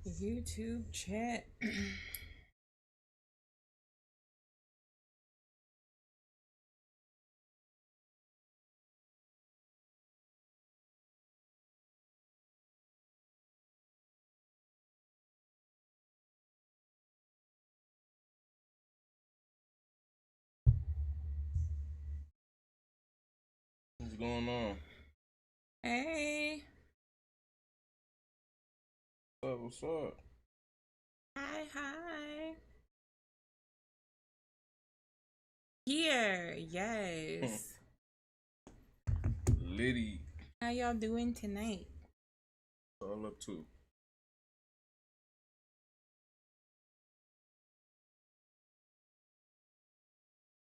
YouTube chat. What's going on? Hey. What's up? Hi, hi. Here, yes. Liddy. How y'all doing tonight? All up to.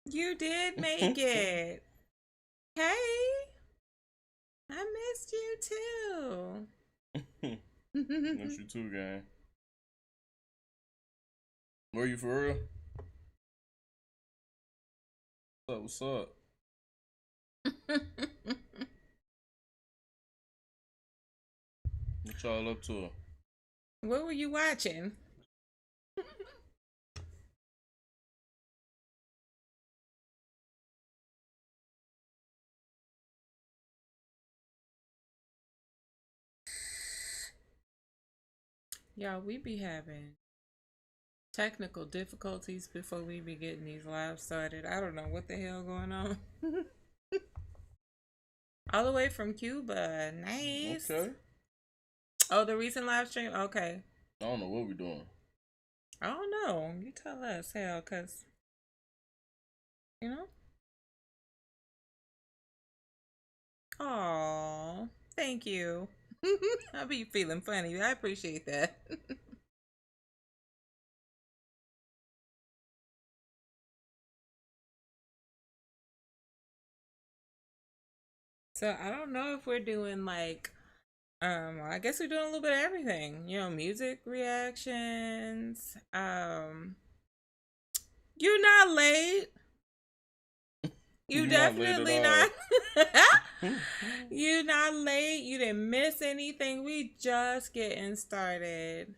You did make it. Hey. I missed you too. Miss you too, gang. Where you for real? What's up? What y'all up to? What were you watching? Y'all, we be having technical difficulties before we be getting these lives started. I don't know what the hell going on. All the way from Cuba. Nice. Okay. Oh, the recent live stream? Okay. I don't know what we doing. I don't know. You tell us, hell, because, you know? Aw, thank you. I be feeling funny. I appreciate that. So I don't know if we're doing like I guess we're doing a little bit of everything. You know, music reactions. You're not late. You You're not late definitely at not. You not late. You didn't miss anything. We just getting started.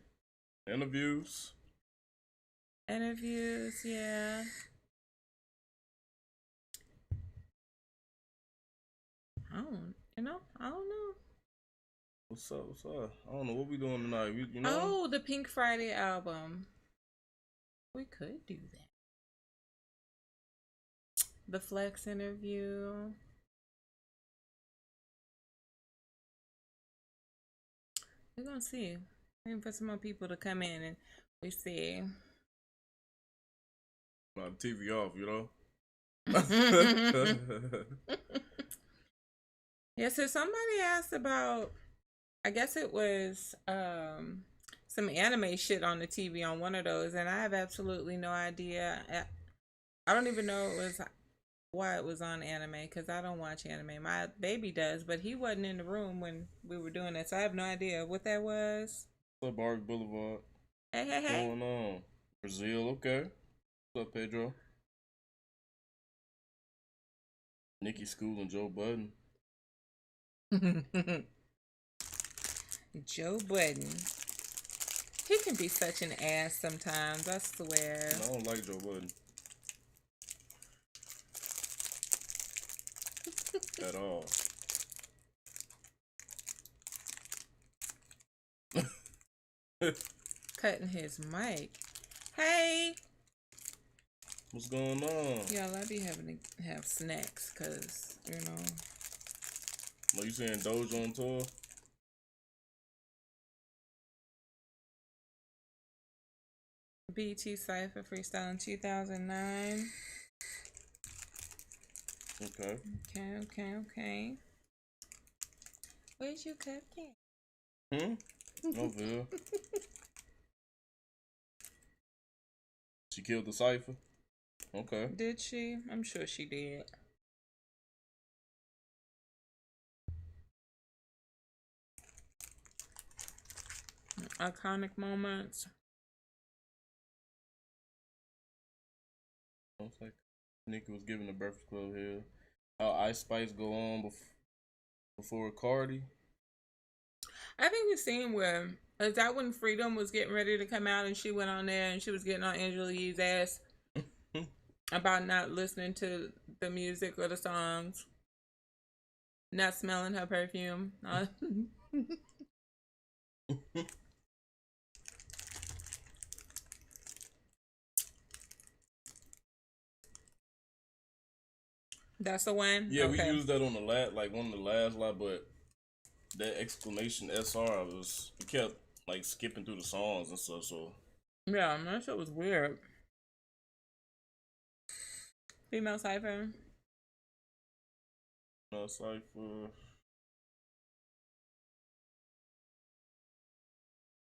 Interviews. Interviews, yeah. I don't know. What's up? What's up? I don't know what we doing tonight. You know? Oh, the Pink Friday album. We could do that. The Flex interview. We're gonna see. Waiting for some more people to come in and we see. My TV off, you know? Yeah, so somebody asked about, I guess it was some anime shit on the TV on one of those, and I have absolutely no idea. I don't even know why it was on anime, because I don't watch anime. My baby does, but he wasn't in the room when we were doing it, so I have no idea what that was. What's up, Barbie Boulevard? Hey, hey, What's hey. going on? Brazil, okay. What's up, Pedro? Nikki School and Joe Budden. Joe Budden. He can be such an ass sometimes, I swear. I don't like Joe Budden. At all. Cutting his mic. Hey! What's going on? Y'all, I be having to have snacks, because, you know. Are you saying Doge on tour? BT Cypher Freestyle in 2009. Okay. Okay. Where's your cupcake? Noville. She killed the cipher? Okay. Did she? I'm sure she did. Iconic moments. Looks like Nicki was giving the Breakfast Club here. How Ice Spice go on before Cardi? I think we've seen where Is that when Freedom was getting ready to come out and she went on there and she was getting on Angela Yee's ass about not listening to the music or the songs, not smelling her perfume? That's the one? Yeah, okay. We used that on the like one of the last live, but that exclamation SR was, we kept like skipping through the songs and stuff, so. Yeah, that shit was weird. Female Cypher. No, Cypher.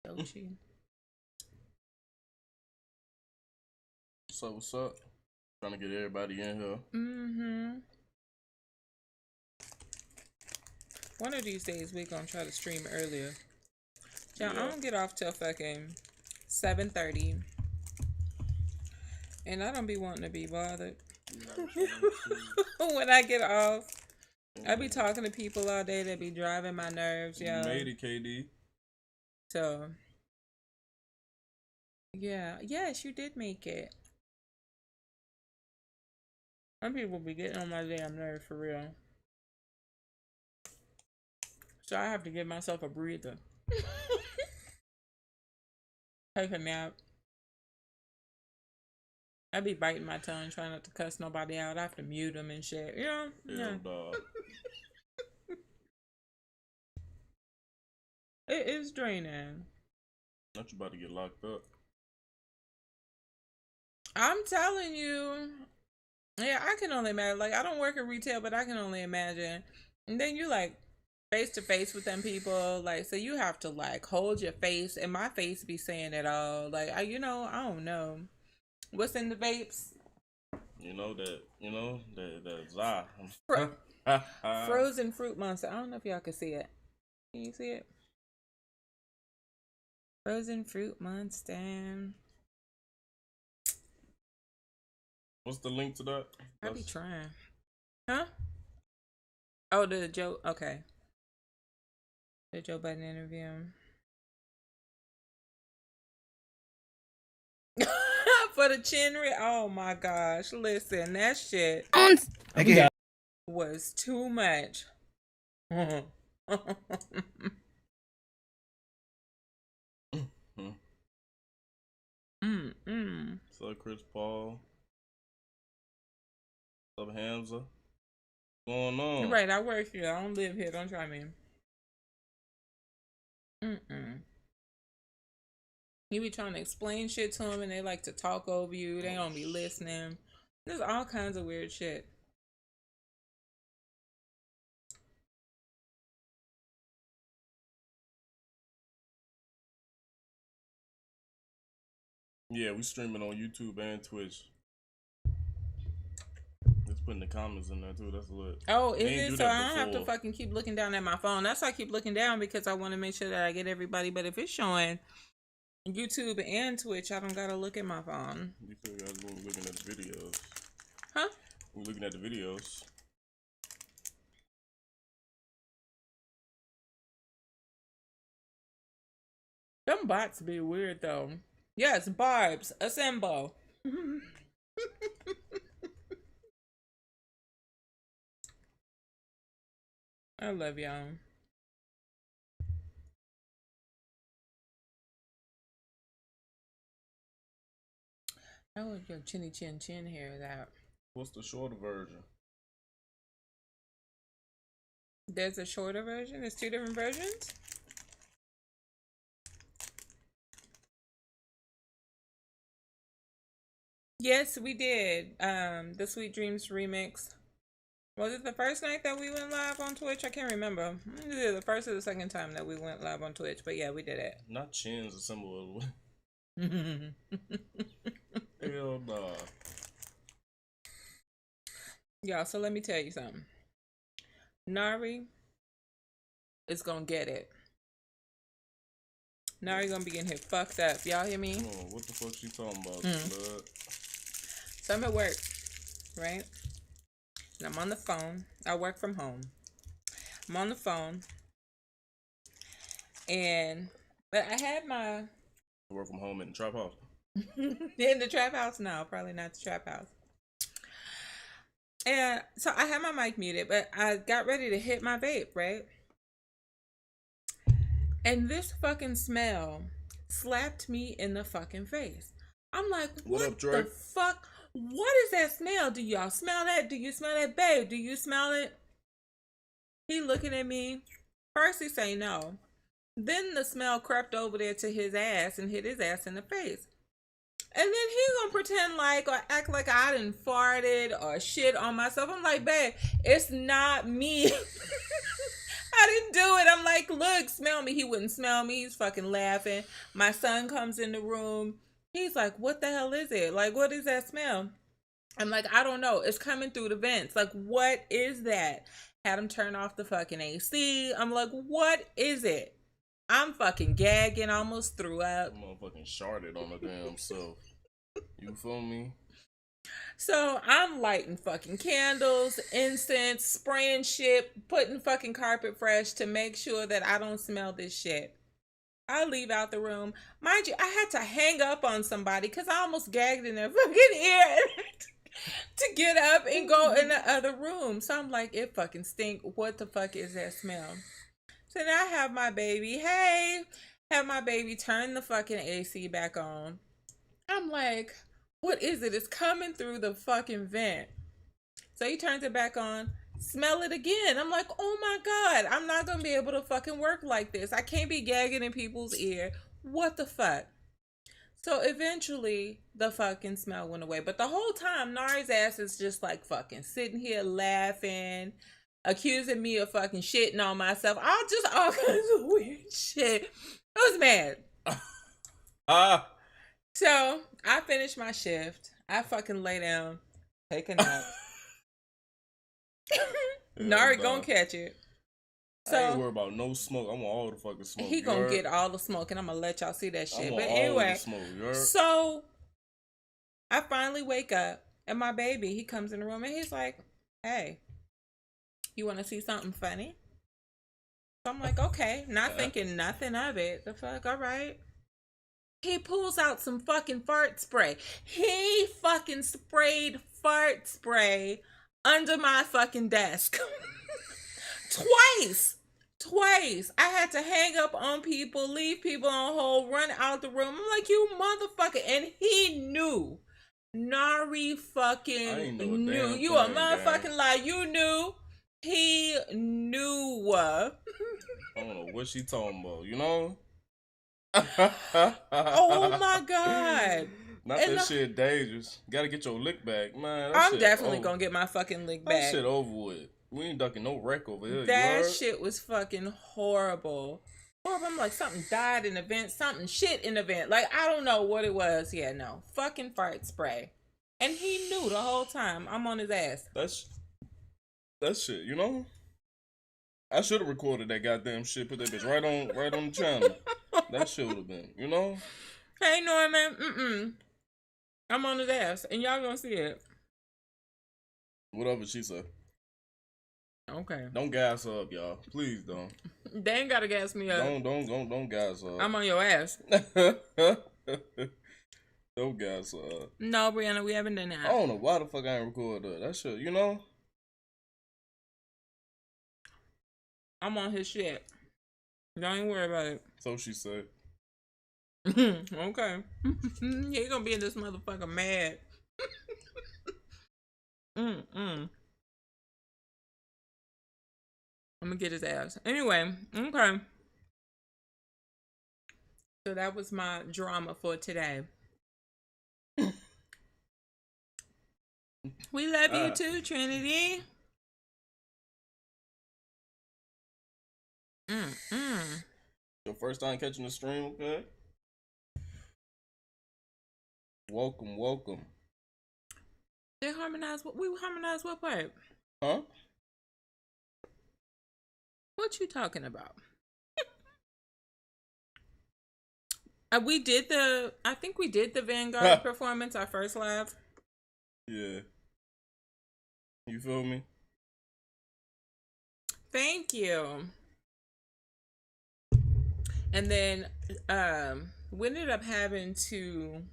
Gucci. So what's up? Trying to get everybody in here. Mm-hmm. One of these days we're gonna try to stream earlier. Yeah. I don't get off till fucking 7:30. And I don't be wanting to be bothered. When I get off, I be talking to people all day that be driving my nerves, yo. You made it, KD. So, yeah. Yes, you did make it. Some people be getting on my damn nerves for real. So I have to give myself a breather. Take a nap. I be biting my tongue, trying not to cuss nobody out. I have to mute them and shit. You know? Yeah. Dog. It is draining. Not you about to get locked up. I'm telling you. Yeah, I can only imagine. Like, I don't work in retail, but I can only imagine. And then you like face to face with them people. Like, so you have to like hold your face, and my face be saying it all. Like, I don't know. What's in the vapes? That za. Frozen fruit monster. I don't know if y'all can see it. Can you see it? Frozen fruit monster. What's the link to that? I be trying. Huh? Oh, the Joe. Okay. The Joe Budden interview. For the chin rig. Oh my gosh. Listen, that shit was too much. What's up, Chris Paul? What's up, Hamza? What's going on? Right, I work here. I don't live here. Don't try me. You be trying to explain shit to them and they like to talk over you. They don't be listening. There's all kinds of weird shit. Yeah, we streaming on YouTube and Twitch. Let's put in the comments in there too. That's lit. Oh, is it? So I don't have to fucking keep looking down at my phone. That's why I keep looking down, because I want to make sure that I get everybody. But if it's showing YouTube and Twitch, I don't gotta look at my phone. You feel guys when we're looking at the videos? Huh? We're looking at the videos. Them bots be weird though. Yes, Barbs, assemble. I love y'all. Oh, your chinny chin chin hair is out. What's the shorter version? There's a shorter version? There's two different versions? Yes, we did. The Sweet Dreams remix. Was it the first night that we went live on Twitch? I can't remember. Either the first or the second time that we went live on Twitch. But yeah, we did it. Not chins, a symbol of hell nah. Yeah, so let me tell you something. Narri is gonna get it. Narri gonna be getting here fucked up. Y'all hear me? Oh, what the fuck she talking about? Blood? So I'm at work, right? And I'm on the phone. I work from home. I'm on the phone. And But I had my Work from home in the trap house. in the trap house. No, probably not the trap house. And so I had my mic muted, but I got ready to hit my vape, right? And this fucking smell slapped me in the fucking face. I'm like, what up, Dre? the fuck? What is that smell? Do y'all smell that? Do you smell that, babe? Do you smell it? He looking at me. First he say no. Then the smell crept over there to his ass and hit his ass in the face. And then he gonna pretend like or act like I didn't farted or shit on myself. I'm like, babe, it's not me. I didn't do it. I'm like, look, smell me. He wouldn't smell me. He's fucking laughing. My son comes in the room. He's like, what the hell is it? Like, what is that smell? I'm like, I don't know. It's coming through the vents. Like, what is that? Had him turn off the fucking AC. I'm like, what is it? I'm fucking gagging, almost threw up. I'm motherfucking sharded on the damn self. You feel me? So I'm lighting fucking candles, incense, spraying shit, putting fucking carpet fresh to make sure that I don't smell this shit. I leave out the room. Mind you, I had to hang up on somebody because I almost gagged in their fucking ear to get up and go in the other room. So I'm like, it fucking stink. What the fuck is that smell? So now I have my baby, have my baby turn the fucking AC back on. I'm like, what is it? It's coming through the fucking vent. So he turns it back on, smell it again. I'm like, oh my God, I'm not gonna be able to fucking work like this. I can't be gagging in people's ear. What the fuck? So eventually the fucking smell went away. But the whole time, Narri's ass is just like fucking sitting here laughing, accusing me of fucking shitting on myself. All kinds of weird shit. I was mad. So I finished my shift. I fucking lay down, take a nap. Narri gonna catch it. So I ain't worried about no smoke. I want all the fucking smoke. He gonna get all the smoke, and I'm gonna let y'all see that shit. But all anyway, the smoke, so I finally wake up, and my baby, he comes in the room, and he's like, "Hey, you want to see something funny?" So I'm like, "Okay," not thinking nothing of it. The fuck, all right. He pulls out some fucking fart spray. He fucking sprayed fart spray under my fucking desk. Twice. I had to hang up on people, leave people on hold, run out the room. I'm like, you motherfucker. And he knew. Narri fucking knew. You a motherfucking lie. You knew. He knew. I don't know what she talking about, you know? Oh my God. Not that shit dangerous. Gotta get your lick back, man. I'm definitely gonna get my fucking lick back. That shit over with. We ain't ducking no wreck over here. That shit was fucking horrible. I'm like, something died in the vent, something shit in the vent. Like, I don't know what it was. Yeah, no. Fucking fart spray. And he knew the whole time. I'm on his ass. That shit, you know? I should have recorded that goddamn shit, put that bitch right on the channel. That shit would have been, you know? Hey, Norman. I'm on his ass, and y'all gonna see it. Whatever she said. Okay. Don't gas her up, y'all. Please don't. They ain't gotta gas me up. Don't gas her up. I'm on your ass. Don't gas her up. No, Brianna, we haven't done that. I don't know why the fuck I ain't recorded that shit, you know? I'm on his shit. Don't even worry about it. So she said. Okay. He gonna be in this motherfucker mad. I'm gonna get his ass. Anyway, okay. So that was my drama for today. We love you too, Trinity. Your first time catching the stream, okay? Welcome. They harmonized. We harmonized what part? Huh? What you talking about? I think we did the Vanguard performance, our first live. Yeah. You feel me? Thank you. And then we ended up having to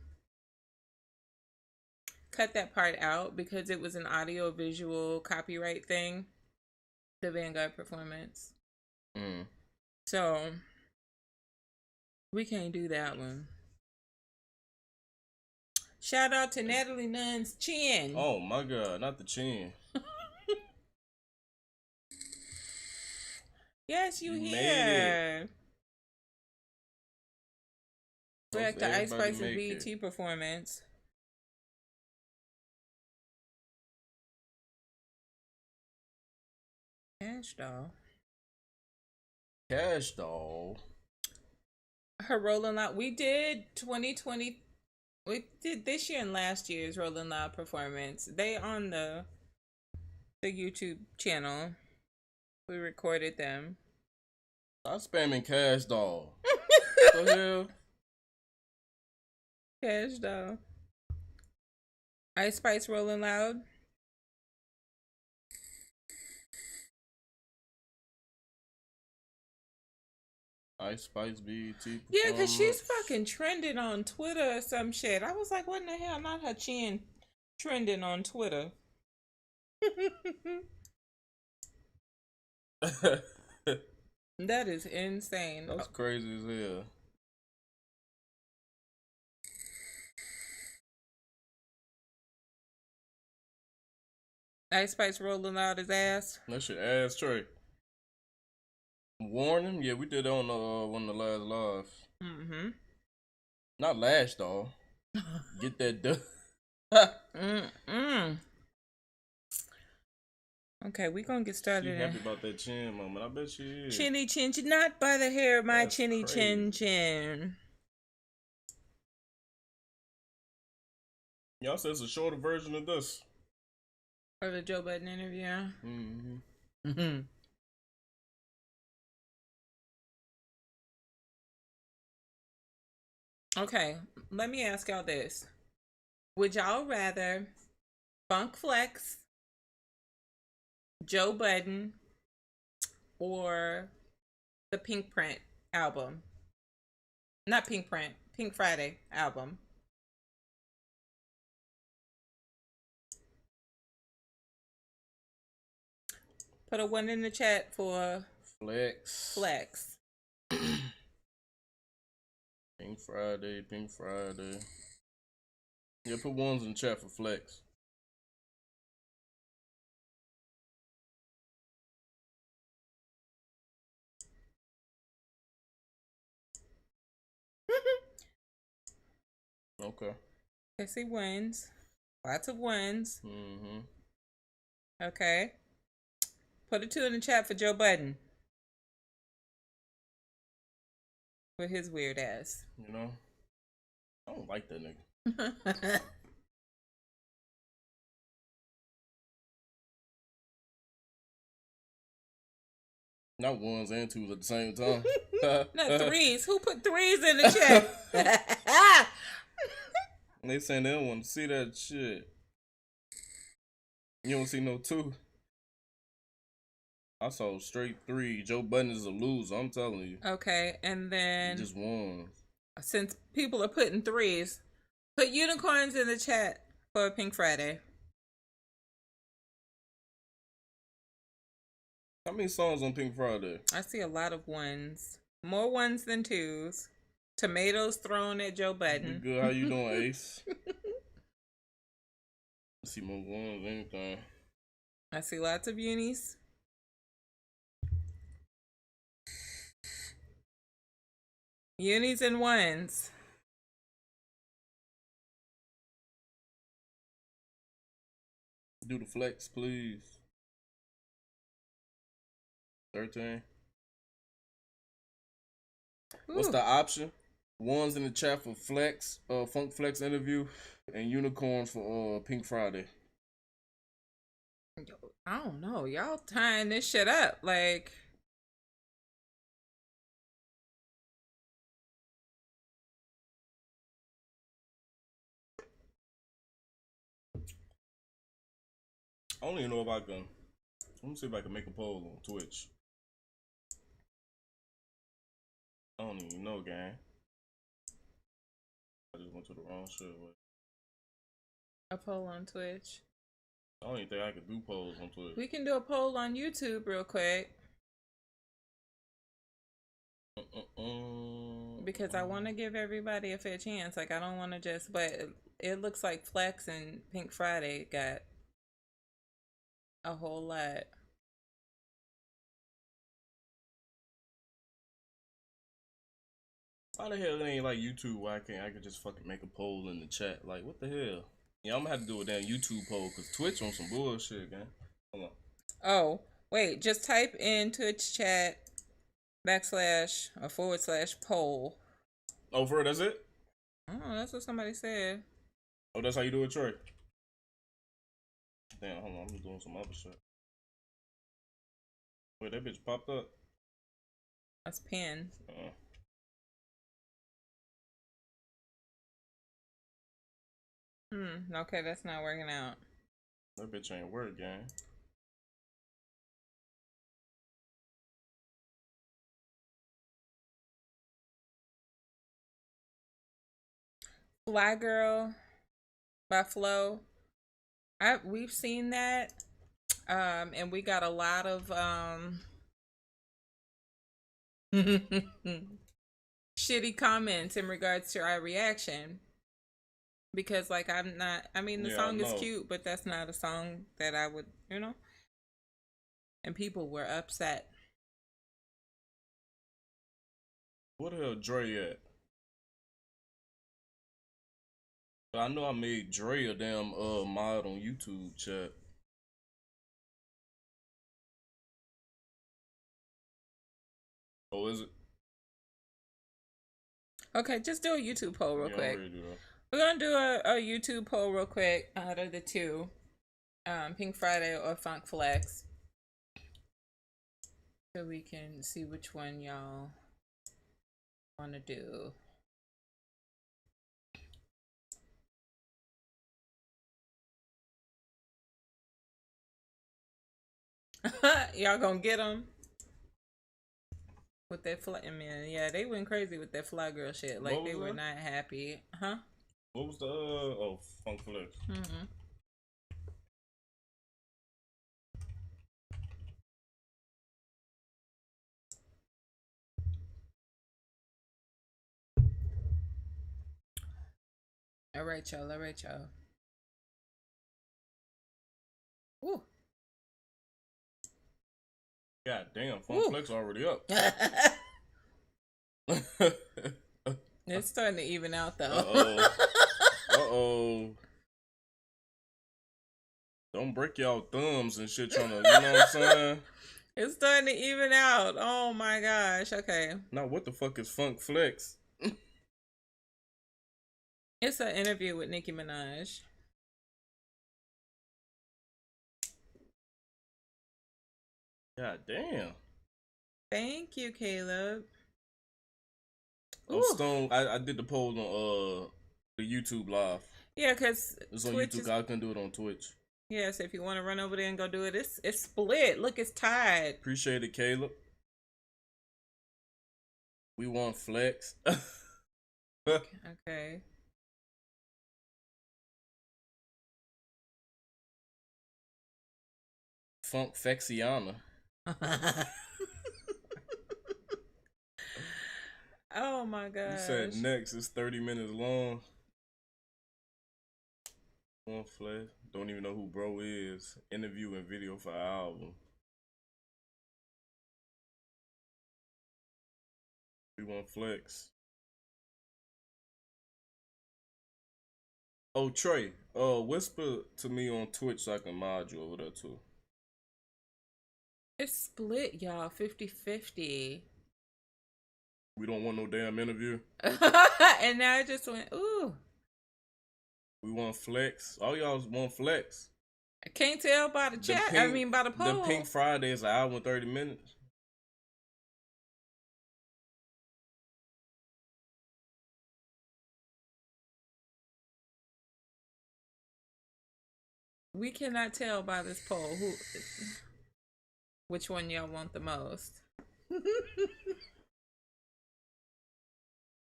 cut that part out because it was an audio visual copyright thing, the Vanguard performance. So we can't do that one. Shout out to Natalie Nunn's chin. Oh my God, not the chin. Yes, you Made here. We're at the Ice Everybody Spice's make BET performance. Cash doll. Cash doll. Her Rolling Loud. We did 2020. We did this year and last year's Rolling Loud performance. They on the YouTube channel. We recorded them. Stop spamming cash doll. What the hell? Cash doll. Ice Spice Rolling Loud. Ice Spice BET. Yeah, because she's fucking trending on Twitter or some shit. I was like, what in the hell? Not her chin trending on Twitter. That is insane. That's crazy as hell. Ice Spice Rolling Out his ass. That shit ass straight. Warning? Yeah, we did that on one of the last live. Mm-hmm. Not Lash doll. Get that done. Okay, we gonna get started. She happy about that chin moment. I bet she is. Chinny chin chin, not by the hair of my That's chinny crazy. chin chin. Y'all said it's a shorter version of this. For the Joe Budden interview. Mm-hmm. Okay, let me ask y'all this. Would y'all rather Funk Flex, Joe Budden, or the Pink Print album? Not Pink Print, Pink Friday album. Put a 1 in the chat for Flex. Pink Friday, Pink Friday. Yeah, put 1s in the chat for Flex. Okay. I see 1s. Lots of 1s. Mm-hmm. Okay. Put a 2 in the chat for Joe Budden. With his weird ass. You know? I don't like that nigga. Not 1s and 2s at the same time. Not 3s. Who put 3s in the chat? They saying they don't want to see that shit. You don't see no 2. I saw straight 3. Joe Budden is a loser, I'm telling you. Okay, and then Just 1s. Since people are putting 3s, put unicorns in the chat for Pink Friday. How many songs on Pink Friday? I see a lot of 1s. More 1s than 2s. Tomatoes thrown at Joe Budden. Good, how you doing, Ace? I see more 1s than anything. I see lots of unis. Unis and 1s. Do the flex, please. 13. Ooh. What's the option? 1s in the chat for Flex, Funk Flex interview, and unicorn for Pink Friday. I don't know. Y'all tying this shit up. Like, I don't even know if I can. Let me see if I can make a poll on Twitch. I don't even know, gang. I just went to the wrong shit. A poll on Twitch. I don't even think I could do polls on Twitch. We can do a poll on YouTube real quick. Because I want to give everybody a fair chance. Like, I don't want to just, but it looks like Flex and Pink Friday got a whole lot. Why the hell it ain't like YouTube where I could just fucking make a poll in the chat? Like, what the hell? Yeah, I'm gonna have to do a damn YouTube poll because Twitch on some bullshit, gang. Hold on. Oh, wait, just type in Twitch chat / poll. Oh, for real, that's it? Oh, that's what somebody said. Oh, that's how you do it, Trey? Damn, hold on, I'm just doing some other shit. Wait, that bitch popped up? That's pinned. Okay, that's not working out. That bitch ain't work, gang. Fly Girl by Flo. We've seen that. And we got a lot of shitty comments in regards to our reaction. Because, like, I mean, the song is cute, but that's not a song that I would, you know? And people were upset. What the hell Dre at? I know I made Dre a damn mod on YouTube, chat. Oh, is it? Okay, just do a YouTube poll real quick. Do that. We're gonna do a YouTube poll real quick out of the two, Pink Friday or Funk Flex, so we can see which one y'all want to do. Y'all gonna get them with that fly? I mean, yeah, they went crazy with that Fly Girl shit. Like, they were not happy, huh? What was the oh, Funk Flex? All right, y'all. All right, y'all. Ooh. God damn, Funk Flex already up. It's starting to even out, though. Uh-oh. Don't break y'all thumbs and shit trying to, you know what I'm saying? It's starting to even out. Oh my gosh. Okay. Now, what the fuck is Funk Flex? It's an interview with Nicki Minaj. God damn. Thank you, Caleb. Oh, Stone, I did the poll on the YouTube live. Yeah, because it's on Twitch YouTube. I couldn't do it on Twitch. Yeah, so if you want to run over there and go do it, it's split. Look, it's tied. Appreciate it, Caleb. We want Flex. Okay. Funk Fexiana. Oh my god. You said next is 30 minutes long. One Flex. Don't even know who bro is. Interview and video for album. We want Flex. Oh, Trey. Whisper to me on Twitch so I can mod you over there too. It's split, y'all. 50-50. We don't want no damn interview. And now it just went, ooh. We want Flex. All y'all want Flex. I can't tell by the chat. I mean, by the poll. The Pink Friday is an hour and 30 minutes. We cannot tell by this poll which one y'all want the most.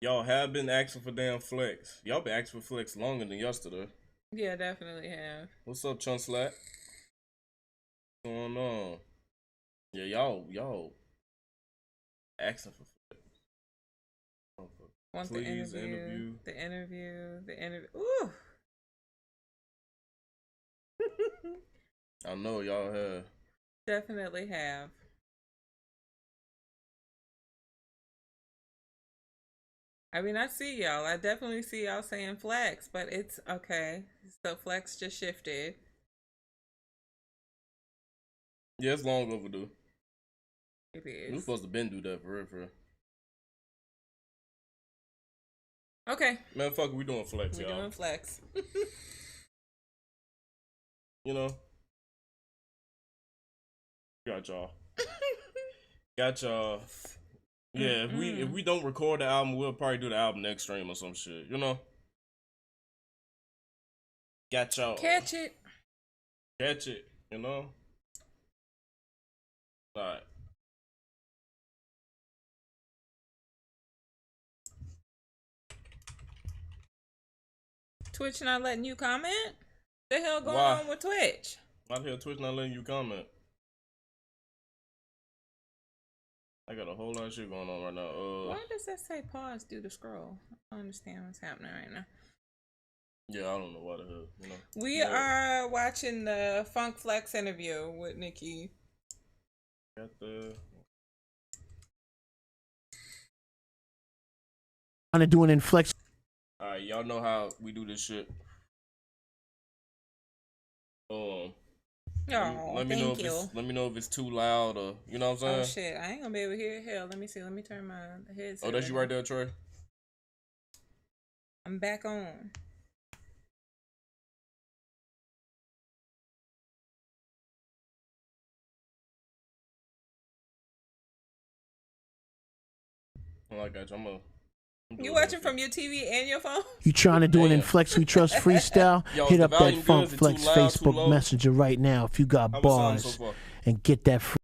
Y'all have been asking for damn flex. Y'all been asking for flex longer than yesterday. Yeah, definitely have. What's up, Chun Slack? What's going on? Yeah, y'all asking for flex. Want Please the interview. Ooh. I know y'all have. Definitely have. I mean, I see y'all. I definitely see y'all saying flex, but it's okay. So flex just shifted. Yeah, it's long overdue. It We is. supposed to been do that for real, for real. Okay. Man, fuck it, we doing flex, We're y'all. doing flex. You know? Got y'all. Got y'all. Yeah, if we don't record the album, we'll probably do the album next stream or some shit, you know? Got y'all. Catch it. Catch it, you know? Alright. Twitch not letting you comment? The hell going Why? on with Twitch? Why the hell Twitch not letting you comment? I got a whole lot of shit going on right now. Why does that say pause due to scroll? I don't understand what's happening right now. Yeah, I don't know why the hell, you know. We are watching the Funk Flex interview with Nicki. Got the... Trying to do an inflex. Alright, y'all know how we do this shit. Let me know if it's too loud or you know what I'm saying. Oh shit, I ain't gonna be able to hear. Hell, let me see. Let me turn my headset. Oh, that's you right there, Trey. I'm back on. I got you. I'm You watching from your TV and your phone? You trying to do an Inflex We Trust freestyle? Yo, hit up that Funk good? Flex Loud, Facebook Messenger right now if you got bars and get that free.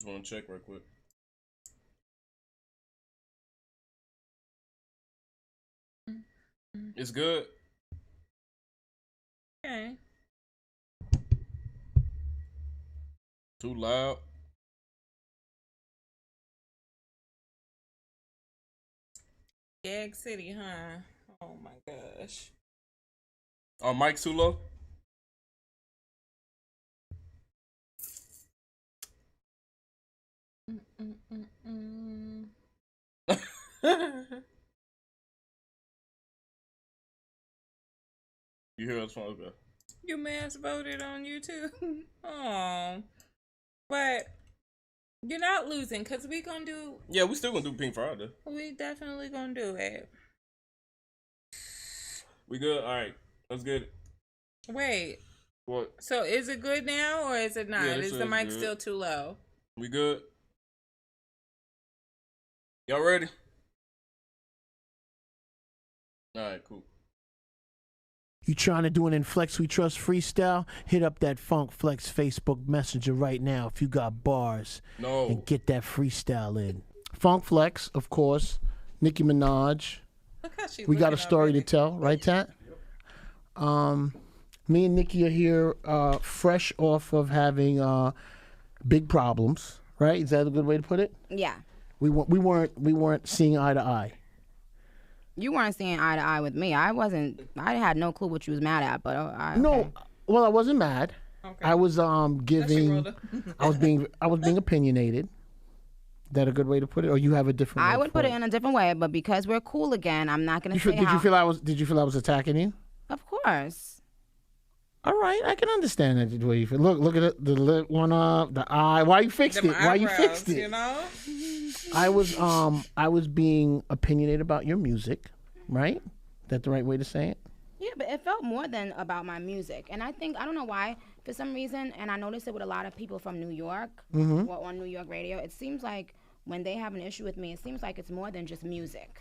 Just want to check real quick. It's good. Okay. Too loud. Gag City, huh? Oh my gosh. Are mics too low? You hear us from okay. You mass voted on YouTube. Oh, but you're not losing because we gonna do. Yeah, we still gonna do Pink Friday. We definitely gonna do it. We good? All right, let's get it. Wait. What? So is it good now or is it not? Yeah, is the mic still too low? We good? Y'all ready? All right, cool. You trying to do an Inflex We Trust freestyle? Hit up that Funk Flex Facebook Messenger right now if you got bars. No. And get that freestyle in. Funk Flex, of course. Nicki Minaj. Look how she. We got a story to tell, right, Tat? Me and Nicki are here fresh off of having big problems, right? Is that a good way to put it? Yeah. We weren't seeing eye to eye. You weren't seeing eye to eye with me. I had no clue what you was mad at, but No, well, I wasn't mad. Okay. I was giving I was being opinionated. Is that a good way to put it? Or you have a different way? I would put it in a different way, but because we're cool again, I'm not gonna say Did you feel I was attacking you? Of course. All right, I can understand that the way you feel. Look at it, the lip one up, the eye. Why you fixed it? Why you fixed it? You know? I was being opinionated about your music, right? Is that the right way to say it? Yeah, but it felt more than about my music. And I don't know why, for some reason, and I noticed it with a lot of people from New York, or on New York radio, it seems like when they have an issue with me, it seems like it's more than just music.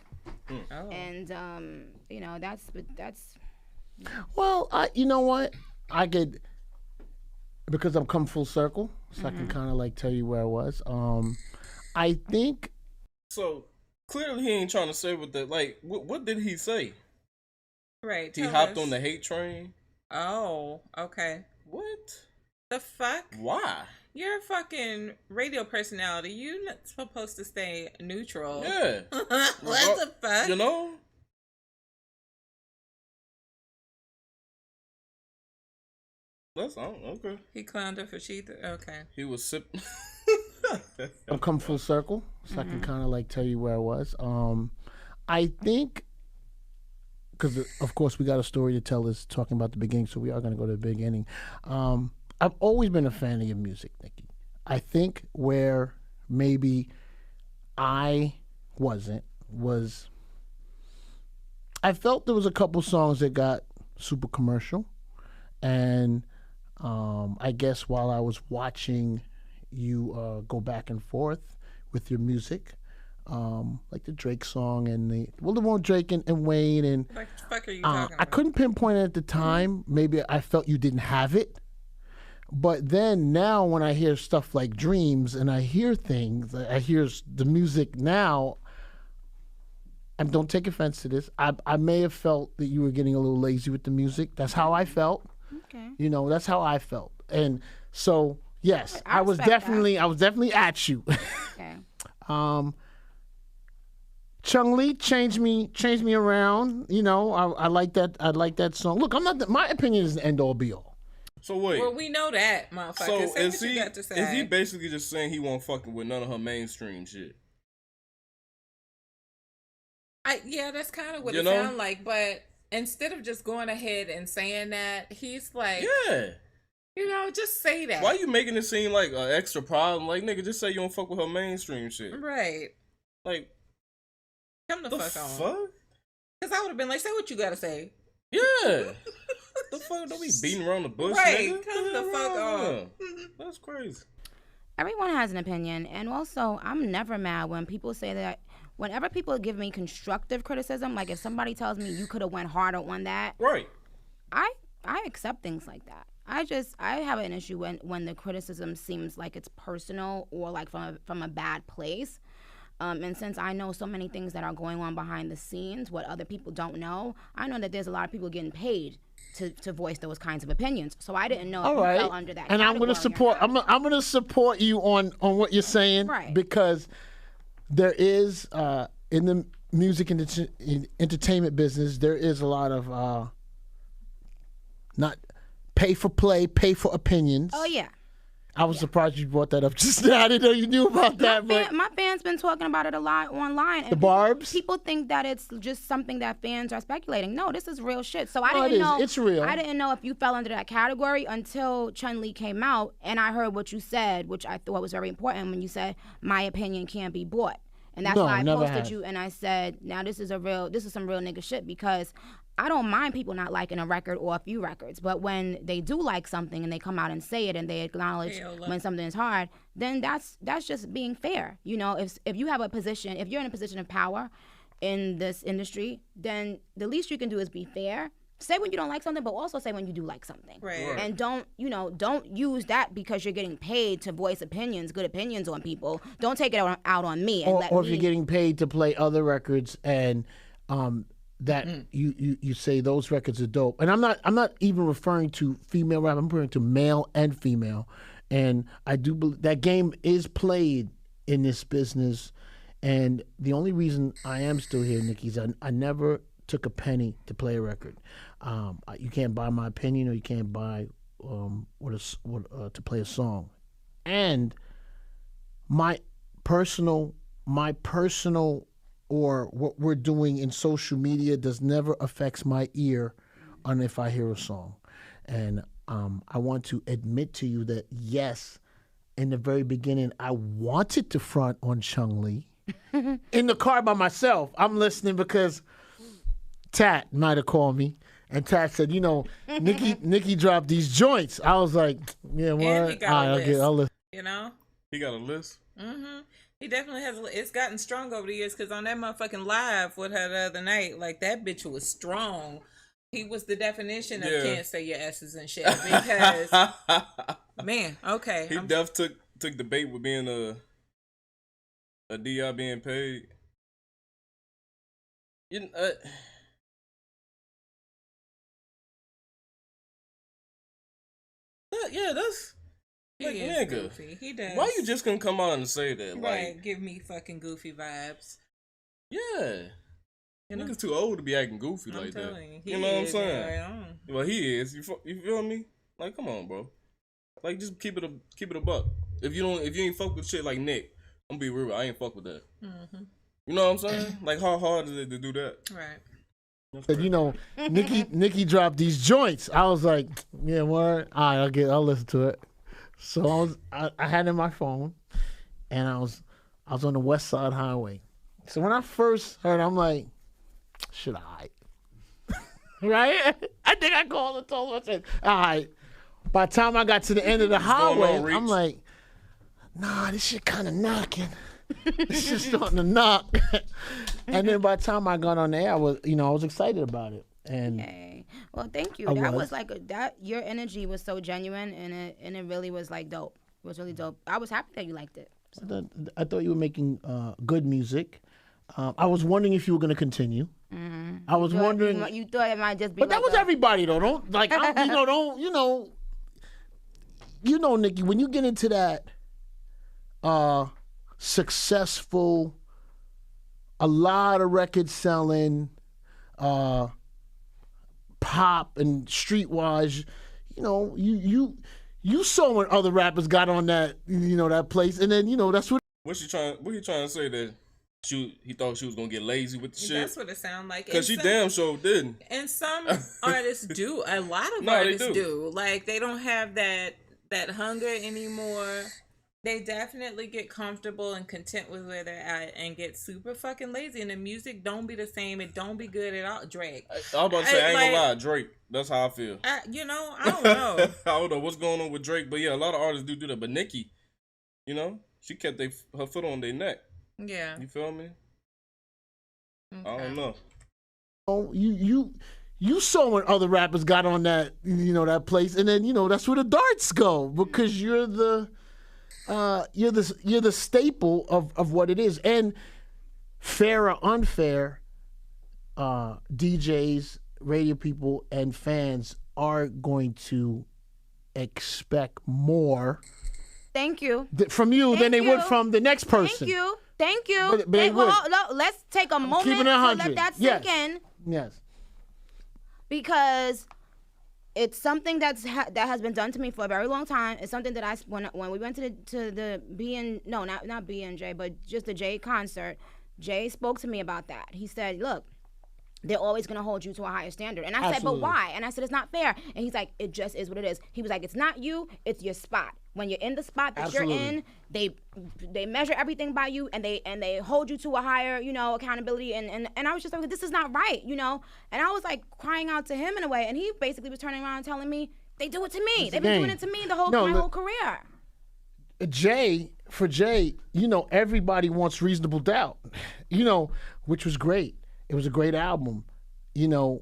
Oh. And, that's... Well, you know what? I could, because I've come full circle, so I can kind of like tell you where I was. I think. So, Clearly, he ain't trying to say what the like. What did he say? Right. He Tell hopped us. on the hate train. Oh, okay. What? The fuck? Why? You're a fucking radio personality. You're not supposed to stay neutral. Yeah. What the fuck? You know? That's okay. He clowned her for cheating. Okay. He was sipping. I've come full circle, so I can kind of like tell you where I was. I think, because of course we got a story to tell us talking about the beginning, so we are going to go to the beginning. I've always been a fan of your music, Nicki. I think where maybe I wasn't was I felt there was a couple songs that got super commercial, and I guess while I was watching you go back and forth with your music, like the Drake song and the one Drake and Wayne and What the fuck are you talking I about? couldn't pinpoint it at the time. Maybe I felt you didn't have it. But then now when I hear stuff like Dreams and I hear things, I hear the music now, and don't take offense to this, I may have felt that you were getting a little lazy with the music. That's how I felt. Okay. You know, that's how I felt. And so, yes, I I was respect definitely at you. Okay. Chung Lee changed me around. You know, I like that. I like that song. Look, I'm not. My opinion is the end all be all. So wait. Well, we know that, motherfucker. So Say is what you got to say. is he basically just saying he won't fucking with none of her mainstream shit? Yeah, that's kind of what You it know? sounds like. But instead of just going ahead and saying that, he's like, Yeah. you know, just say that. Why you making it seem like an extra problem? Like, nigga, just say you don't fuck with her mainstream shit. Right. Like, Come the the fuck on. fuck? Because I would have been like, say what you got to say. Yeah. The fuck? Don't be beating around the bush, Right. nigga. Come the fuck on. That's crazy. Everyone has an opinion, and also I'm never mad when people say that. Whenever people give me constructive criticism, like if somebody tells me you could have went harder on that, Right. I accept things like that. I have an issue when the criticism seems like it's personal or like from a bad place. And since I know so many things that are going on behind the scenes, what other people don't know, I know that there's a lot of people getting paid to voice those kinds of opinions. So I didn't know if you fell under that. And I'm going to support. I'm going to support you on what you're saying, Right. Because there is in the music and entertainment business, there is a lot of not pay for play, pay for opinions. Oh yeah. I was surprised you brought that up just now. I didn't know you knew about that. But My band's been talking about it a lot online. And the Barbs? People think that it's just something that fans are speculating. No, this is real shit. So I No, it didn't is. know. It's real. I didn't know if you fell under that category until Chun Li came out, and I heard what you said, which I thought was very important when you said my opinion can't be bought. And that's No, why I never posted have. you and I said, now this is some real nigga shit, because I don't mind people not liking a record or a few records, but when they do like something and they come out and say it and they acknowledge Payola. when something is hard, then that's just being fair. You know, if you have a position, if you're in a position of power in this industry, then the least you can do is be fair. Say when you don't like something, but also say when you do like something. Right. Right. And don't use that because you're getting paid to voice opinions, good opinions on people. Don't take it out on me. And or if you're getting paid to play other records and that you say those records are dope. And I'm not even referring to female rap. I'm referring to male and female. And I do believe that game is played in this business. And the only reason I am still here, Nicki, is I never took a penny to play a record. You can't buy my opinion, or you can't buy to play a song. And my personal or what we're doing in social media does never affects my ear on if I hear a song. And I want to admit to you that yes, in the very beginning, I wanted to front on Chung Lee. In the car by myself, I'm listening because Tat might have called me, and Tat said, you know, Nicki dropped these joints. I was like, yeah, what? And he got a list. I'll listen. You know? He got a list. Mm-hmm. He definitely has. It's gotten strong over the years because on that motherfucking live with her the other night, like that bitch was strong. He was the definition of can't say your S's and shit because man, okay. He def took the bait with being a DI being paid. You know, yeah, that's He like is nigga. goofy. He does. Why you just couldn't come out and say that? Right, Like, give me fucking goofy vibes. yeah, You know? niggas too old to be acting goofy I'm like that. telling You know what I'm saying? Right. Well, he is. You feel me? Like, come on, bro. Like, just keep it a buck. If you ain't fuck with shit like Nick, I'm gonna be real. I ain't fuck with that. Mm-hmm. You know what I'm saying? Like, how hard is it to do that? Right. But you know, Nicki dropped these joints. I was like, yeah, word. All right, I'll listen to it. So I had it in my phone, and I was on the West Side Highway. So when I first heard it, I'm like, should I? Right? I think I called and told him, I said, all right. By the time I got to the end of the highway, I'm like, nah, this shit kind of knocking. This shit's starting to knock. And then by the time I got on there, I was excited about it. And Yay. Well, thank you. That was like your energy was so genuine, and it really was like dope. It was really dope. I was happy that you liked it. So. I thought you were making good music. I was wondering if you were going to continue. Mm-hmm. I was wondering. You thought it might just be. But like that was everybody though. Don't like Nicki, when you get into that successful, a lot of records selling, pop and streetwise, you saw when other rappers got on that that place, and then that's what. What he trying to say that he thought she was gonna get lazy with the shit? That's what it sounded like. Cause she damn sure didn't. And some artists do. A lot of artists do. Like they don't have that hunger anymore. They definitely get comfortable and content with where they're at and get super fucking lazy. And the music don't be the same. It don't be good at all. Drake. I was about to say, I ain't gonna lie, Drake. That's how I feel. I don't know. I don't know what's going on with Drake, but yeah, a lot of artists do that. But Nicki, she kept her foot on their neck. Yeah. You feel me? Okay. I don't know. Oh, you saw when other rappers got on that that place, and then that's where the darts go, because you're the staple of what it is. And fair or unfair, DJs, radio people, and fans are going to expect more. Thank you. From you than they would from the next person. Thank you. But let's take a moment to let that sink in. Yes. Because it's something that has been done to me for a very long time. It's something that when we went to the not B&J, but just the Jay concert, Jay spoke to me about that. He said, look, they're always going to hold you to a higher standard. And I said, but why? And I said, it's not fair. And he's like, it just is what it is. He was like, it's not you, it's your spot. When you're in the spot that you're in, they measure everything by you, and they hold you to a higher, accountability. And I was just like, this is not right, And I was like crying out to him in a way, and he basically was turning around and telling me, they do it to me. They've been doing it to me my whole career. For Jay, everybody wants Reasonable Doubt, which was great. It was a great album. Me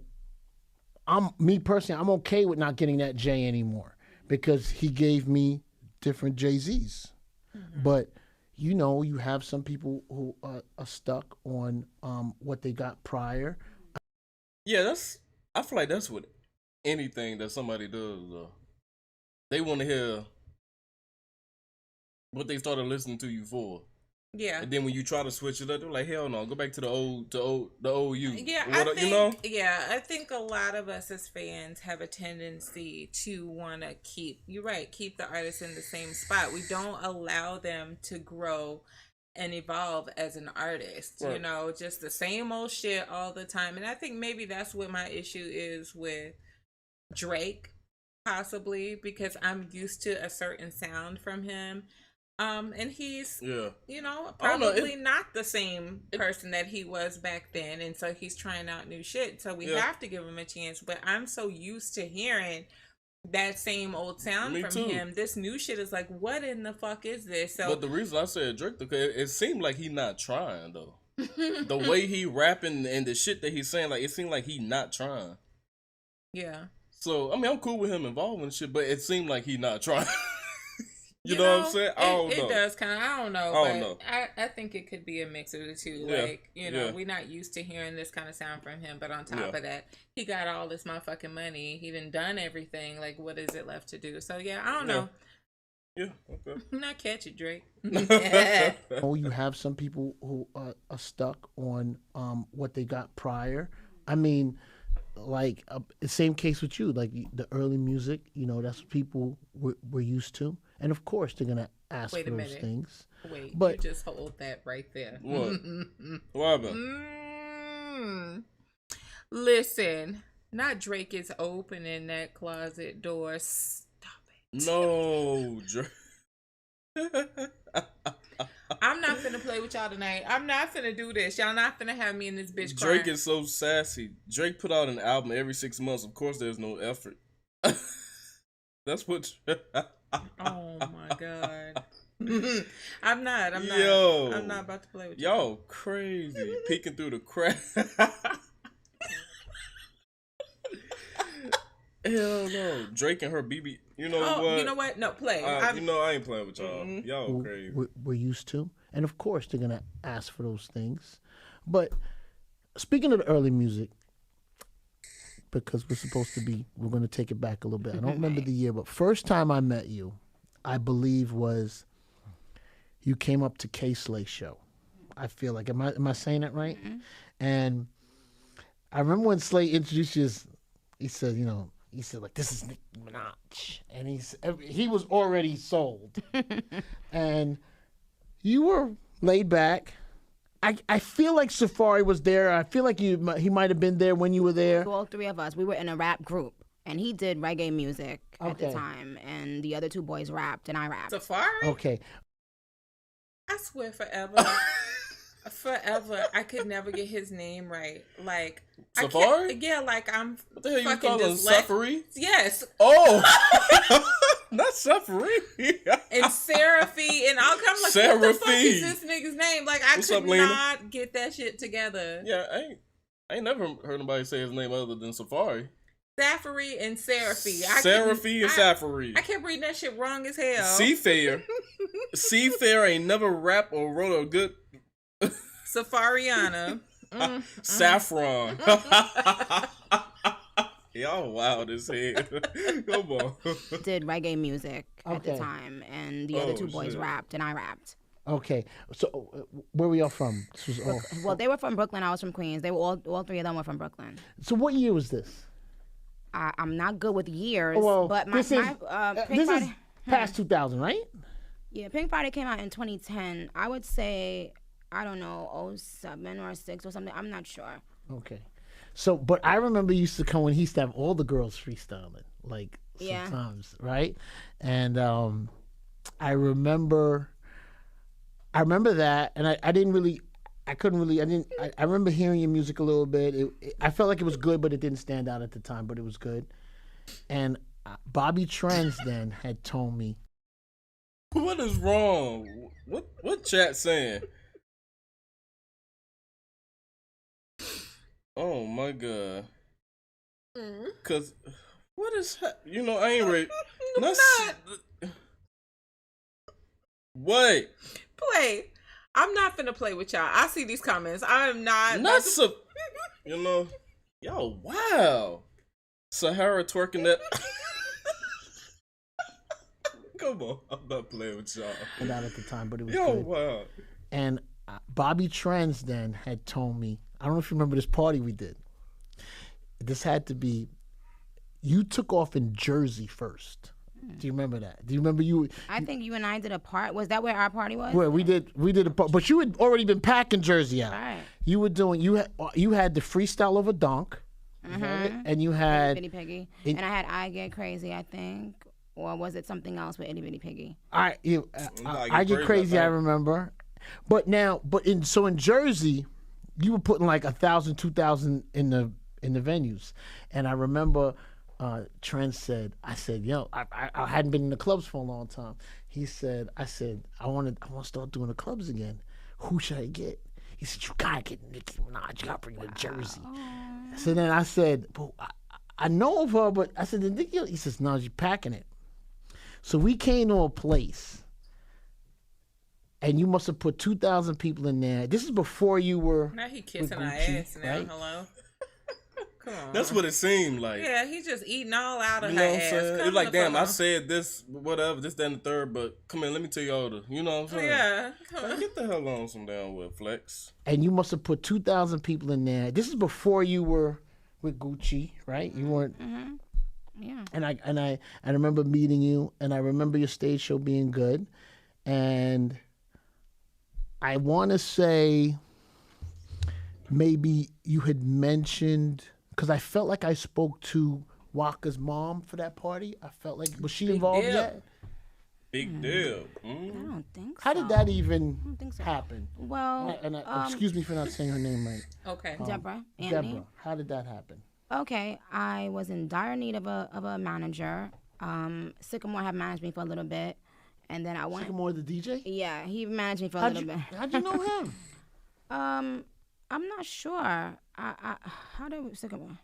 personally, I'm okay with not getting that Jay anymore, because he gave me different Jay-Z's. Mm-hmm. But you have some people who are stuck on what they got prior. Yeah, I feel like that's what anything that somebody does. They want to hear what they started listening to you for. Yeah. And then when you try to switch it up, they're like, hell no, go back to the old you. Yeah, I think a lot of us as fans have a tendency to want to keep the artist in the same spot. We don't allow them to grow and evolve as an artist. Right. Just the same old shit all the time. And I think maybe that's what my issue is with Drake, possibly, because I'm used to a certain sound from him. And he's, probably not the same person that he was back then. And so he's trying out new shit. So we have to give him a chance. But I'm so used to hearing that same old sound from him. This new shit is like, what in the fuck is this? So, but the reason I said Drake, because it seemed like he not trying, though. The way he rapping and the shit that he's saying, like, it seemed like he not trying. Yeah. So, I mean, I'm cool with him involved in shit, but it seemed like he not trying. You know what I'm saying? I don't know. It does kind of. I don't know. I don't know. I think it could be a mix of the two. Yeah. Like, we're not used to hearing this kind of sound from him. But on top of that, he got all this motherfucking money. He done everything. Like, what is it left to do? So, yeah, I don't know. Yeah, okay. Not catch it, Drake. Oh, you have some people who are stuck on what they got prior. I mean, like, same case with you. Like, the early music, that's what people were used to. And, of course, they're going to ask for those things. Wait, but you just hold that right there. What? What happened? Listen, not Drake is opening that closet door. Stop it. No, Drake. I'm not finna play with y'all tonight. I'm not finna do this. Y'all not finna have me in this bitch Drake crying. is so sassy. Drake put out an album every 6 months. Of course, there's no effort. That's what. Oh my god. I'm not. Yo, I'm not about to play with you. Yo, crazy. Peeking through the crack. Hell no. Drake and her BB. You know what? You know what? No, play. I ain't playing with y'all. Y'all crazy. We're used to. And of course, they're going to ask for those things. But speaking of the early music, because we're going to take it back a little bit. I don't remember the year, but first time I met you, I believe was you came up to K-Slay show. I feel like, am I saying that right? Mm-hmm. And I remember when Slay introduced you, he said, like, this is Nicki Minaj. And he was already sold. And you were laid back. I feel like Safaree was there. I feel like he might have been there when you were there. All three of us, we were in a rap group. And he did reggae music at the time. And the other two boys rapped, and I rapped. Safaree? Okay. I swear forever. Forever, I could never get his name right. Like Safaree? Yeah, like I'm. What the hell you call him? Safaree? Yes. Oh, not Safaree. And Seraphie and all kind of like, what the fuck is Seraphie. this nigga's name? Like I What's could up, Lena? not get that shit together. Yeah, I ain't never heard nobody say his name other than Safaree. Safaree and Seraphie. Seraphie and Safaree. I kept reading that shit wrong as hell. Seafair ain't never rap or wrote a good. Safariana. Saffron. Y'all wild as hell. Come on. Did reggae music at the time, and the other two boys rapped, and I rapped. Okay, so where were y'all from? This was well, they were from Brooklyn. I was from Queens. They were all three of them were from Brooklyn. So what year was this? I'm not good with years, but this is past 2000, right? Yeah, Pink Friday came out in 2010. I would say, I don't know, 07 or 06 or something. I'm not sure. Okay. So, but I remember he used to come when he used to have all the girls freestyling, like sometimes, right? And I remember that, and I remember hearing your music a little bit. I felt like it was good, but it didn't stand out at the time, but it was good. And Bobby Trends then had told me. What is wrong? What chat saying? Oh my god. Cause what is I ain't ready. Wait. Play. I'm not finna play with y'all. I see these comments. I am not. Yo, wow. Sahara twerking that. Come on, I'm not playing with y'all. Not at the time, but it was good. Wow. And Bobby Trends then had told me, I don't know if you remember this party we did. This had to be, you took off in Jersey first. Do you remember that? Do you remember you? I think you and I did a part. Was that where our party was? Well, we did a part, but you had already been packing Jersey out. Right. You were doing, you had the freestyle over Donk, and you had Itty Bitty Piggy, and I had I Get Crazy, I think. Or was it something else with Itty Bitty Piggy? I Get Crazy, I remember. But in Jersey, you were putting like 1,000, 2,000 in the venues. And I remember Trent said, I said, yo, I hadn't been in the clubs for a long time. I said, I want to start doing the clubs again. Who should I get? He said, you gotta get Nicki Minaj. You gotta bring her to Jersey. So then I said, I know of her, but I said, Nicki. He says, no, you're packing it. So we came to a place, and you must have put 2,000 people in there. This is before you were. Now he kissing our Gucci, ass now. right? Hello. Come on. That's what it seemed like. Yeah, he's just eating all out of You her know what I'm ass. saying? Come It's like, the damn, fuck I on. said this, whatever, this, that, and the third, but come here, let me tell y'all the, you know what I'm saying? Yeah. Come Like, on. get the hell on some damn with Flex. And you must have put 2,000 people in there. This is before you were with Gucci, right? You weren't. Yeah. And I remember meeting you, and I remember your stage show being good, and I want to say maybe you had mentioned, because I felt like I spoke to Waka's mom for that party. I felt like, was she involved deal. yet? Big deal. I don't think so. How did that even don't think so. happen? Well, Excuse me for not saying her name right. Okay. Deborah, Anthony. Deborah, how did that happen? Okay, I was in dire need of a manager. Sycamore had managed me for a little bit, and then I went. Sycamore, the DJ? Yeah, he managed me for a How'd little you, bit. how'd you know him? I'm not sure. How did Sycamore?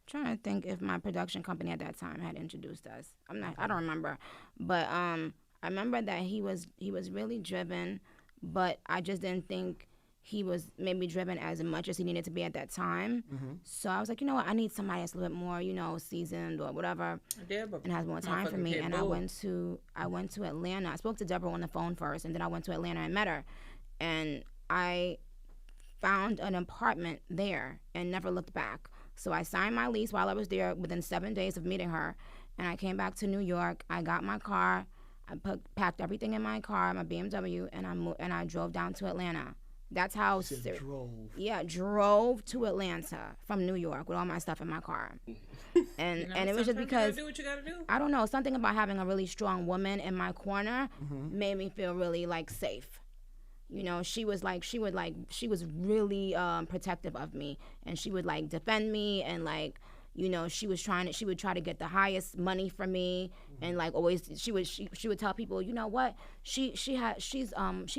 Trying to think if my production company at that time had introduced us. I don't remember, but I remember that he was really driven, but I just didn't think he was maybe driven as much as he needed to be at that time. So I was like, you know what, I need somebody that's a little bit more, seasoned or whatever, and has more time for me. And I went to Atlanta. I spoke to Deborah on the phone first, and then I went to Atlanta and met her, and I found an apartment there and never looked back. So I signed my lease while I was there within 7 days of meeting her, and I came back to New York. I got my car, packed everything in my car, my BMW, and I drove down to Atlanta. That's how Drove. Yeah, drove to Atlanta from New York with all my stuff in my car. And it was just because you gotta do what you gotta do. I don't know, something about having a really strong woman in my corner made me feel really like safe. She was really protective of me, and she would like defend me, and like, she would try to get the highest money from me, and like always she would tell people, you know what, she's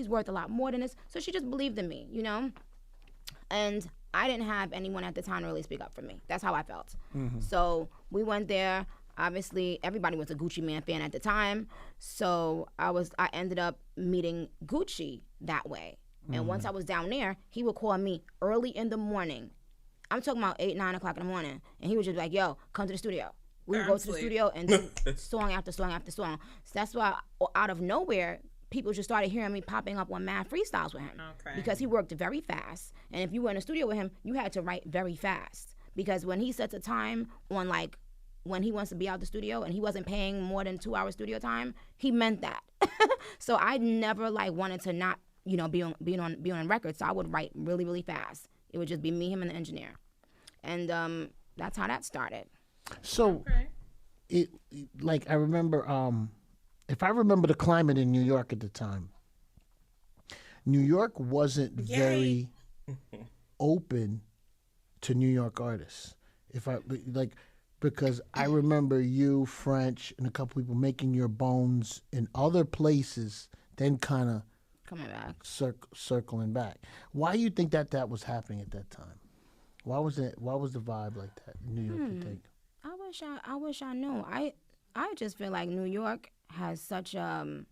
worth a lot more than this. So she just believed in me, and I didn't have anyone at the time to really speak up for me. That's how I felt. So we went there. Obviously, everybody was a Gucci Mane fan at the time, so I ended up meeting Gucci that way. And once I was down there, he would call me early in the morning. I'm talking about 8, 9 o'clock in the morning, and he would just be like, "Yo, come to the studio." We would go to the studio and do song after song after song. So that's why, out of nowhere, people just started hearing me popping up on mad freestyles with him, because he worked very fast. And if you were in the studio with him, you had to write very fast, because when he sets a time on like when he wants to be out the studio and he wasn't paying more than 2 hours studio time, he meant that. So I never like wanted to not be on record. So I would write really, really fast. It would just be me, him, and the engineer, and that's how that started. So, I remember, if I remember the climate in New York at the time, New York wasn't very open to New York artists. Because I remember you, French, and a couple people making your bones in other places, then kind of Coming back. Circling back. Why do you think that was happening at that time? Why was the vibe like that in New York, you think? I wish I knew. I just feel like New York has such a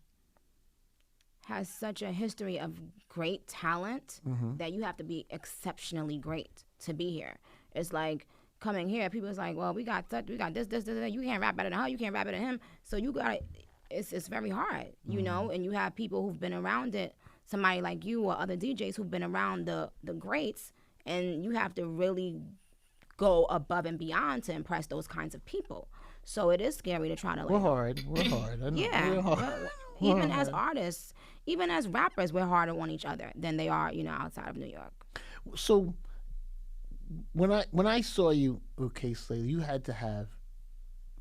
history of great talent that you have to be exceptionally great to be here. It's like coming here, people's like, well, we got this. You can't rap better than her. You can't rap better than him. So you got it's very hard, and you have people who've been around it, somebody like you or other DJs who've been around the greats, and you have to really go above and beyond to impress those kinds of people. So it is scary to try to like. We're hard. I know. Yeah. We're hard. Even as artists, even as rappers, we're harder on each other than they are, outside of New York. So when I saw you with K-Slater, you had to have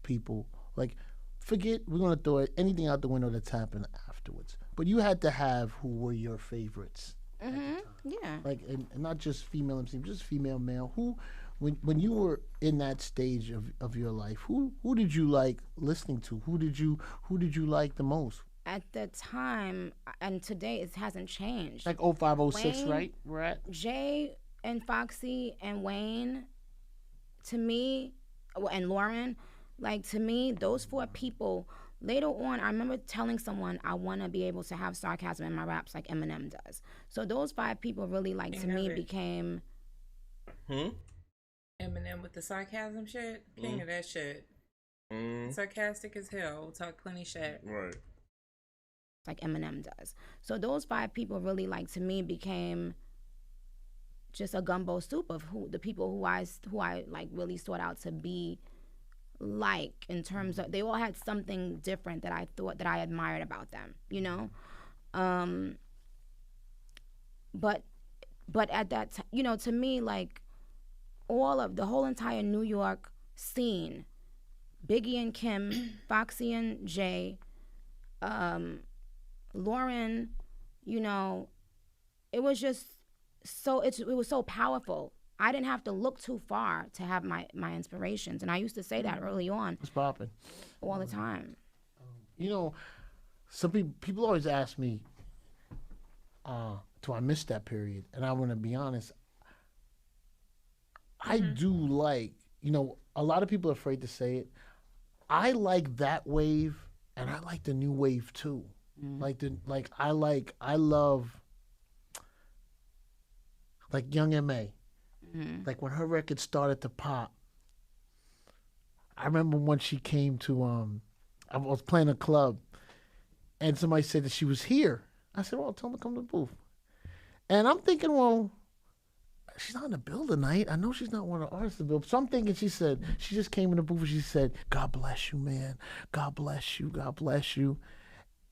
people like, forget, we're going to throw anything out the window that's happened afterwards. But you had to have who were your favorites. Yeah. Like, and not just female MC, just female, male. Who, when you were in that stage of your life, who did you like listening to? Who did you like the most? At the time, and today it hasn't changed. Like 0506, Wayne, right? We're at Jay and Foxy and Wayne, to me, and Lauren, like, to me, those 4 people later on, I remember telling someone I want to be able to have sarcasm in my raps like Eminem does. So those 5 people really, like, to me became... Eminem with the sarcasm shit? King of that shit. Sarcastic as hell. Talk plenty shit. Right. Like Eminem does. So those 5 people really, like, to me became just a gumbo soup of the people who I like really sought out to be like, in terms of, they all had something different that I thought that I admired about them, you know? But at that time, you know, to me, like, the whole entire New York scene, Biggie and Kim, Foxy and Jay, Lauren, you know, it was just so, it was so powerful. I didn't have to look too far to have my inspirations. And I used to say that early on. It's popping. All the time. You know, some people always ask me, do I miss that period? And I want to be honest, I do like, you know, a lot of people are afraid to say it. I like that wave, and I like the new wave too. I love like Young M.A. Like when her record started to pop. I remember when she came to I was playing a club, and somebody said that she was here. I said, well, tell them to come to the booth. And I'm thinking, well, she's not in the building tonight. I know she's not one of the artists in the building. So I'm thinking, she just came in the booth and she said, God bless you, man. God bless you. God bless you.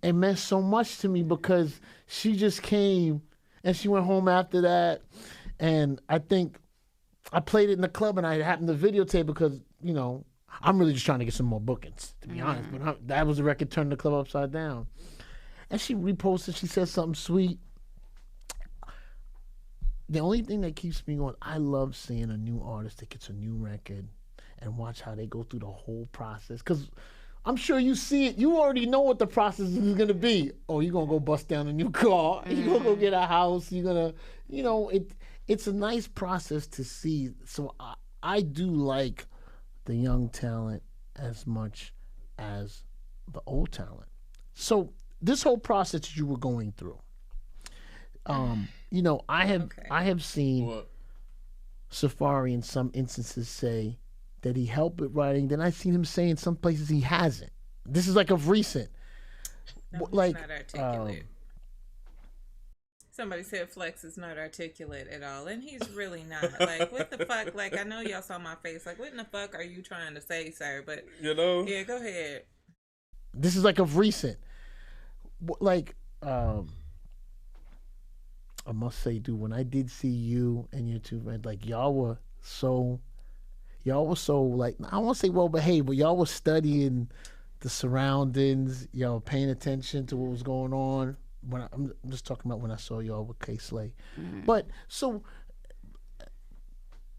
It meant so much to me because she just came and she went home after that. And I think I played it in the club and I happened to videotape because, you know, I'm really just trying to get some more bookings, to be honest. But that was the record turned the club upside down. And she reposted, she said something sweet. The only thing that keeps me going, I love seeing a new artist that gets a new record and watch how they go through the whole process. Because I'm sure you see it. You already know what the process is going to be. Oh, you're going to go bust down a new car. You're going to go get a house. You're going to, you know, it's a nice process to see. So I do like the young talent as much as the old talent. So this whole process that you were going through, you know, I have seen Safaree in some instances say that he helped with writing. Then I've seen him say in some places he hasn't. This is like of recent. No, like, not articulate. Somebody said Flex is not articulate at all, and he's really not. Like, what the fuck? Like, I know y'all saw my face. Like, what in the fuck are you trying to say, sir? But, you know, yeah, go ahead. This is like of recent. Like, I must say, dude, when I did see you and your two friends, like, y'all were so like, I won't say well behaved, but y'all were studying the surroundings, y'all paying attention to what was going on. I'm just talking about when I saw y'all with K Slay. But so,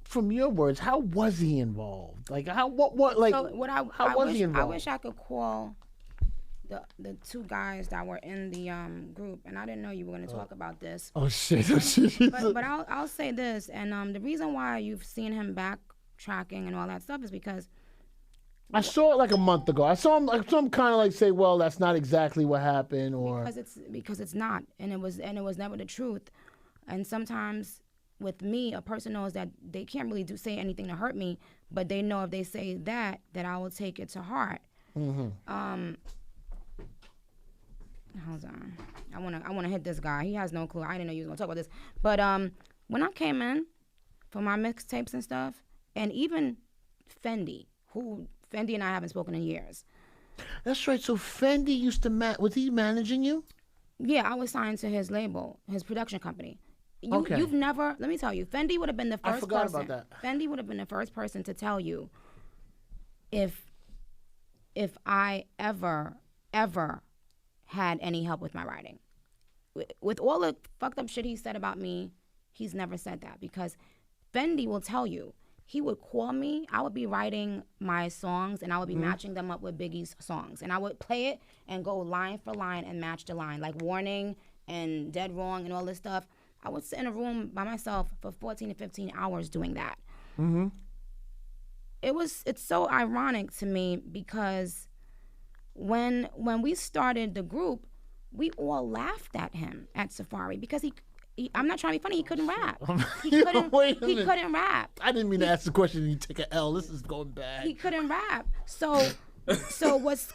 from your words, how was he involved? Like, how was he involved? I wish I could call the 2 guys that were in the group, and I didn't know you were going to talk about this. Oh shit! But I'll say this, and the reason why you've seen him backtracking and all that stuff is because I saw it like a month ago. I saw him kind of like say, "Well, that's not exactly what happened," or because it's not, and it was never the truth. And sometimes with me, a person knows that they can't really say anything to hurt me, but they know if they say that I will take it to heart. Hold on. I wanna hit this guy. He has no clue. I didn't know you was gonna talk about this. But when I came in for my mixtapes and stuff, and even Fendi and I haven't spoken in years. That's right. So Fendi used to was he managing you? Yeah, I was signed to his label, his production company. Okay. You've never. Let me tell you, Fendi would have been the first. I forgot person, about that. Fendi would have been the first person to tell you if I ever had any help with my writing. With all the fucked up shit he said about me, he's never said that, because Fendi will tell you, he would call me, I would be writing my songs and I would be matching them up with Biggie's songs, and I would play it and go line for line and match the line, like Warning and Dead Wrong and all this stuff. I would sit in a room by myself for 14 to 15 hours doing that. It's so ironic to me because when we started the group, we all laughed at him at Safaree because he I'm not trying to be funny. He couldn't rap. He couldn't rap. I didn't mean to ask the question and you take an L. This is going bad. He couldn't rap. So what's...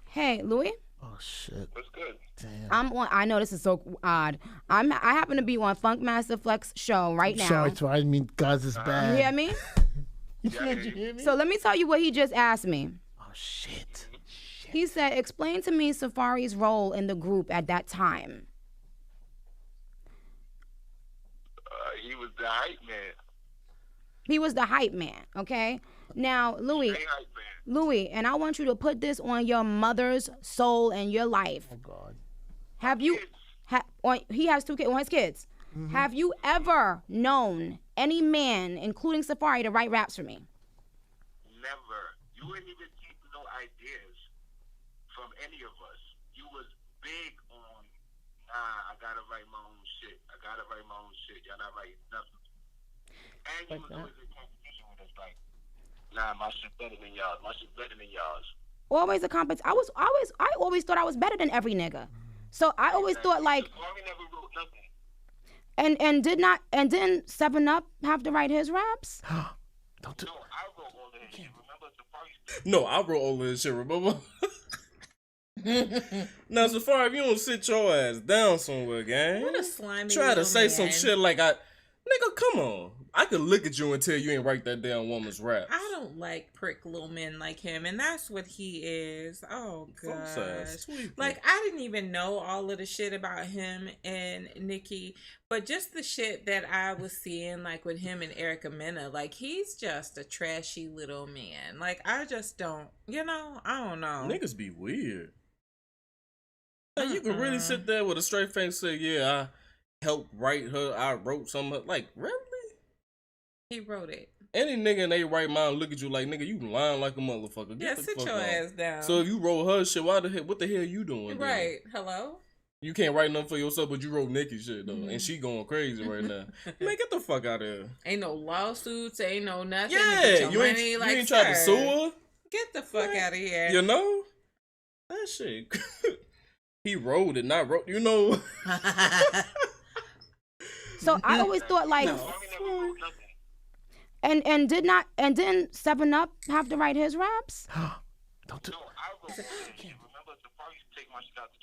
Hey, Louis? Oh, shit. What's good? Damn. I know this is so odd. I happen to be on Funk Master Flex show right now. Sorry, I didn't mean guys is bad. You hear me? Did you hear me? So let me tell you what he just asked me. Oh, shit. He said, explain to me Safaree's role in the group at that time. He was the hype man. He was the hype man, okay? Now, Louis, and I want you to put this on your mother's soul and your life. Oh, God. Have you... he has 2 kids, on his kids. Mm-hmm. Have you ever known any man, including Safaree, to write raps for me? Never. You wouldn't even keep no ideas from any of us. You was big on, I gotta write my own shit. Y'all not writing nothing. And you was always in competition with us, like, my shit better than y'all's. Always a competition. I always thought I was better than every nigga. So I always thought like. Safaree never wrote nothing. And didn't 7 Up have to write his raps? Don't do. No, I wrote all of his shit. Remember Safaree? No, I wrote all of this shit, remember? Now, Safaree, if you don't sit your ass down somewhere, gang. What a slimy Try to say man. some shit like nigga, come on. I could look at you and tell you ain't write that damn woman's rap. I don't like prick little men like him, and that's what he is. Oh gosh, like I didn't even know all of the shit about him and Nicki, but just the shit that I was seeing, like with him and Erica Mena, like he's just a trashy little man. Like I just don't, I don't know. Niggas be weird. Like, you can really sit there with a straight face and say, yeah, I helped write her, I wrote something. Like, really? He wrote it. Any nigga in their right mind look at you like, nigga, you lying like a motherfucker. Yeah, sit your ass down. So if you wrote her shit, what the hell you doing? Right. Then? Hello? You can't write nothing for yourself, but you wrote Nicki shit, though. And she going crazy right now. Man, get the fuck out of here. Ain't no lawsuits, ain't no nothing. Yeah, you ain't tried to sue her? Get the fuck out of here. You know? That shit. He wrote it, not wrote, So I always thought like... And didn't 7 Up have to write his raps? Don't do. No, I wrote remember Safaree used to take my shit out the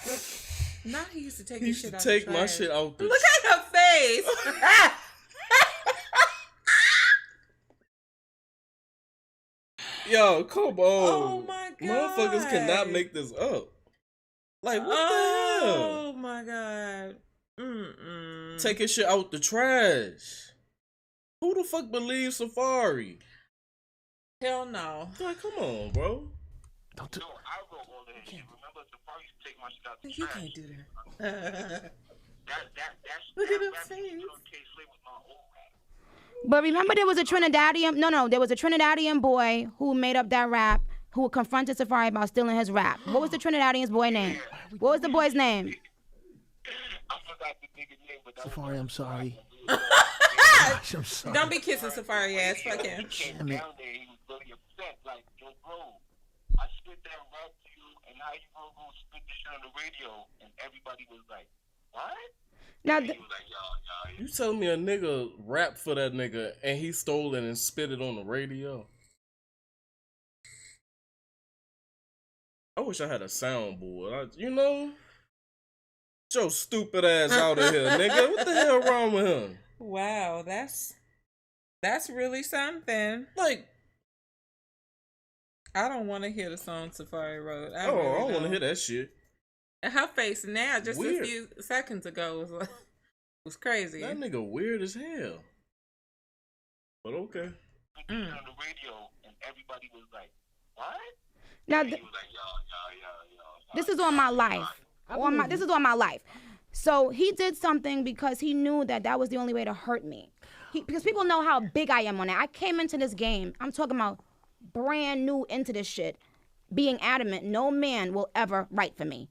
trash. Not he used to take He his used shit to out take the my trash. shit out the Look at her face. Yo, come on. Oh my god. Motherfuckers cannot make this up. Like, what the hell? Oh my god. Mm-mm. Take his shit out the trash. Who the fuck believes Safaree? Hell no. Like, come on, bro. Don't do. No, I wrote all of his shit. Remember Safaree used to take my shit out the You trash. can't do that. Look at his face. But remember there was a Trinidadian... there was a Trinidadian boy who made up that rap who confronted Safaree about stealing his rap. What was the Trinidadian's boy name? What was the boy's name? I forgot the nigga name, but that Safaree, I'm sorry. I'm sorry. Don't be kissing Safaree ass. Fuck him. he came down there, he was really upset. Like, yo, bro, I spit that rap to you, and how you gonna go spit this shit on the radio? And everybody was like, what? Now, He was like, y'all. You telling me a nigga rapped for that nigga and he stole it and spit it on the radio? I wish I had a soundboard. Get your stupid ass out of here, nigga. What the hell wrong with him? Wow, that's really something. Like, I don't want to hear the song Safaree wrote. I don't want to hear that shit. Her face now, just Weird. a few seconds ago, was crazy. That nigga weird as hell. But okay. On the radio, and everybody was like, what? now He was like, yo. this is on my life. This is on my life. So he did something because he knew that was the only way to hurt me. Because people know how big I am on it. I came into this game, I'm talking about brand new into this shit, being adamant no man will ever write for me.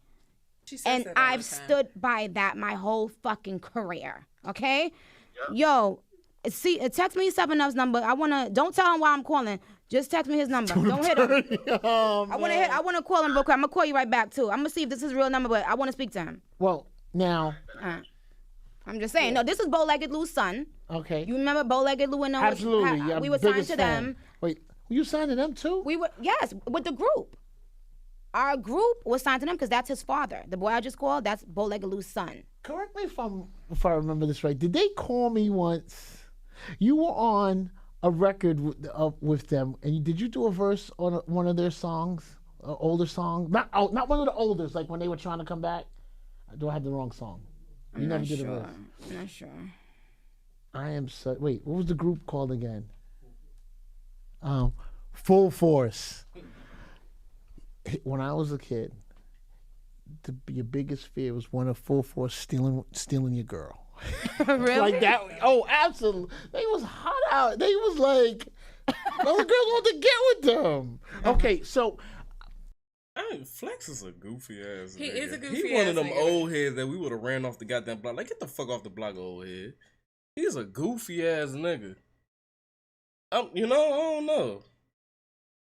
She says And that all I've the time. stood by that my whole fucking career. Okay? Yep. Yo, text me 7 Up's number. Don't tell him why I'm calling. Just text me his number. Don't hit him. Oh, I want to call him real quick. I'm gonna call you right back too. I'm gonna see if this is his real number, but I want to speak to him. Well, now. I'm just saying. No, this is Bow-Legged Lou's son. Okay. You remember Bow-Legged Lou and Noah? Absolutely. We were signed to them. Wait, you signed to them too? We were, yes, with the group. Our group was signed to them because that's his father. The boy I just called, that's Bow-Legged Lou's son. Correct me if I remember this right. Did they call me once? You were on a record with them, and did you do a verse on one of their songs, older song? Not one of the oldest, like when they were trying to come back. Do I have the wrong song? You never did a verse. I'm not sure. I am so. Wait, what was the group called again? Full Force. When I was a kid, your biggest fear was one of Full Force stealing your girl. Really? Like that. Oh, absolutely. They was hot out. They was like, all the girls want to get with them. Okay, so. Flex is a goofy ass. He nigga. is a goofy ass. He one of them nigga. old heads that we would have ran off the goddamn block. Like, get the fuck off the block, old head. He's a goofy ass nigga. I don't know.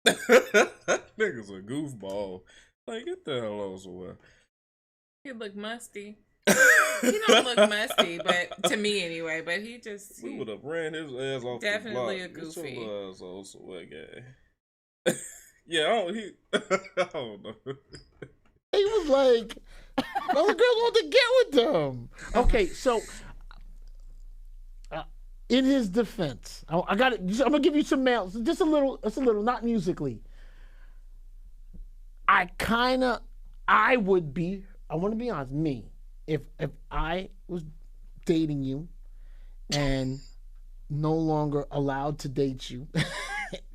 That nigga's a goofball. Like, get the hell on somewhere. He look musty. He don't look musty, but to me anyway. But he just we would have ran his ass off the block. Definitely a goofy. Get your ass on somewhere, guy. Yeah, I don't know. He was like, all the girls want to get with them. Okay, so in his defense, I got it. I'm gonna give you some mail, just a little, not musically. I want to be honest, me, if I was dating you and no longer allowed to date you.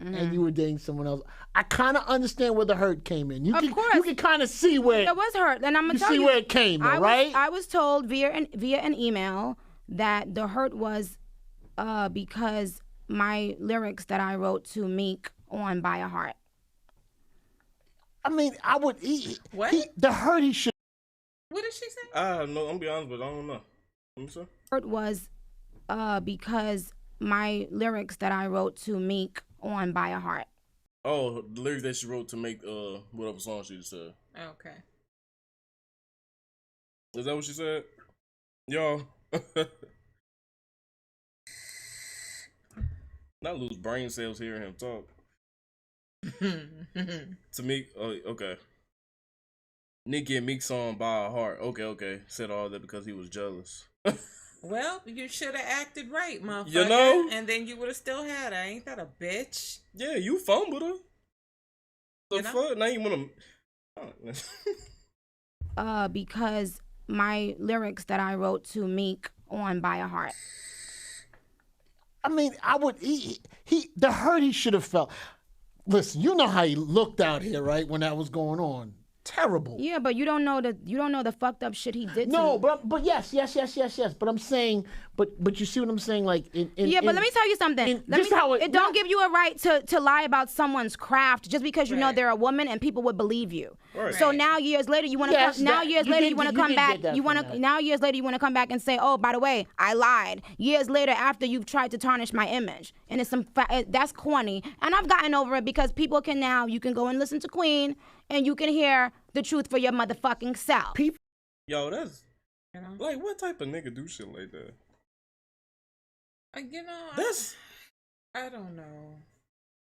And you were dating someone else. I kind of understand where the hurt came in. You can kind of see where there was hurt, and I'm gonna tell you where it came, right? I was told via an email that the hurt was because my lyrics that I wrote to Meek on "By a Heart." I mean, the hurt he should. What did she say? No, I'm gonna be honest, but I don't know. Let me see. Hurt was because my lyrics that I wrote to Meek on "By a Heart." Oh, the lyrics that she wrote to make whatever song she said. Okay. Is that what she said? Y'all. Not lose brain cells hearing him talk. To Meek, okay. Nicki and Meek song "By a Heart." Okay. Said all that because he was jealous. Well, you should have acted right, motherfucker. You know? And then you would have still had her. Ain't that a bitch? Yeah, you fumbled her. The fuck? Now you want to... because my lyrics that I wrote to Meek on "By a Heart." I mean, the hurt he should have felt. Listen, you know how he looked out here, right, when that was going on. Terrible. Yeah, but you don't know the fucked up shit he did. No, but yes. But I'm saying, but you see what I'm saying, like but let me tell you something. It don't give you a right to lie about someone's craft just because you know they're a woman and people would believe you. Right. So now years later you want to come back and say, oh, by the way, I lied. Years later after you've tried to tarnish my image, and it's that's corny. And I've gotten over it because people can now you can go and listen to Queen. And you can hear the truth for your motherfucking self. Yo, that's like what type of nigga do shit like that? I don't know.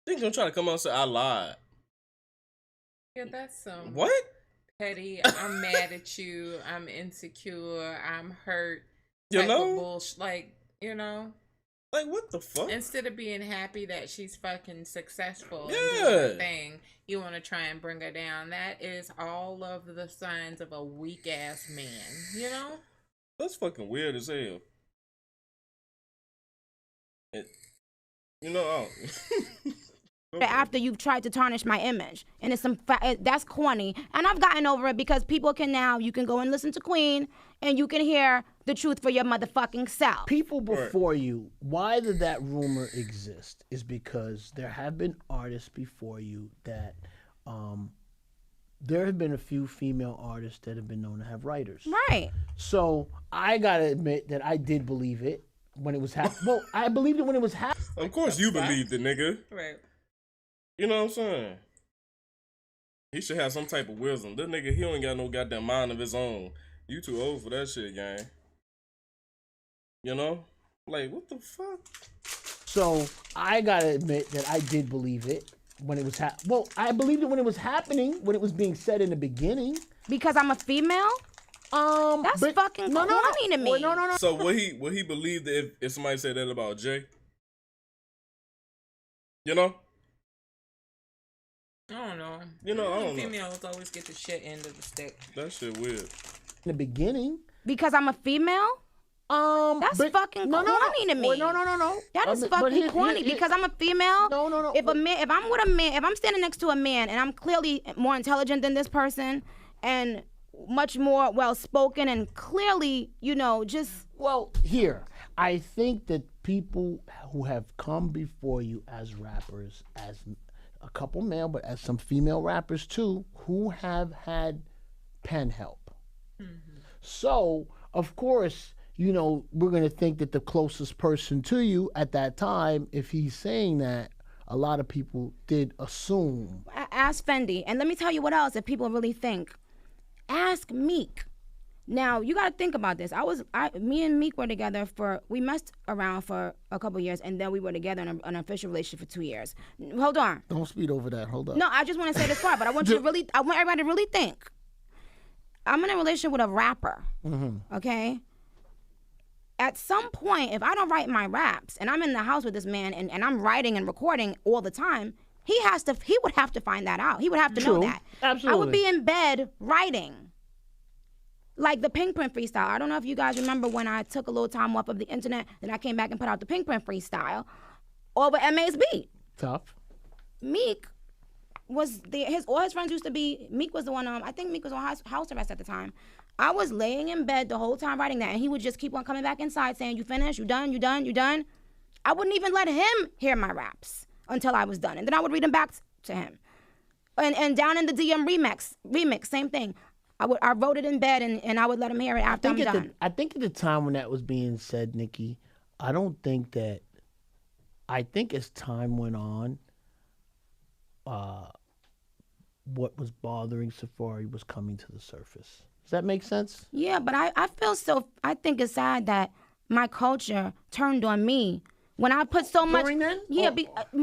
Think gonna try to come out and say I lied. Yeah, that's some what? Petty. I'm mad at you. I'm insecure. I'm hurt. You know, bullshit. Like like what the fuck? Instead of being happy that she's fucking successful and Yeah. doing her thing, you want to try and bring her down. That is all of the signs of a weak ass man. That's fucking weird as hell. After you've tried to tarnish my image, and it's that's corny. And I've gotten over it because people can now you can go and listen to Queen, and you can hear the truth for your motherfucking self. People before you, why did that rumor exist? Is because there have been artists before you that, there have been a few female artists that have been known to have writers. Right. So I gotta admit that I did believe it when it was happening. Well, I believed it when it was happening. Of course you believed it, nigga. Right. You know what I'm saying? He should have some type of wisdom. This nigga, he ain't got no goddamn mind of his own. You too old for that shit, gang. You know? Like, what the fuck? So I gotta admit that I did believe it when it was well, I believed it when it was happening, when it was being said in the beginning. Because I'm a female? That's fucking corny to me. Well, no. So would he believe that if somebody said that about Jay? You know? I don't know. You know, I don't know. Females always get the shit end of the stick. That shit weird. In the beginning. Because I'm a female? That's fucking corny to me. Well, no. That is fucking corny because I'm a female. No. If I'm with a man, if I'm standing next to a man and I'm clearly more intelligent than this person and much more well-spoken and clearly, just... Well, here, I think that people who have come before you as rappers, as a couple male, but as some female rappers too, who have had pen help. Mm-hmm. So, of course, we're going to think that the closest person to you at that time, if he's saying that, a lot of people did assume. Ask Fendi. And let me tell you what else, if people really think. Ask Meek. Now, you got to think about this. Me and Meek were together we messed around for a couple years, and then we were together in an official relationship for 2 years. Hold on. Don't speed over that. Hold up. No, I just want to say this part, but I want everybody to really think. I'm in a relationship with a rapper, okay? At some point, if I don't write my raps, and I'm in the house with this man, and I'm writing and recording all the time, he would have to find that out. He would have to know that. Absolutely. I would be in bed writing. Like the Pink Print freestyle. I don't know if you guys remember when I took a little time off of the internet, then I came back and put out the Pink Print freestyle over MA's beat. Tough. Meek was all his friends used to be, Meek was the one, I think Meek was on house arrest at the time. I was laying in bed the whole time writing that, and he would just keep on coming back inside saying, you finished? You done? You done? You done? I wouldn't even let him hear my raps until I was done, and then I would read them back to him. And down in the DM remix, same thing. I wrote it in bed, and I would let him hear it after I'm done. I think at the time when that was being said, Nicki, I think as time went on, what was bothering Safaree was coming to the surface. Does that make sense? Yeah, but I think it's sad that my culture turned on me when I put so much. During then? Yeah,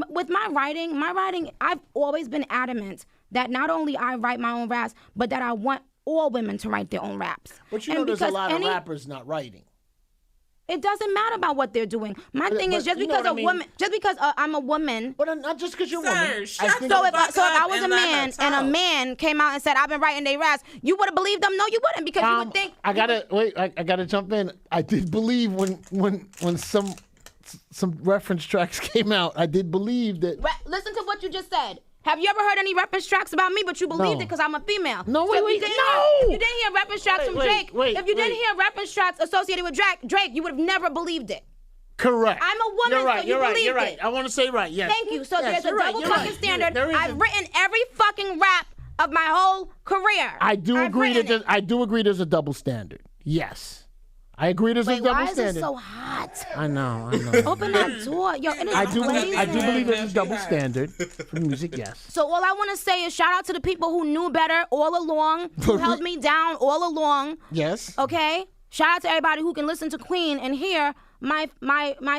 with my writing, I've always been adamant that not only I write my own raps, but that I want all women to write their own raps. But there's a lot of rappers not writing. It doesn't matter about what they're doing. My thing is just because I'm a woman. But not just because you're a woman. So if I was a man and a man came out and said I've been writing their raps, you would have believed them? No, you wouldn't, because you would think. I gotta jump in. I did believe when some reference tracks came out. I did believe that. Listen to what you just said. Have you ever heard any reference tracks about me, but you believed it because I'm a female? No, so wait, you didn't hear reference tracks from Drake. If you didn't hear reference tracks associated with Drake, you would have never believed it. Correct. I'm a woman, you're right, so you believed it. You're right. I want to say right, yes. Thank you. So yes, there's a double fucking standard. I've written every fucking rap of my whole career. I do agree there's a double standard. Yes. I agree there's a double standard. Why is it so hot? I know. Open that door. Yo, it is I do believe there's a double standard for music, yes. So all I want to say is shout out to the people who knew better all along, who held me down all along. Yes. Okay? Shout out to everybody who can listen to Queen and hear my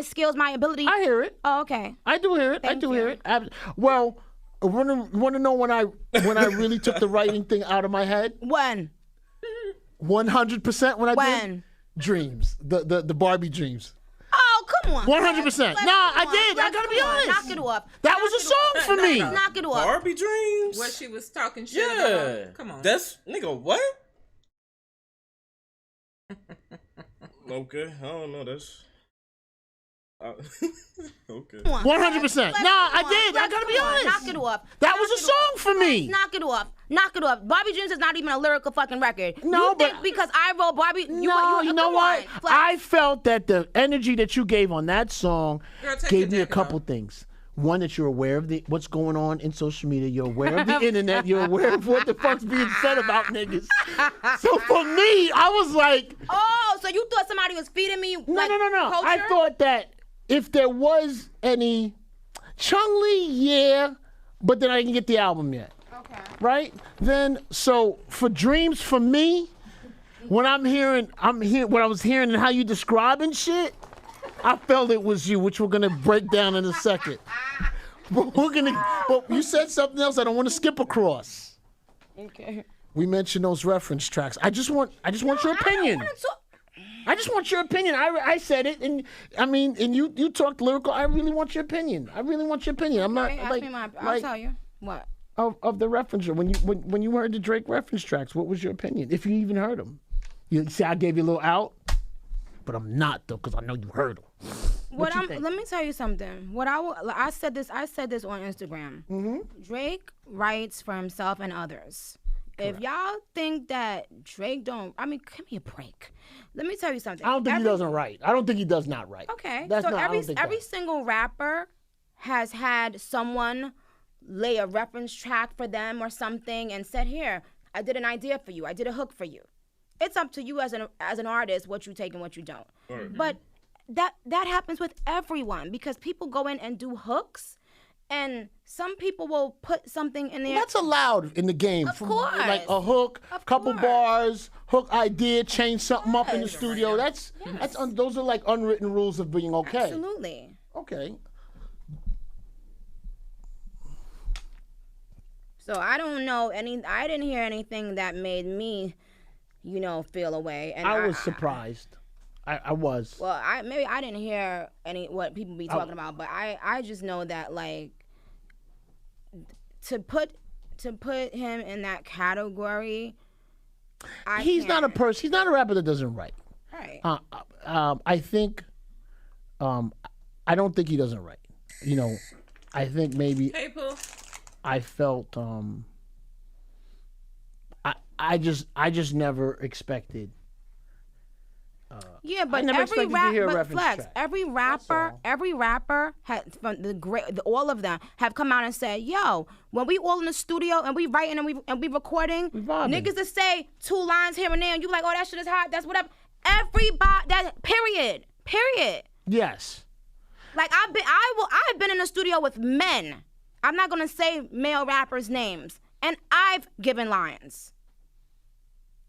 skills, my ability. I hear it. Oh, okay. I do hear it. Thank you. Hear it. Well, want to know when I really took the writing thing out of my head? When? 100% when I did? When? Dreams, the Barbie Dreams. Oh, come on. 100%. Nah, I did. I gotta be honest. Knock it off. That was a song for me. Knock it off. Barbie Dreams? What she was talking shit about. Come on. That's, nigga, what? Okay, I don't know. That's... okay. 100%. Nah, I did. I gotta be honest. Knock it off. That was a song for me. Knock it off. Knock it off. Barbie Dreams is not even a lyrical fucking record. No, you think because I wrote Barbie. You know what? I felt that the energy that you gave on that song gave me a couple things. One, that you're aware of what's going on in social media. You're aware of the internet. You're aware of what the fuck's being said about niggas. So for me, I was like, oh, so you thought somebody was feeding me? No. Culture? I thought that if there was any Chung Lee, yeah. but then I didn't get the album yet. Okay. Right? Then, so for Dreams, for me, when I'm hearing what I was hearing and how you describing shit, I felt it was you, which we're gonna break down in a second. But you said something else I don't want to skip across. Okay. We mentioned those reference tracks. I just want your opinion. I just want your opinion. I said it, and I mean, and you talked lyrical. I really want your opinion. I'm not I'll tell you what of the reference. When you heard the Drake reference tracks, what was your opinion? If you even heard them, you see, I gave you a little out, but I'm not though, because I know you heard them. Let me tell you something. I said this on Instagram. Mm-hmm. Drake writes for himself and others. Correct. If y'all think that Drake don't, I mean, give me a break. Let me tell you something. I don't think he doesn't write. I don't think he does not write. Okay. Every single rapper has had someone lay a reference track for them or something and said, here, I did an idea for you. I did a hook for you. It's up to you as an artist what you take and what you don't. Right. But that happens with everyone because people go in and do hooks. And some people will put something in there. Well, that's allowed in the game. Of course. Like a hook, couple bars, hook idea, change something up in the studio. Those are like unwritten rules of being okay. Absolutely. Okay. So I don't know I didn't hear anything that made me, feel away. And I was surprised. I was. Well, maybe I didn't hear what people be talking about, but I just know that like to put him in that category. He's not a person. He's not a rapper that doesn't write. Right. I think. I don't think he doesn't write. I think maybe. Hey, Pooh. I felt. I just never expected. Yeah, but every rapper had from all of them have come out and said, "Yo, when we all in the studio and we writing and we recording, niggas that say 2 lines here and there, and you like, oh, that shit is hot, that's whatever." Everybody, that period. Yes. Like I've been in the studio with men. I'm not gonna say male rappers' names, and I've given lines.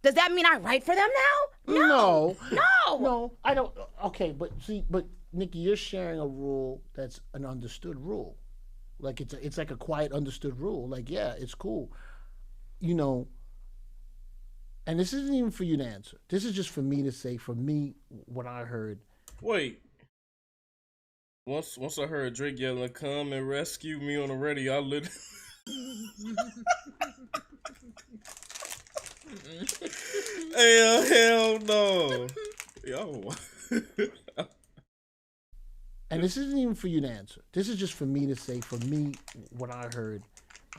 Does that mean I write for them now? No, I don't. Okay, but Nicki, you're sharing a rule that's an understood rule. Like it's like a quiet understood rule. Like, yeah, it's cool. And this isn't even for you to answer. This is just for me to say, for me, what I heard. Wait. Once I heard Drake yelling, "Come and rescue me" on the radio, I literally... Hell no. Yo. And this isn't even for you to answer. This is just for me to say, for me, what I heard.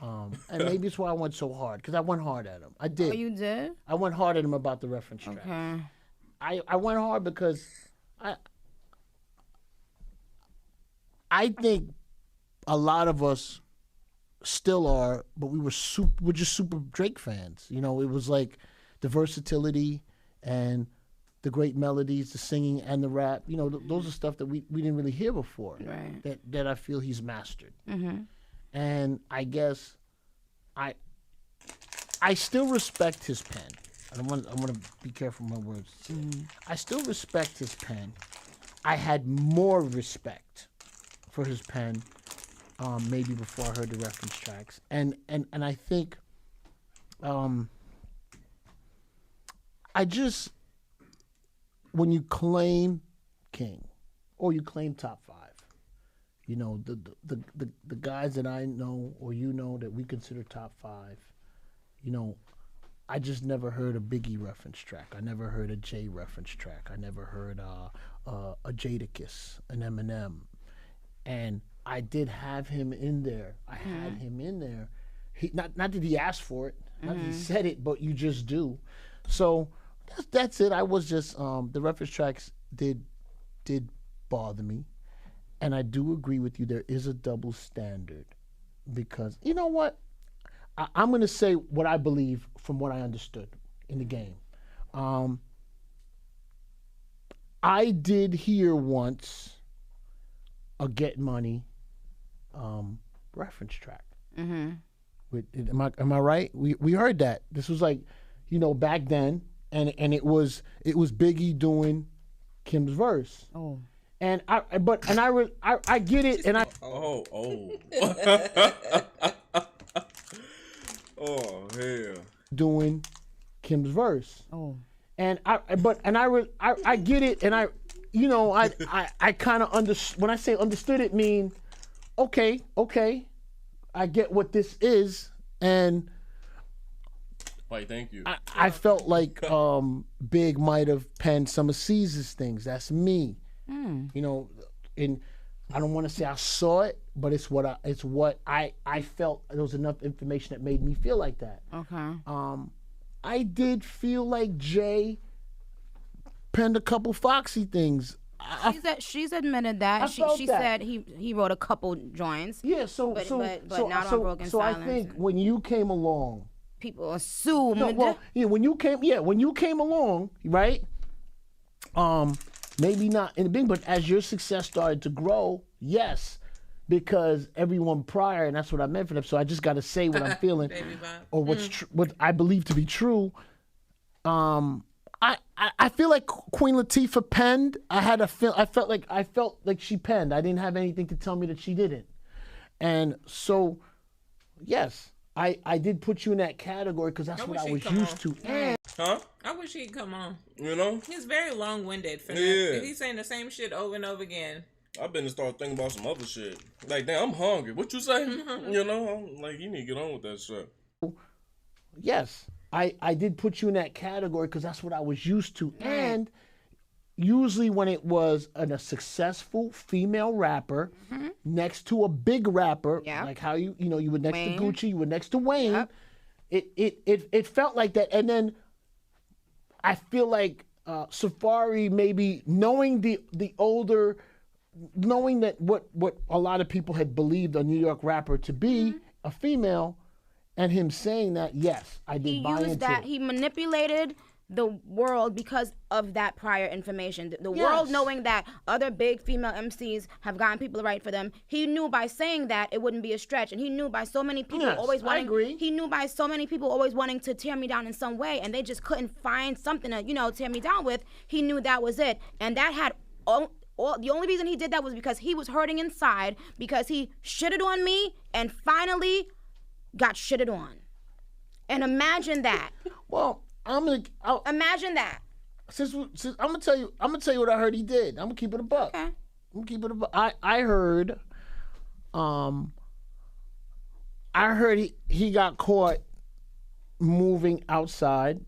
And maybe it's why I went so hard, because I went hard at him. I did. Oh, you did? I went hard at him about the reference track. Okay. I went hard because I think a lot of us still are, but we're just super Drake fans. It was like the versatility and the great melodies, the singing and the rap. Those are stuff that we didn't really hear before. Right. That I feel he's mastered. Mm-hmm. And I guess I still respect his pen. I want to be careful with my words. Mm-hmm. I still respect his pen. I had more respect for his pen maybe before I heard the reference tracks. And I think when you claim King or you claim top 5, the guys that I know or that we consider top 5, I just never heard a Biggie reference track. I never heard a Jay reference track. I never heard a Jadakiss, an Eminem. And I did have him in there. I had him in there. Not that he asked for it, not that he said it, but you just do. So that's it. I was just the reference tracks did bother me, and I do agree with you. There is a double standard because you know what? I'm going to say what I believe from what I understood in the game. I did hear once a Get Money reference track. Am I right? We heard that. This was like, back then, and it was Biggie doing Kim's verse. Oh. And I get it, and I Oh hell. Doing Kim's verse. Oh. And I get it, and I kind of when I say understood it mean, okay, I get what this is, and Wait, thank you. I felt like Big might have penned some of Caesar's things. That's me. And I don't want to say I saw it, but it's what I felt. There was enough information that made me feel like that. Okay. I did feel like Jay penned a couple Foxy things. She's admitted that. She said he wrote a couple joints. Yeah, but not on Broken Silence. I think when you came along, people assumed. When you came along, right? Maybe not in the big, but as your success started to grow, yes, because everyone prior, and that's what I meant for them. So I just got to say what I'm feeling, or what I believe to be true. I feel like Queen Latifah penned. I felt like she penned. I didn't have anything to tell me that she didn't, and so yes, I did put you in that category because that's what I was used to. Huh? I wish he'd come on. He's very long-winded. Yeah. He's saying the same shit over and over again. I've been to start thinking about some other shit. Like, damn, I'm hungry. What you say? I'm like, you need to get on with that shit. Yes, I did put you in that category because that's what I was used to. And usually when it was a successful female rapper next to a big rapper, like how you were next to Gucci, you were next to Wayne, it felt like that. And then I feel like Safaree, maybe knowing the older, knowing that what a lot of people had believed a New York rapper to be, a female, and him saying that, yes, I did buy into it. He used that. He manipulated the world because of that prior information. The world knowing that other big female MCs have gotten people to write for them. He knew by saying that it wouldn't be a stretch, and he knew by so many people He knew by so many people always wanting to tear me down in some way, and they just couldn't find something to tear me down with. He knew that was it, and that had the only reason he did that was because he was hurting inside, because he shitted on me and finally got shitted on. And imagine that. Well, imagine that. Since I'm gonna tell you what I heard he did. I'm gonna keep it a buck. Okay. I'm gonna keep it a buck. I heard he got caught moving outside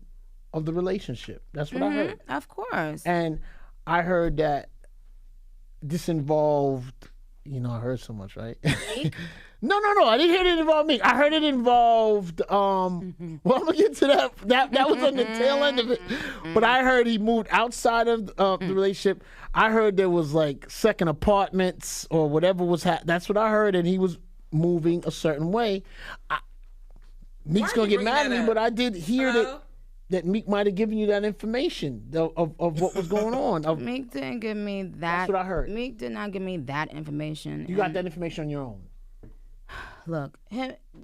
of the relationship. That's what I heard. Of course. And I heard that this involved, I heard so much, right? No. I didn't hear it involve me. I heard it involved. Well, I'm gonna get to that. That was on the tail end of it. But I heard he moved outside of the relationship. I heard there was like second apartments or whatever was. That's what I heard, and he was moving a certain way. Meek's gonna get mad at me, but I did hear that Meek might have given you that information of what was going on. Meek didn't give me that. That's what I heard. Meek did not give me that information. You got that information on your own. Look,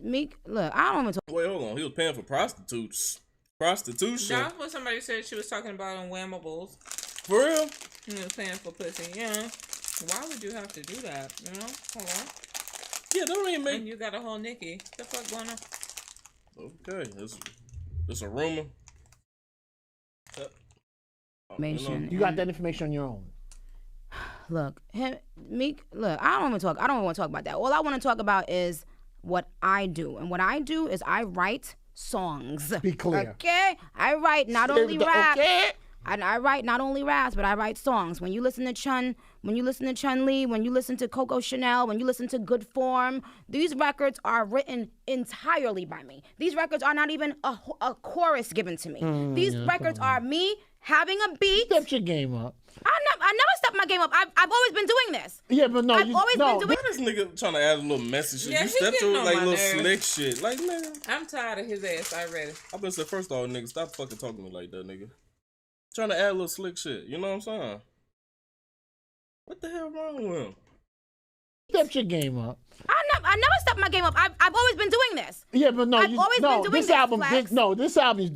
Meek, I don't even talk. Wait, hold on. He was paying for prostitution. That's what somebody said she was talking about on Whammables. For real? He was paying for pussy. Yeah. Why would you have to do that? Hold on. Yeah, that don't even make. And you got a whole Nicki. What the fuck going on? Okay, it's a rumor. You got that information on your own. Look, Meek, I don't want to talk about that. All I want to talk about is what I do. And what I do is I write songs. Be clear. Okay? I write not only rap. Okay. I write not only raps, but I write songs. When you listen to Chun Li, when you listen to Coco Chanel, when you listen to Good Form, these records are written entirely by me. These records are not even a chorus given to me. These records are me having a beat. Step your game up. I never stepped my game up. I've always been doing this. Yeah, but no, I've always been doing this nigga trying to add a little message shit. Yeah, you stepped to like little nerves. slick shit. Like, nigga. I'm tired of his ass already. I been said, first of all, nigga, stop fucking talking to me like that, nigga. Trying to add a little slick shit. You know what I'm saying? What the hell wrong with him? Step your game up. I I never stepped my game up. I've always been doing this. Yeah, but no, I've always been doing this this, album. Flex. This album.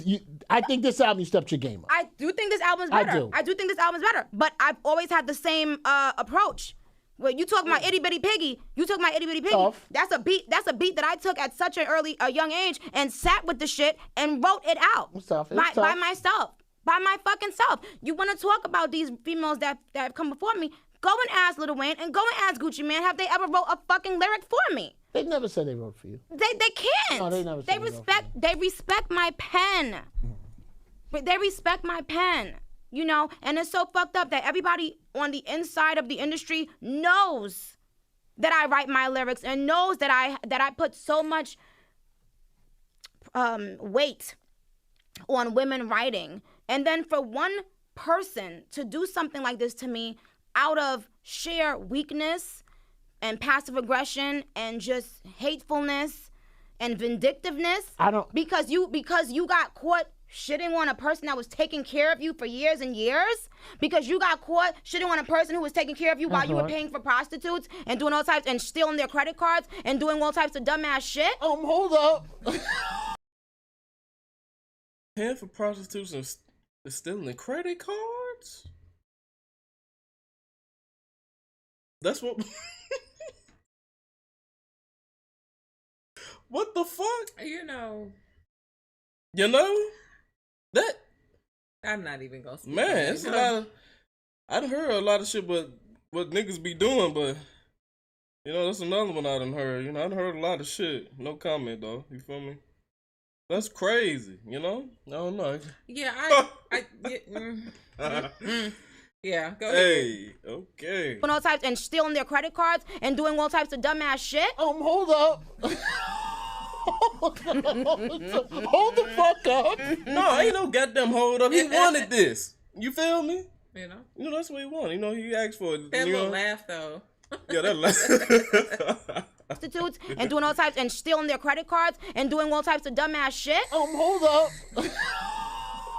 I think this album you stepped your game up. I do think this album's better. I do. Think this album's better. But I've always had the same approach. Well, you talk about itty bitty piggy. You took my itty bitty piggy. Tough. That's a beat that I took at such a young age and sat with the shit and wrote it out by myself, by my fucking self. You want to talk about these females that have come before me? Go and ask Lil Wayne and go and ask Gucci Mane. Have they ever wrote a fucking lyric for me? They never said they wrote for you. They can't. No, they never said They respect my pen. But they respect my pen. You know, and it's so fucked up that everybody on the inside of the industry knows that I write my lyrics and knows that I put so much weight on women writing. And then for one person to do something like this to me out of sheer weakness and passive aggression and just hatefulness and vindictiveness, because you got caught shitting on a person that was taking care of you for years and years, because you got caught shitting on a person who was taking care of you while you were paying for prostitutes and doing all types and stealing their credit cards and doing all types of dumbass shit. Hold up. Paying for prostitutes and stealing the credit cards? That's what... What the fuck? You know? That... I'm not even gonna speak. Man, it's a lot of... I done heard a lot of shit what niggas be doing, but... that's another one I done heard. I done heard a lot of shit. No comment, though. You feel me? That's crazy, I don't know. Yeah, yeah, go ahead. Hey, okay. Doing all types and stealing their credit cards and doing all types of dumbass shit. Hold up. Hold the fuck up. No, ain't no goddamn hold up. He wanted this. You feel me? That's what he wanted. He asked for it. That little laugh, though. Yeah, that laugh. Prostitutes and doing all types and stealing their credit cards and doing all types of dumbass shit. Hold up.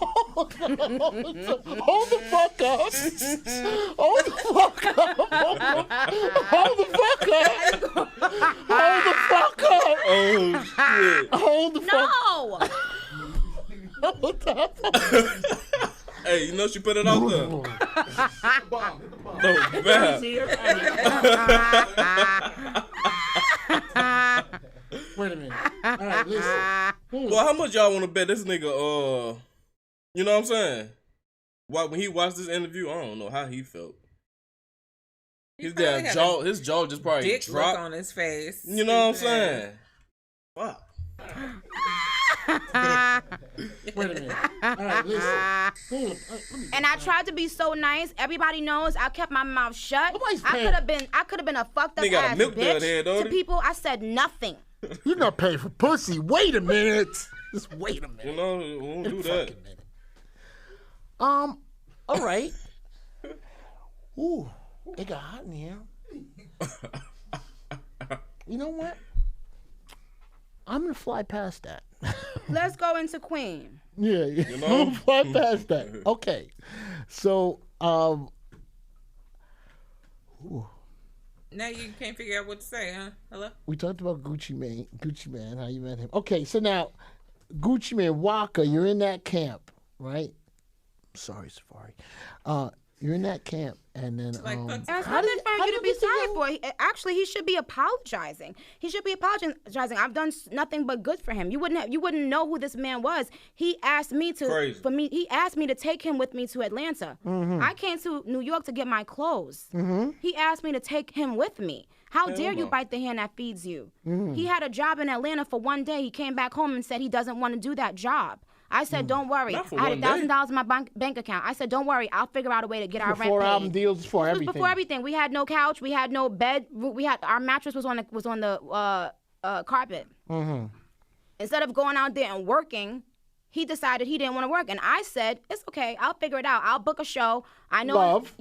Hold the fuck up. Hold the fuck up. Hold the fuck up. Hold the fuck up. Oh, shit. Hold the fuck up. No. Hold up. Hey, she put it out there. No, bad. Wait a minute. All right, listen. Well, how much y'all want to bet this nigga, you know what I'm saying? When he watched this interview, I don't know how he felt. His jaw just probably dick dropped on his face. You know what I'm saying? Fuck. Wait a minute. All right, listen. And I tried to be so nice. Everybody knows I kept my mouth shut. I could have been a fucked up ass bitch to people. I said nothing. You're not paying for pussy. Wait a minute. Just wait a minute. We won't do that. All right. Ooh, it got hot in here. You know what? I'm gonna fly past that. Let's go into Queen. Yeah, I'm gonna fly past that. Okay, so now you can't figure out what to say, huh? Hello? We talked about Gucci Mane, how you met him. Okay, so now Gucci Mane, Waka, you're in that camp, right? Sorry, Safaree. You're in that camp, and then it's nothing for you to be sorry for. Actually, he should be apologizing. He should be apologizing. I've done nothing but good for him. You wouldn't know who this man was. He asked me to He asked me to take him with me to Atlanta. Mm-hmm. I came to New York to get my clothes. Mm-hmm. He asked me to take him with me. How dare you bite the hand that feeds you? Mm-hmm. He had a job in Atlanta for one day. He came back home and said he doesn't want to do that job. I said, don't worry. I had $1,000 in my bank account. I said, don't worry. I'll figure out a way to get our rent paid. 4 album deals, for everything. Before everything. We had no couch. We had no bed. Our mattress was on the carpet. Mm-hmm. Instead of going out there and working, he decided he didn't want to work. And I said, it's okay. I'll figure it out. I'll book a show. I know. Love.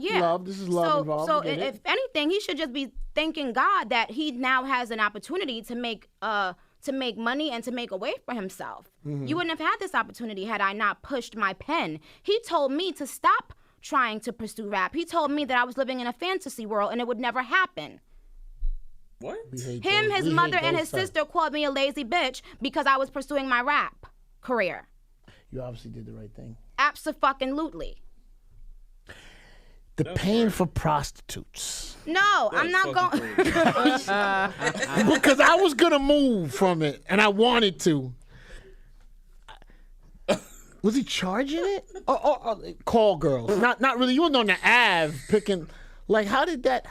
This is love involved. So if anything, he should just be thanking God that he now has an opportunity to make money and to make a way for himself. Mm-hmm. You wouldn't have had this opportunity had I not pushed my pen. He told me to stop trying to pursue rap. He told me that I was living in a fantasy world and it would never happen. What? Him, his mother, and his sister called me a lazy bitch because I was pursuing my rap career. You obviously did the right thing. Abso-fucking-lutely. The pain for prostitutes. No, I'm not going. Because I was gonna move from it, and I wanted to. Was he charging it? Or call girls? Not really. You weren't on the Ave picking. Like, how did that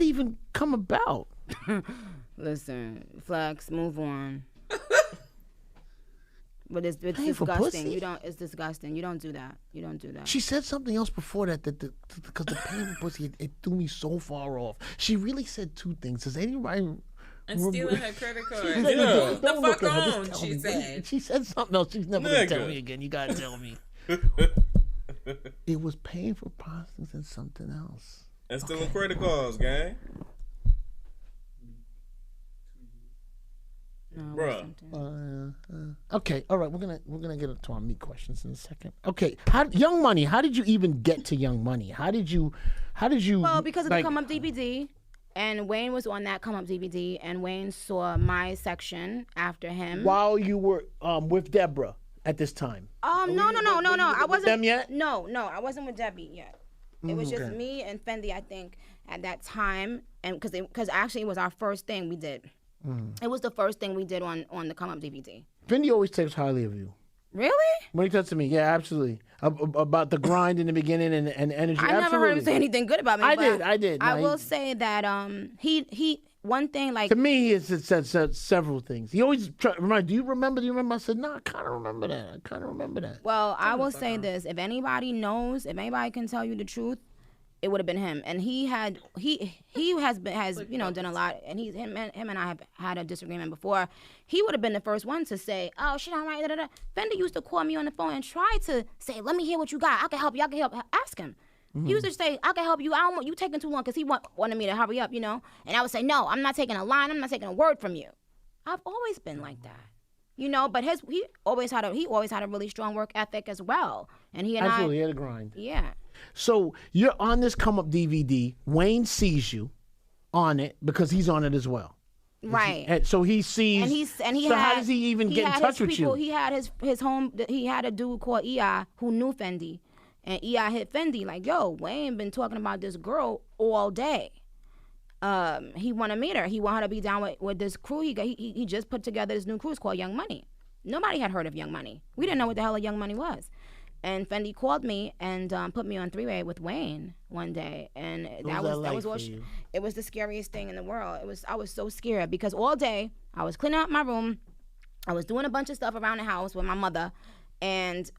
even come about? Listen, Flex, move on. But it's disgusting. It's disgusting. You don't do that. You don't do that. She said something else before that because the pain for pussy it threw me so far off. She really said two things. Does anybody? And stealing her credit card. Yeah. The fuck on, she said. She said something else. She's never gonna tell me again. You gotta tell me. It was paying for prostitutes and something else. And stealing credit cards, gang. No, Bruh. Okay, all right. We're gonna get to our meat questions in a second. Okay, Young Money. How did you even get to Young Money? How did you? Well, because of the Come Up DVD, and Wayne was on that Come Up DVD, and Wayne saw my section after him. While you were with Deborah at this time. No. I wasn't. Them yet? No, I wasn't with Debbie yet. It was just me and Fendi, I think, at that time, and because actually it was our first thing we did. It was the first thing we did on the Come Up DVD. Fendi always takes highly of you. Really? When he talks to me, yeah, absolutely. About the grind in the beginning and energy. I never heard him say anything good about me. I did. I will say that he one thing like to me he said several things. He always remind. Do you remember? I said no. I kind of remember that. Well, I will say this: if anybody knows, if anybody can tell you the truth, it would have been him. And he has you know done a lot. And him and I have had a disagreement before. He would have been the first one to say, "Oh shit, I'm right." Da, da, da. Fendi used to call me on the phone and try to say, "Let me hear what you got. I can help you. I can help." Ask him. He used to say, "I can help you. I don't want you taking too long," because he wanted me to hurry up, you know. And I would say, "No, I'm not taking a line. I'm not taking a word from you." I've always been like that, you know. But he always had a really strong work ethic as well. And he absolutely had a grind. Yeah. So you're on this Come Up DVD. Wayne sees you on it because he's on it as well. Right. So he sees. And he so had, how does he even get in touch with you? He had his home. He had a dude called EI who knew Fendi, and EI hit Fendi like, "Yo, Wayne been talking about this girl all day. He want to meet her. He want her to be down with this crew. He just put together this new crew. It's called Young Money. Nobody had heard of Young Money. We didn't know what the hell a Young Money was." And Fendi called me and put me on three-way with Wayne one day, and that was the scariest thing in the world. I was so scared because all day I was cleaning up my room, I was doing a bunch of stuff around the house with my mother, and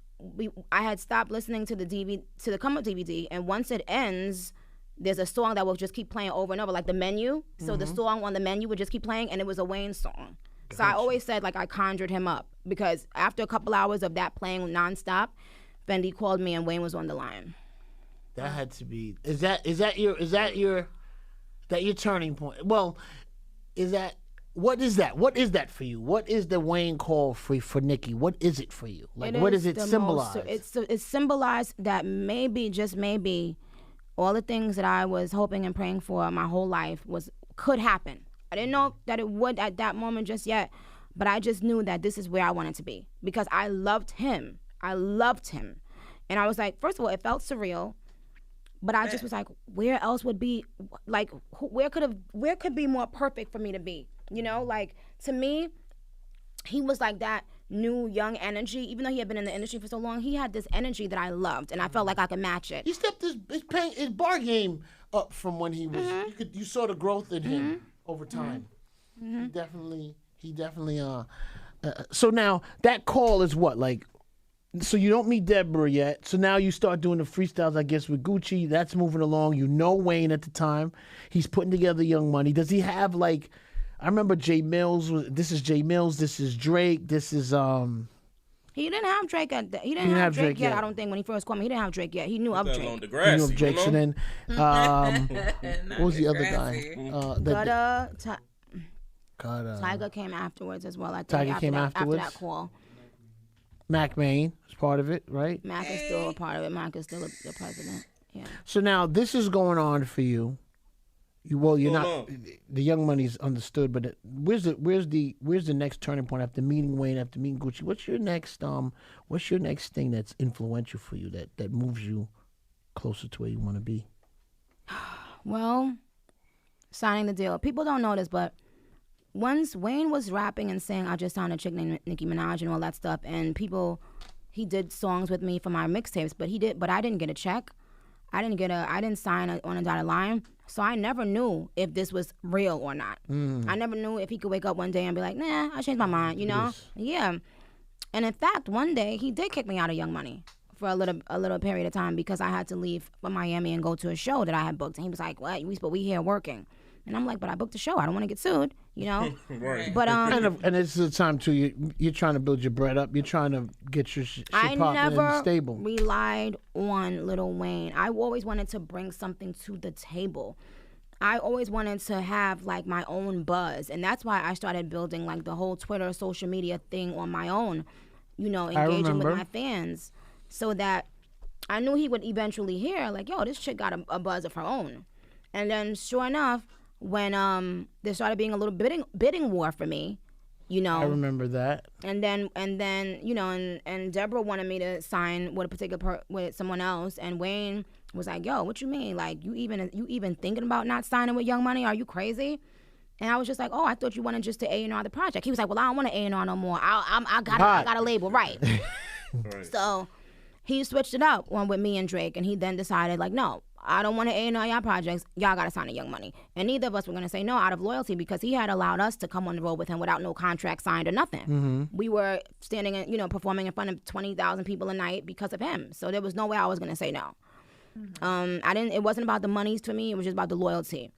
I had stopped listening to the Come Up DVD, and once it ends, there's a song that will just keep playing over and over, like the menu. So the song on the menu would just keep playing, and it was a Wayne song. So I always said like I conjured him up because after a couple hours of that playing nonstop, Fendi called me and Wayne was on the line. That had to be. Is that your turning point? Well, what is that? What is that for you? What is the Wayne call for Nicki? What is it for you? Like, what does it symbolize? It symbolized that maybe, just maybe, all the things that I was hoping and praying for my whole life could happen. I didn't know that it would at that moment just yet, but I just knew that this is where I wanted to be because I loved him. And I was like, first of all, it felt surreal, but I just was like, where else would be, like, where could be more perfect for me to be? You know, like, to me, he was like that new young energy. Even though he had been in the industry for so long, he had this energy that I loved, and I felt like I could match it. He stepped his bar game up from when he was, you saw the growth in him over time. He definitely, so now, that call is what, like, so you don't meet Deborah yet. So now you start doing the freestyles, I guess, with Gucci. That's moving along. You know Wayne at the time. He's putting together Young Money. Does he have like? I remember Jay Mills. This is Jay Mills. This is Drake. This is He didn't have Drake at he didn't have Drake yet. I don't think when he first called me, he didn't have Drake yet. He knew of Drake. The grass, he knew of Drake. So then, what was the other guy? Tiger came afterwards as well. I think Tiger came afterwards after that call. Mac Maine was part of it, right? Mac is still a part of it. Mac is still the president. Yeah. So now this is going on for you, Well, you're What's not. going The Young Money's understood, but where's the next turning point after meeting Wayne, after meeting Gucci? What's your next thing that's influential for you that moves you closer to where you want to be? Well, signing the deal. People don't know this, but once Wayne was rapping and saying, I just signed a chick named Nicki Minaj and all that stuff, and he did songs with me for my mixtapes, but I didn't get a check. I didn't sign on a dotted line. So I never knew if this was real or not. I never knew if he could wake up one day and be like, nah, I changed my mind, you know? Yes. Yeah. And in fact, one day he did kick me out of Young Money for a little period of time because I had to leave from Miami and go to a show that I had booked. And he was like, what? But we here working. And I'm like, but I booked a show. I don't want to get sued, you know? Right. But And it's the time too. You're trying to build your bread up. You're trying to get your shit I popping and never stable. relied on Lil Wayne. I always wanted to bring something to the table. I always wanted to have like my own buzz, and that's why I started building like the whole Twitter, social media thing on my own, you know, engaging with my fans, so that I knew he would eventually hear like, yo, this chick got a buzz of her own. And then sure enough, when there started being a little bidding war for me, you know. I remember that. And then you know, and Deborah wanted me to sign with a particular with someone else, and Wayne was like, yo, what you mean? Like, you even thinking about not signing with Young Money? Are you crazy? And I was just like, oh, I thought you wanted just to A&R the project. He was like, well, I don't want to A&R no more. I got a label, right? Right. So he switched it up with me and Drake, and he then decided like, no, I don't want to A&R y'all projects. Y'all got to sign to Young Money. And neither of us were going to say no out of loyalty because he had allowed us to come on the road with him without no contract signed or nothing. We were standing and, you know, performing in front of 20,000 people a night because of him. So there was no way I was going to say no. It wasn't about the monies to me. It was just about the loyalty.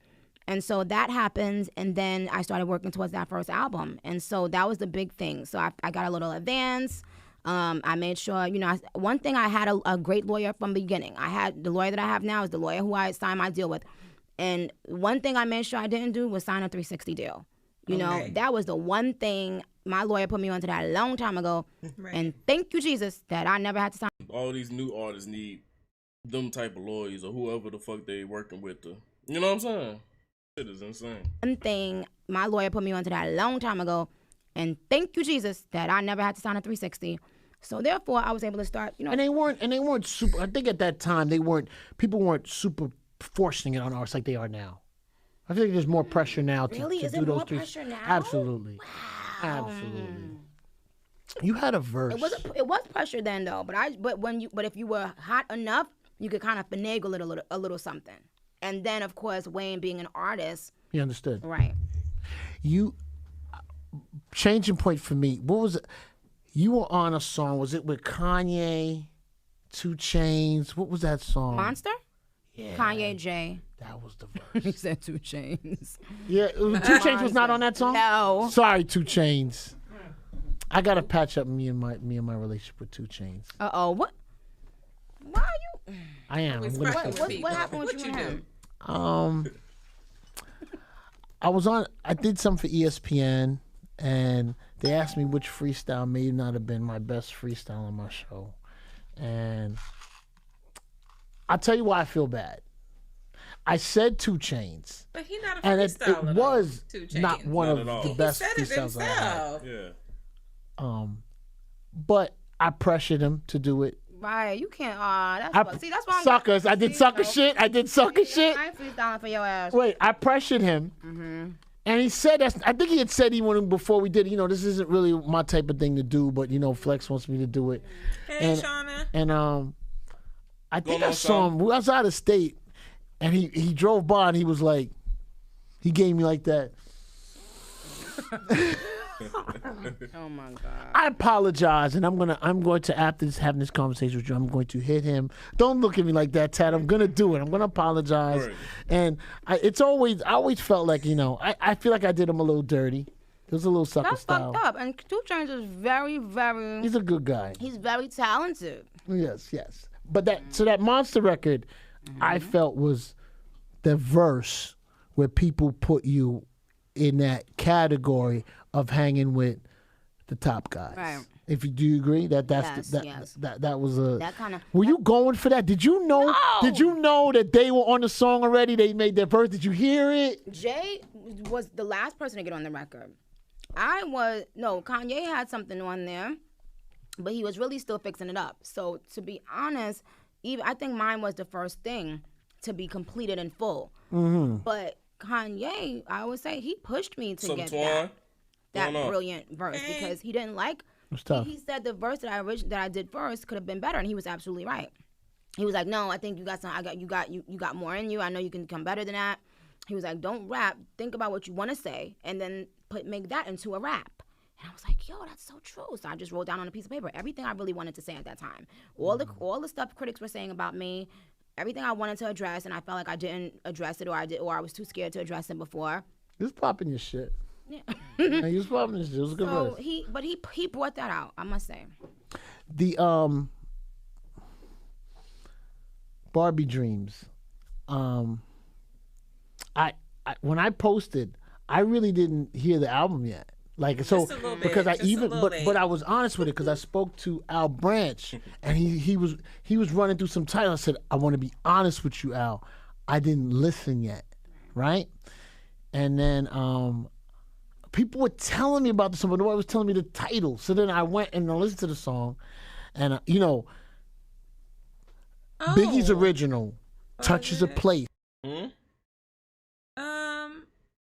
And so that happened, and then I started working towards that first album. And so that was the big thing. So I got a little advance. I made sure, you know, one thing, I had a great lawyer from the beginning. I had the lawyer that I have now is the lawyer who I signed my deal with. And one thing I made sure I didn't do was sign a 360 deal. You know, that was the one thing my lawyer put me onto that a long time ago. Right. And thank you, Jesus, that I never had to sign. All these new artists need them type of lawyers or whoever the fuck they working with. You know what I'm saying? Shit is insane. One thing my lawyer put me onto that a long time ago. And thank you, Jesus, that I never had to sign a 360. So therefore, I was able to start, you know. And they weren't super. I think at that time people weren't super forcing it on artists like they are now. I think there's more pressure now to, Really? to Is do it those more three. pressure now? Absolutely. Wow. Absolutely. You had a verse. It was pressure then though, but if you were hot enough, you could kind of finagle a little something. And then of course Wayne being an artist, You understood. right? You changing point for me. What was it? You were on a song. Was it with Kanye, 2 Chainz? What was that song? Monster? Yeah, Kanye J. that was the He verse. said 2 Chainz. Yeah, 2 Chainz was not on that song. No. Sorry, 2 Chainz. I gotta patch up me and my relationship with 2 Chainz. What? Why are you? I am. I'm gonna What happened with you and him? I did something for ESPN, and they asked me which freestyle may not have been my best freestyle on my show. And I'll tell you why I feel bad. I said 2 Chainz, But he's not a and freestyler. it was 2 Chainz. not one Not of at all. the He best He said it freestyles I had. himself. Yeah. But I pressured him to do it. Right, you can't. That's why I'm suckers. I did sucker shit. I ain't freestyling for your ass. Wait, I pressured him. And he said, I think he had said even before we did, this isn't really my type of thing to do, but, Flex wants me to do it. Hey, Shauna. And I think Go I on, saw him, I was out of state, and he drove by and he was like, he gave me like that. Oh my God. I apologize, and I'm going to after having this conversation with you, I'm going to hit him. Don't look at me like that, Tad. I'm gonna do it. I'm gonna apologize. Right. And I always felt like I feel like I did him a little dirty. It was a little sucker That's style. fucked up. And 2 Chainz is very, very. He's a good guy. He's very talented. Yes. But that Monster record, I felt was the verse where people put you in that category of hanging with the top guys. Right. If you do agree that Yes, that yes. that was a That kind of. Were you going for that? Did you know? No. Did you know that they were on the song already? They made their verse. Did you hear it? Jay was the last person to get on the record. Kanye had something on there, but he was really still fixing it up. So to be honest, I think mine was the first thing to be completed in full. Mm-hmm. But Kanye, I would say he pushed me to get Twan? that brilliant verse because he didn't like. It's tough. He said the verse that I did first could have been better, and he was absolutely right. He was like, "No, I think you got some. You got more in you. I know you can become better than that." He was like, "Don't rap. Think about what you want to say, and then make that into a rap." And I was like, "Yo, that's so true." So I just wrote down on a piece of paper everything I really wanted to say at that time. All the stuff critics were saying about me, everything I wanted to address, and I felt like I didn't address it, or I was too scared to address it before. You was popping your shit. Yeah. You was popping your shit. It was a good So verse. he brought that out, I must say. The Barbie Dreams. I when I posted, I really didn't hear the album yet. Like so, Just a little bit, because I just a even little but bit. I was honest with it because I spoke to Al Branch and he was running through some titles. I said, I want to be honest with you, Al. I didn't listen yet, right? And then people were telling me about the song, but nobody was telling me the title. So then I went and I listened to the song, and Biggie's original touches a place. Hmm?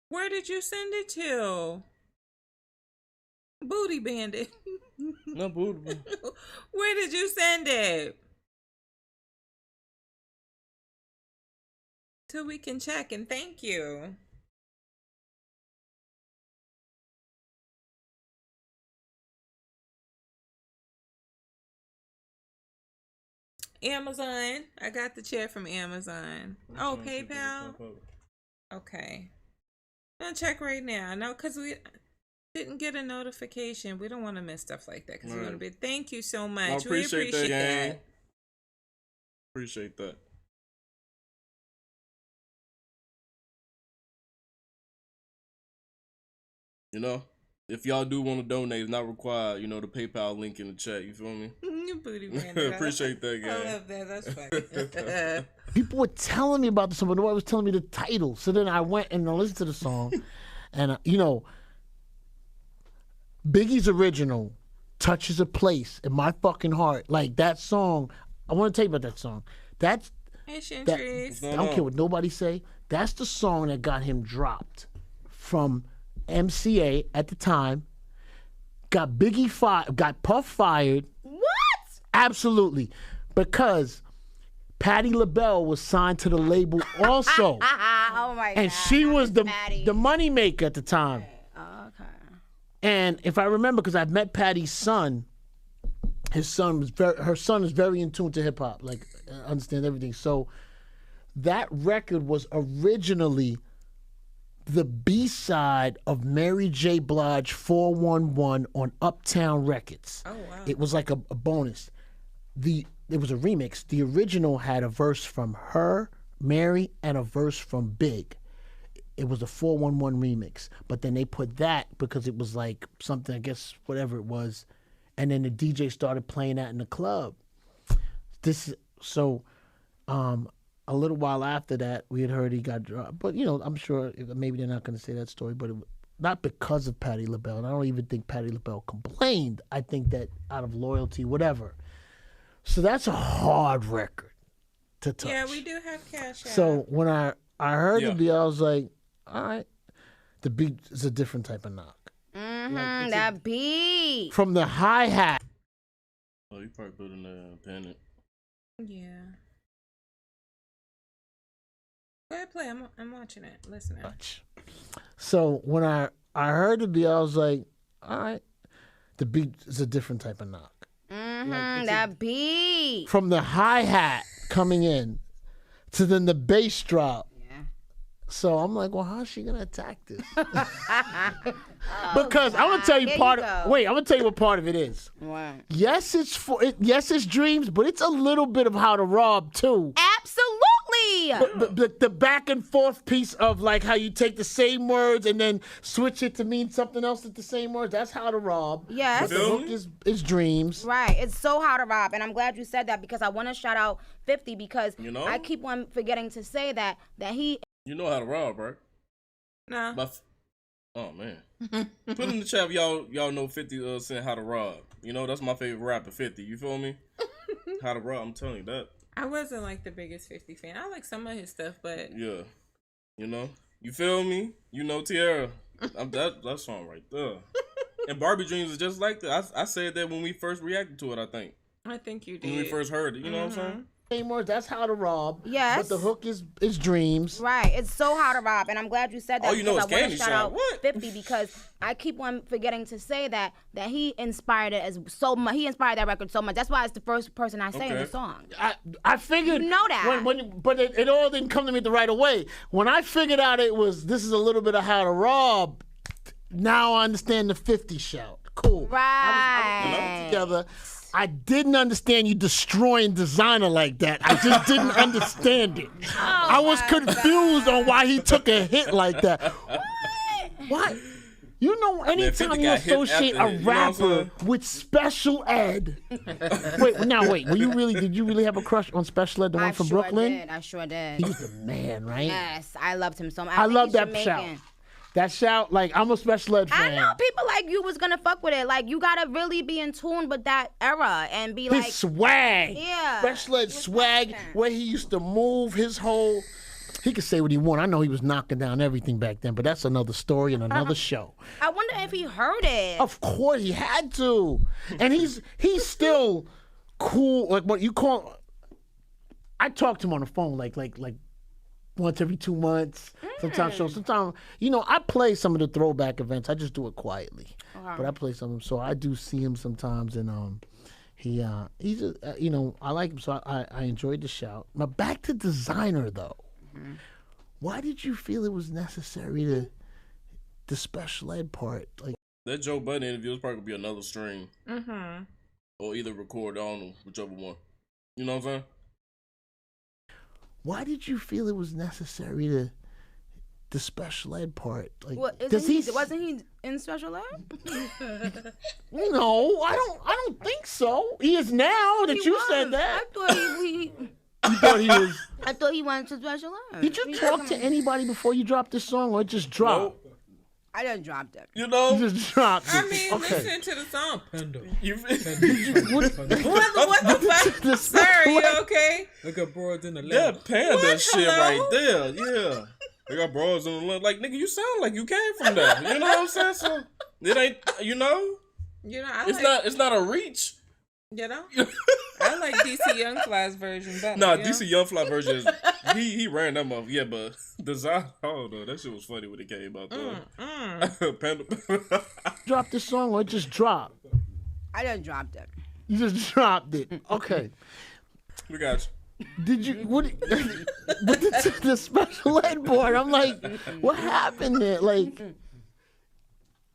Where did you send it to? Booty Bandit. No booty. Where did you send it? So we can check and thank you. Amazon. I got the chair from Amazon. Oh, PayPal. Okay. I'm gonna check right now. No, because we didn't get a notification. We don't want to miss stuff like that. Because we want to be. Thank you so much. I appreciate we appreciate that, that. Appreciate that. You know, if y'all do want to donate, it's not required. You know, the PayPal link in the chat. You feel me? You booty bandit. Appreciate that, I guy. love that. That's funny. People were telling me about the song, but nobody was telling me the title. So then I went and I listened to the song, and Biggie's original touches a place in my fucking heart. Like that song, I want to tell you about that song. That's Hey, that, Shintrix. I don't care what nobody say. That's the song that got him dropped from MCA at the time. Got Biggie fired. Got Puff fired. What? Absolutely, because Patti LaBelle was signed to the label also, Oh my god. and she was the Patti. money maker at the time. Okay. And if I remember, because I've met Patty's son, her son is very in tune to hip hop, like understands everything. So that record was originally the B-side of Mary J. Blige 411 on Uptown Records. Oh, wow. It was like a bonus. It was a remix. The original had a verse from her, Mary, and a verse from Big. It was a 411 remix. But then they put that because it was like something, I guess, whatever it was. And then the DJ started playing that in the club. A little while after that, we had heard he got dropped. But, I'm sure maybe they're not going to say that story, but not because of Patti LaBelle. And I don't even think Patti LaBelle complained. I think that out of loyalty, whatever. So that's a hard record to touch. Yeah, we do have Cash App. So when I heard Yeah. the beat, I was like, all right. The beat is a different type of knock. Mm-hmm. That beat. From the hi-hat. Oh, you probably put in the panic. Yeah. Go ahead, play. I'm watching it. Listening. So when I heard the beat, I was like, all right. The beat is a different type of knock. Mm-hmm. That beat. From the hi-hat coming in to then the bass drop. Yeah. So I'm like, well, how's she gonna attack this? Because I'm gonna tell you Here part you of. go. Wait, I'm gonna tell you what part of it is. What? Yes, it's dreams, but it's a little bit of how to rob too. Absolutely. But the back and forth piece of like how you take the same words and then switch it to mean something else with the same words. That's how to rob. Yes. But the hook is dreams. Right. It's so how to rob, and I'm glad you said that because I want to shout out 50 because I keep on forgetting to say that he. You know how to rob, right? No. Oh man. Put in the chat if y'all know 50 Cent how to rob. You know, that's my favorite rapper, 50. You feel me? How to rob, I'm telling you that. I wasn't like the biggest 50 fan. I like some of his stuff, but yeah, you know, you feel me? You know, Tierra, that song right there. And Barbie Dreams is just like that. I said that when we first reacted to it. I think you did when we first heard it. You know what I'm saying? Same words. That's how to rob. Yes. But the hook is dreams. Right. It's so how to rob, and I'm glad you said that. Oh, you know it's I want Candy to shout out Shop. 50 because I keep on forgetting to say that he inspired it as so much. He inspired that record so much. That's why it's the first person I say in the song. I figured. You know that. But it all didn't come to me the right away. When I figured out this is a little bit of how to rob. Now I understand the 50 shout. Cool. Right. I was together. I didn't understand you destroying designer like that. I just didn't understand it. I was confused on why he took a hit like that. What? You know, anytime you associate a rapper with Special Ed. Wait. Did you really have a crush on Special Ed, the one from Brooklyn? I sure did. He was the man, right? Yes, I loved him so much. I love that shout. That shout, like, I'm a Special Ed fan. I know people like you was gonna fuck with it. Like, you gotta really be in tune with that era and be like. His swag. Yeah. Special Ed swag, where he used to move his whole. He could say what he wanted. I know he was knocking down everything back then, but that's another story and another show. I wonder if he heard it. Of course, he had to. And he's still cool. Like, what you call. I talk to him on the phone, like once every 2 months, sometimes shows. Sometimes, I play some of the throwback events. I just do it quietly, but I play some of them. So I do see him sometimes, and he's I like him. So I enjoyed the shout. Now back to designer though. Why did you feel it was necessary the Special Ed part? Like that Joe Budden interview was probably gonna be another stream, or either record. I don't know, whichever one. You know what I'm saying? Why did you feel it was necessary the Special Ed part? Like, wasn't he in Special Ed? No, I don't think so. He is now that you said that. I thought he You thought he was. I thought he went to Special Ed. Did you talk to anybody before you dropped this song, or it just dropped? Nope. I just dropped it. You know? You just dropped it. I mean, okay. listen to the song. What the fuck? Sir, are you okay? They got broads in the That Panda shit Hello? right there, yeah. They got broads in the left. Like, nigga, you sound like you came from there. You know what I'm saying? So, it ain't, it's not a reach. I like DC Young Fly's version better. Nah, DC Young Fly version is, he ran that motherfucker. Yeah, but design, that shit was funny when it came out though. Panda. Dropped this song, or it just dropped? I just dropped it. You just dropped it. Okay. We got you. Did you the Special Ed board? I'm like, what happened there? Like,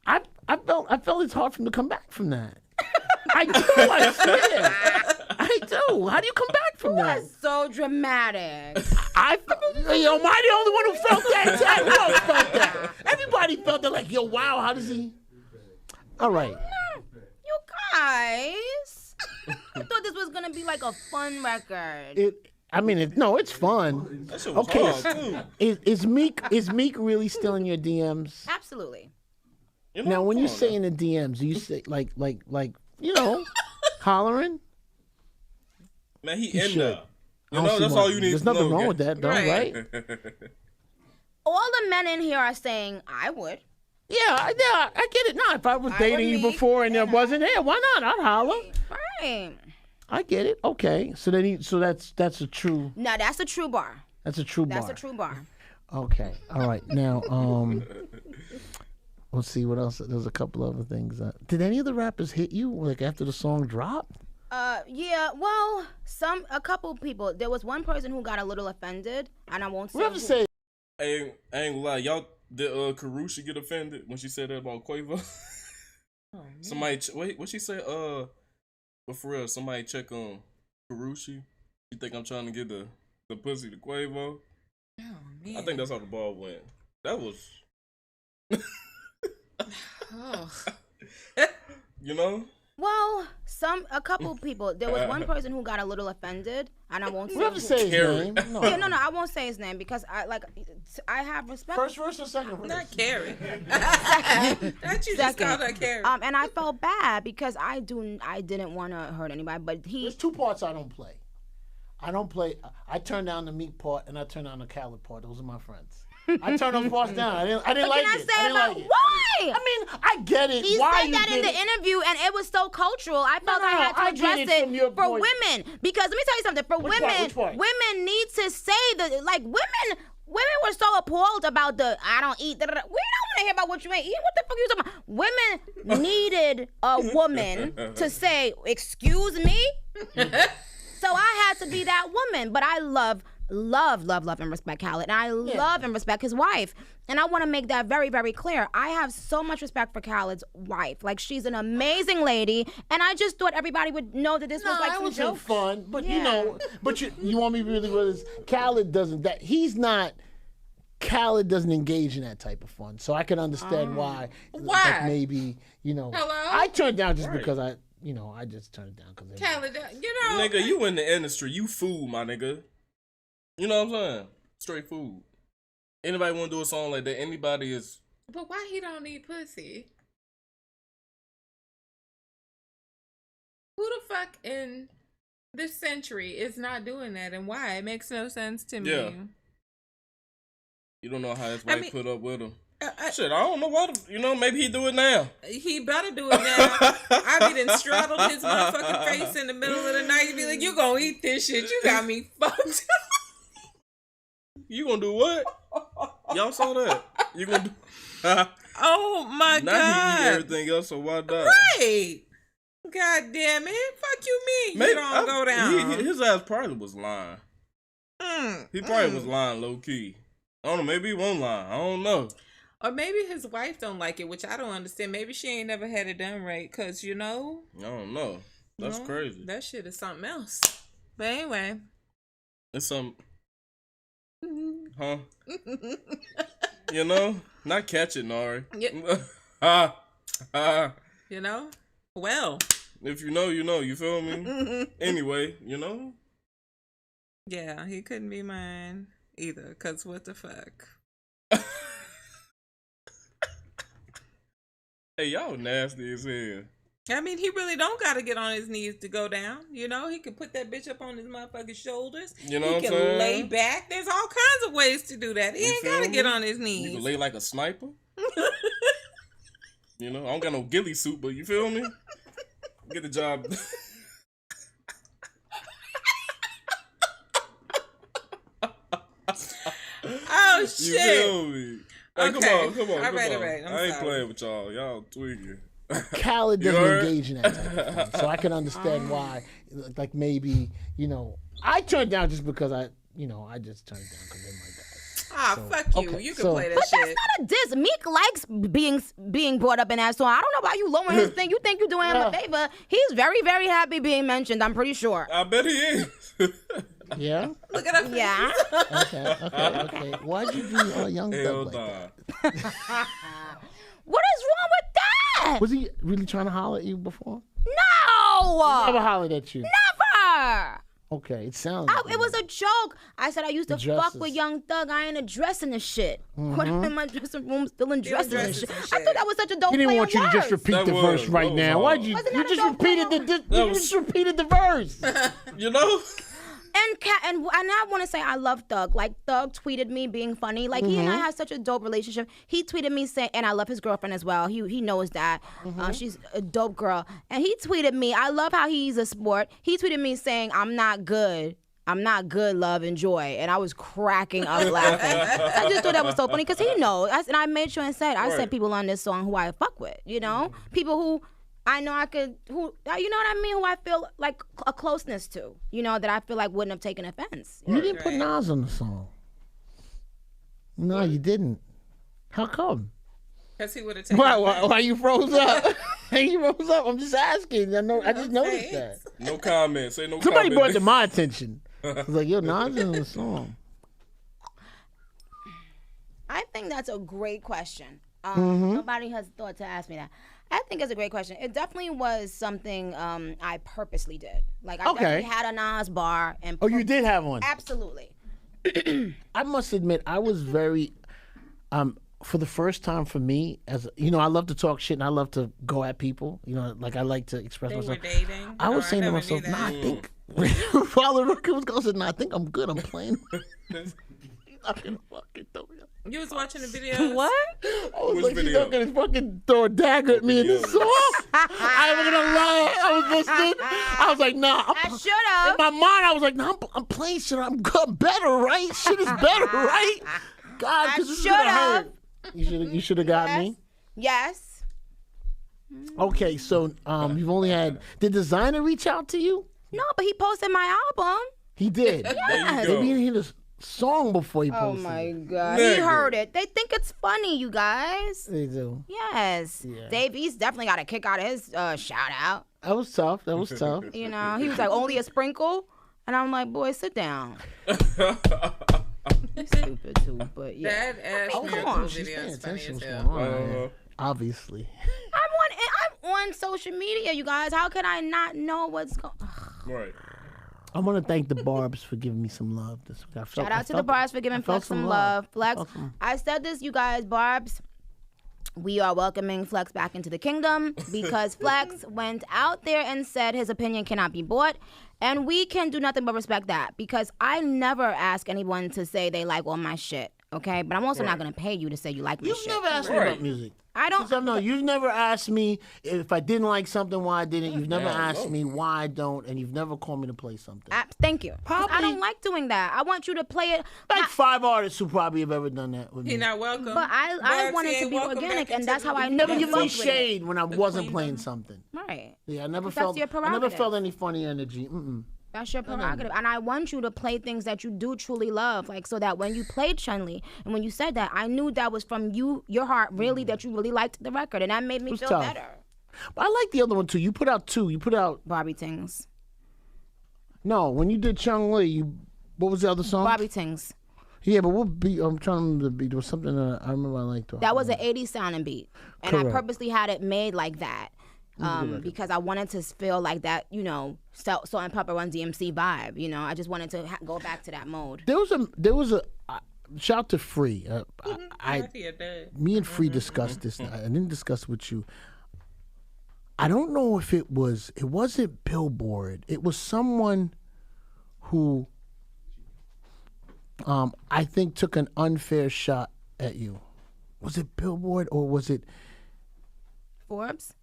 I felt it's hard for him to come back from that. I do. I swear. I do. How do you come back from that? That's so dramatic. Am I the only one who felt that? Who else felt that? Everybody felt that. Like, yo, wow. How does he? All right. You guys, I thought this was gonna be like a fun record. It's fun. That shit was hard too. Is Meek really still in your DMs? Absolutely. Now, when you say in the DMs, do you say like hollering? Man, he in should. there. That's all you need There's to know. nothing wrong with that, though, right? All the men in here are saying, I would. Yeah, I get it. Now, if I was dating you before and there wasn't there, why not? I'd holler. Right. I get it. Okay, so that's a true. No, that's a true bar. That's a true bar. That's a true bar. Okay. All right. Now, let's see what else. There's a couple other things. Did any of the rappers hit you like after the song dropped? Yeah. Well, a couple people. There was one person who got a little offended, and I won't say. We have to say. I ain't gonna lie, y'all. Did Karrueche get offended when she said that about Quavo? Somebody, what she say? But for real, somebody check on Karrueche. You think I'm trying to get the the pussy to Quavo. Oh man. I think that's how the ball went. That was, Oh. you know. Well, a couple people. There was one person who got a little offended, and I won't say. We have to say his name. No. Yeah, no, I won't say his name because I have respect. First verse or second verse? Not Carrie. That you just called her Carrie. And I felt bad because I didn't want to hurt anybody, but There's two parts I don't play. I turn down the Meek part and I turn down the Khaled part. Those are my friends. I turned those parts down. I didn't like it. Can I say about why? I mean, I get it. He why said that in the interview, and it was so cultural. I felt I had to address it for women because let me tell you something. For women, women need to say women were so appalled about the I don't eat. We don't want to hear about what you ain't eating. What the fuck are you talking about? Women needed a woman to say, "Excuse me." So I had to be that woman. But I love and respect Khaled. And I love and respect his wife. And I want to make that very, very clear. I have so much respect for Khaled's wife. Like, she's an amazing lady. And I just thought everybody would know that this was like some joke. Fun. But, you know, you want me to really realize Khaled doesn't, Khaled doesn't engage in that type of fun. So I can understand why. Like maybe, you know. Hello? I turned down just because I just turned it down. Khaled, you know. Nigga, you in the industry. You food, my nigga. You know what I'm saying? Straight food. Anybody want to do a song like that? Anybody is. But why he don't need pussy? Who the fuck in this century is not doing that, and why? It makes no sense to me. Yeah. You don't know how his wife put up with him. Shit, I don't know why. Maybe he do it now. He better do it now. I be done straddled his motherfucking face in the middle of the night and be like, "You gonna eat this shit? You got me fucked." You gonna do what? Y'all saw that? You gonna do? Oh my god! Now he eat everything else, so why not? Right? God damn it! Fuck you, mean you don't go down? His ass probably was lying. He probably was lying low key. I don't know. Maybe he won't lie. I don't know. Or maybe his wife don't like it, which I don't understand. Maybe she ain't never had it done right, cause I don't know. That's crazy. That shit is something else. But anyway, it's some. Huh? Not catch it, Narri. Well. If you know, you know. You feel me? Anyway, Yeah, he couldn't be mine either, cause what the fuck? Hey, y'all nasty as hell. I mean, he really don't gotta get on his knees to go down. He can put that bitch up on his motherfucking shoulders. You know what I'm saying? He can lay back. There's all kinds of ways to do that. He ain't gotta get on his knees. You can lay like a sniper. I don't got no ghillie suit, but you feel me? Get the job. Oh shit! You feel me? Hey, Okay. come on. All right. I ain't playing with y'all. Y'all tweaking. Khaled doesn't engage in that type of thing, so I can understand why. Like maybe I turned down just because I just turned down because they're my guys. Fuck you. Okay, You can play that But shit. that's not a diss. Meek likes being brought up in that song. I don't know why you lowering his thing. You think you're doing him a favor. He's very, very happy being mentioned, I'm pretty sure. I bet he is. Yeah. Look at her. Yeah. Okay. Why'd you do a young Hell thug like nah. that? What is wrong with that? Was he really trying to holler at you before? No. Never hollered at you. Never. Okay, it sounds like It was a joke. I said I used to fuck with Young Thug. I ain't addressing this shit. What am in my dressing room still undressing this shit? I thought that was such a dope He didn't play want you on to just words. repeat the verse right now. Why'd you? Wasn't You that a just dope play repeated the verse. And I want to say I love Thug. Like, Thug tweeted me being funny. Like, he and I have such a dope relationship. He tweeted me saying, and I love his girlfriend as well. He knows that. She's a dope girl. And he tweeted me, I love how he's a sport. He tweeted me saying, I'm not good, love, enjoy. And I was cracking up laughing. I just thought that was so funny because he knows. And I made sure and said, I said people on this song who I fuck with, People who I know I could, you know what I mean? Who I feel like a closeness to, that I feel like wouldn't have taken offense. You didn't put Nas on the song. No, you didn't. How come? Because he would have taken Why you froze up? You froze up. I'm just asking. I just noticed that. No comment. Say no comment. Somebody brought it to my attention. I was like, yo, Nas is in the song. I think that's a great question. Nobody has thought to ask me that. I think it's a great question. It definitely was something I purposely did. Like, I definitely had a Nas bar. And Oh, you did have one? Absolutely. I must admit, I was very, for the first time for me, as you know, I love to talk shit and I love to go at people. You know, like I like to express They myself. were dating. I was saying to never myself, knew nah, I that. think, while the record was going, I said, nah, I think I'm good. I'm playing. He's not gonna fucking throw me up. You was watching the video. What? I was Which like, he's video? not gonna fucking throw a dagger at me in this song. I ain't gonna lie. I was listening. I was like, nah. I should have. In my mind, I was like, nah, I'm playing shit. I'm good, better, right? Shit is better, right? God, because this is gonna hurt. You should have got me. Yes. Okay, so you've only had. Did Designer reach out to you? No, but he posted my album. He did. There Yes. you Maybe he go. didn't hear the song before he Oh posted. my God. Nigga. He heard it. They think it's funny, you guys. They do. Yes. Yeah. Dave East definitely got a kick out of his shout out. That was tough. That was tough. You know, he was like, only a sprinkle. And I'm like, boy, sit down. Stupid too, but yeah. That ass come miracle on. She's video paying is funny attention as to hell. what's going on, man. Obviously. I'm on social media, you guys. How could I not know what's going on? Right. I want to thank the Barbs for giving me some love this week. Shout out to the Barbs for giving Flex some love. Flex, Felt some- I said this, you guys, Barbs. We are welcoming Flex back into the kingdom because Flex went out there and said his opinion cannot be bought. And we can do nothing but respect that because I never ask anyone to say they like all my shit, okay? But I'm also not going to pay you to say you like my You've shit. never asked me about music. I don't. No, you've never asked me if I didn't like something, why I didn't. You've never Yeah, asked no. me why I don't, and you've never called me to play something. Thank you. 'Cause I Probably- don't like doing that. I want you to play it. Like 5 artists who probably have ever done that with me. He not welcome. But I Barbs, wanted he to ain't be welcome organic, back and that's into how I the- Never never give me fucked with it. shade when I wasn't queen playing of- something. Right. Yeah, I never That's felt. your I never prerogative. felt any funny energy. Mm-mm. That's your prerogative. And I want you to play things that you do truly love. Like, so that when you played Chun-Li, and when you said that, I knew that was from you, your heart, really, that you really liked the record. And that made me was feel tough. better. But I like the other one too. You put out 2. You put out Barbie Tings. no. When you did Chung Li, what was the other song? Barbie Tings. Yeah, but what beat? I'm trying to remember the beat. There was something that I remember I liked. That was an 80s sounding beat. And I Correct. purposely had it made like that. Because I wanted to feel like that, you know, Salt and Pepper Run DMC vibe. You know, I just wanted to go back to that mode. There was a shout out to Free. Me and Free discussed this. I didn't discuss it with you. I don't know if it wasn't Billboard. It was someone who I think took an unfair shot at you. Was it Billboard or was it Forbes?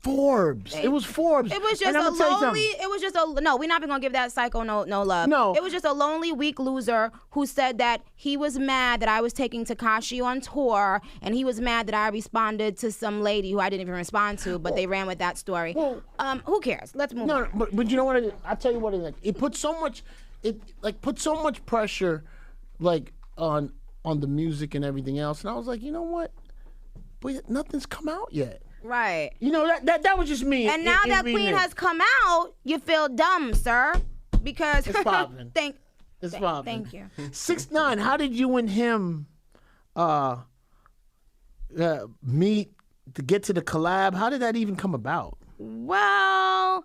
Forbes? It was Forbes. It was And just I'ma a tell you lonely. something. It was just a no. We're not even gonna give that psycho no love. No. It was just a lonely, weak loser who said that he was mad that I was taking Tekashi on tour, and he was mad that I responded to some lady who I didn't even respond to, but they ran with that story. Well- Who cares? Let's move No, on. but you know what? I'll tell you what it is. It put so much pressure, like on the music and everything else. And I was like, you know what? But nothing's come out yet. Right. You know that was just me. And now It that being Queen there. has come out, you feel dumb, sir, because It's popping. It's popping. Thank you. 6ix9ine. How did you and him meet to get to the collab? How did that even come about? Well,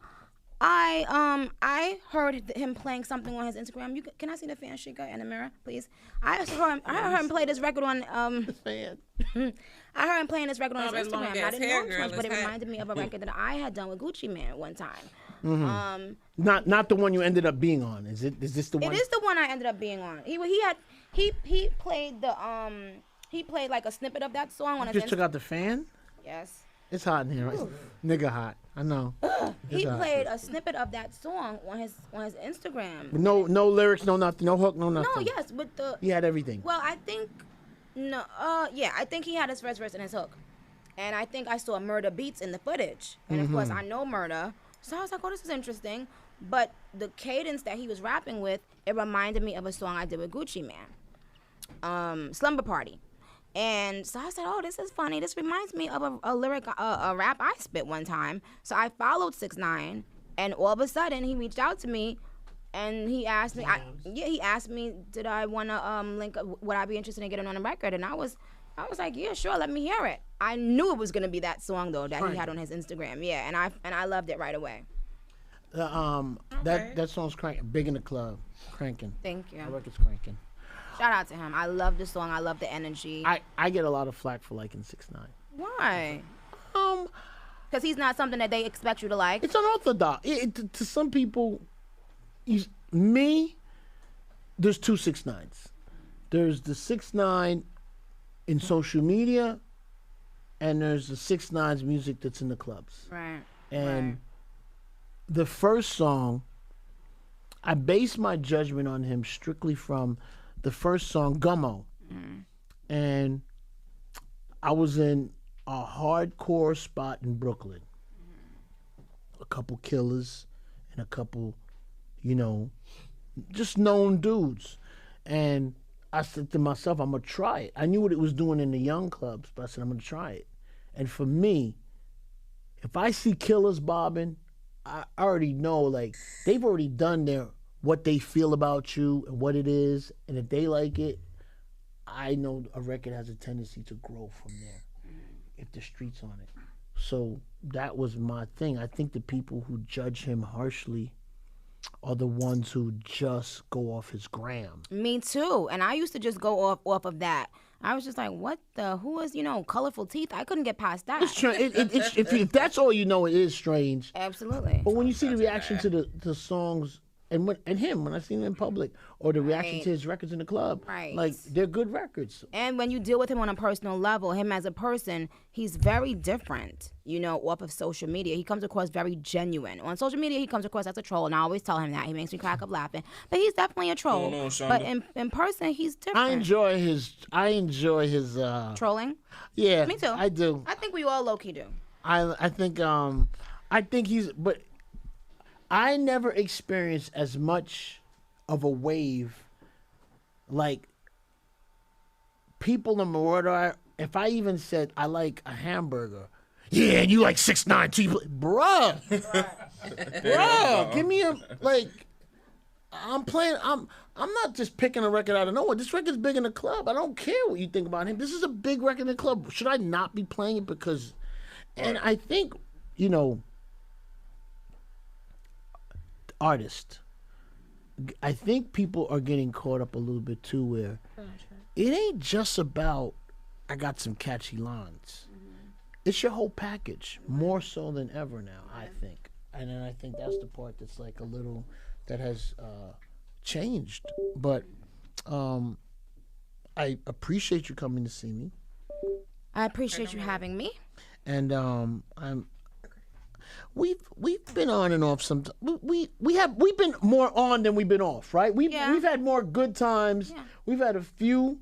I heard him playing something on his Instagram. Can I see the fan shaker in the mirror, please? I heard him play this record on Fan. I heard him playing this record on Oh, his that long Instagram. I ass didn't hair know him too girl much, but it is hot. reminded me of a record that I had done with Gucci Mane one time. Not the one you ended up being on. Is this the one? It is the one I ended up being on. He played like a snippet of that song on his Just took out the fan. Yes. It's hot in here. Right? Nigga hot. I know. He hot. played a snippet of that song on his Instagram. No lyrics, no nothing, no hook, no nothing. No, yes, with the He had everything. Well, I think I think he had his first verse and his hook. And I think I saw Murder beats in the footage. And of course I know Murder. So I was like, oh, this is interesting. But the cadence that he was rapping with, it reminded me of a song I did with Gucci Mane. Slumber Party. And so I said, oh, this is funny. This reminds me of a lyric, a rap I spit one time. So I followed 6ix9ine, and all of a sudden he reached out to me And he asked me, he asked me, did I want to link up, would I be interested in getting on a record? And I was like, yeah, sure, let me hear it. I knew it was gonna be that song though that he had on his Instagram, yeah, and I loved it right away. That song's cranking, big in the club, cranking. Thank you. That record's cranking. Shout out to him. I love the song. I love the energy. I get a lot of flack for liking 6ix9ine. Why? Because he's not something that they expect you to like. It's unorthodox. To some people, there's 2 6ix9ines. There's the 6ix9ine in social media, and there's the 6ix9ine's music that's in the clubs. Right. And the first song, I base my judgment on him strictly from the first song, Gummo. And I was in a hardcore spot in Brooklyn. A couple killers and a couple, just known dudes. And I said to myself, I'm going to try it. I knew what it was doing in the young clubs, but I said, I'm going to try it. And for me, if I see killers bobbing, I already know, like, they've already done what they feel about you and what it is. And if they like it, I know a record has a tendency to grow from there if the street's on it. So that was my thing. I think the people who judge him harshly are the ones who just go off his gram. Me too. And I used to just go off of that. I was just like, who is, colorful teeth? I couldn't get past that. It's if that's all you know, it is strange. Absolutely. But when you see the reaction to the songs, and when I seen him in public, or the reaction to his records in the club, like, they're good records. And when you deal with him on a personal level, him as a person, he's very different, off of social media. He comes across very genuine. On social media, he comes across as a troll, and I always tell him that. He makes me crack up laughing. But he's definitely a troll. But in person, he's different. I enjoy his trolling? Yeah. Me too. I do. I think we all low-key do. I think he's, but I never experienced as much of a wave, like, people in my world. If I even said I like a hamburger, yeah, and you like 6ix9ine too, bruh, give me a, like, I'm not just picking a record out of nowhere. This record's big in the club. I don't care what you think about him. This is a big record in the club. Should I not be playing it because? And I think, artist, I think people are getting caught up a little bit too, where it ain't just about I got some catchy lines. It's your whole package, more so than ever now, I think. And then I think that's the part that's like a little, that has changed. But I appreciate you coming to see me. I appreciate you having me. And we've been on and off some. We've been more on than we've been off, right? We've had more good times. Yeah. We've had a few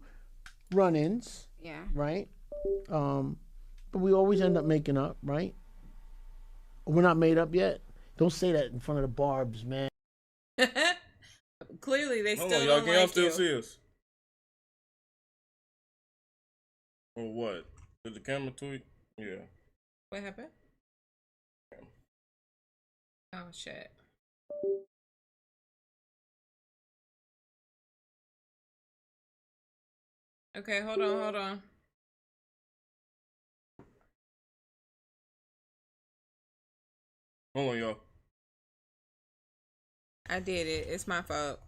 run-ins. Yeah. Right. But we always end up making up, right? We're not made up yet. Don't say that in front of the Barbs, man. Clearly, they still y'all don't can like still you. see us. Or what? Did the camera tweak? Yeah. What happened? Oh shit. Okay, hold on. Hold on, y'all. I did it. It's my fault.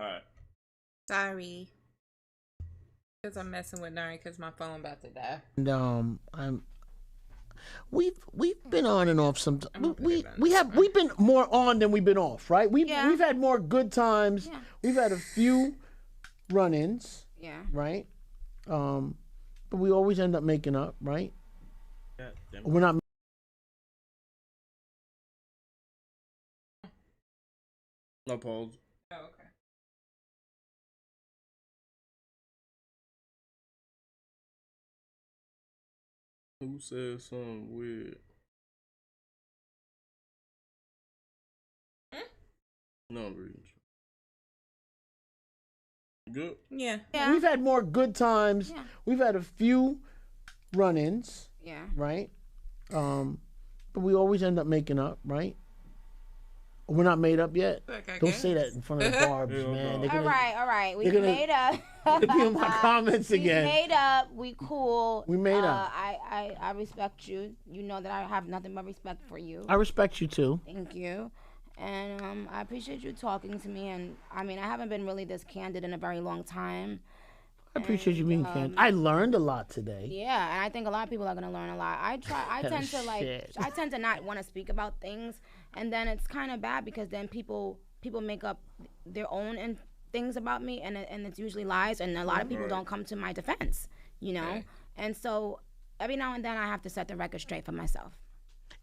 Alright. Sorry. Because I'm messing with Narri because my phone about to die. And we've been on and off some. We've been more on than we've been off, right? We've had more good times. Yeah. We've had a few run-ins. Yeah. Right. But we always end up making up, right? Yeah. We're not. No pause. Oh, okay. Who said something weird? No, I'm reading. Good. Yeah. Yeah. We've had more good times. Yeah. We've had a few run-ins, Yeah. right? But we always end up making up, right? We're not made up yet. Like, I Don't guess. say that in front of the Barbs, Hell man. no. They're gonna, All right. We they're gonna- made up. be in my comments again. We made up. We cool. We made up. I respect you. You know that I have nothing but respect for you. I respect you too. Thank you. And I appreciate you talking to me. And I mean, I haven't been really this candid in a very long time. I appreciate you being candid. I learned a lot today. Yeah, and I think a lot of people are gonna learn a lot. I tend to Shit. I tend to not want to speak about things, and then it's kind of bad because then people make up their own and things about me, and it's usually lies, and a lot of people don't come to my defense, you know. And so every now and then I have to set the record straight for myself.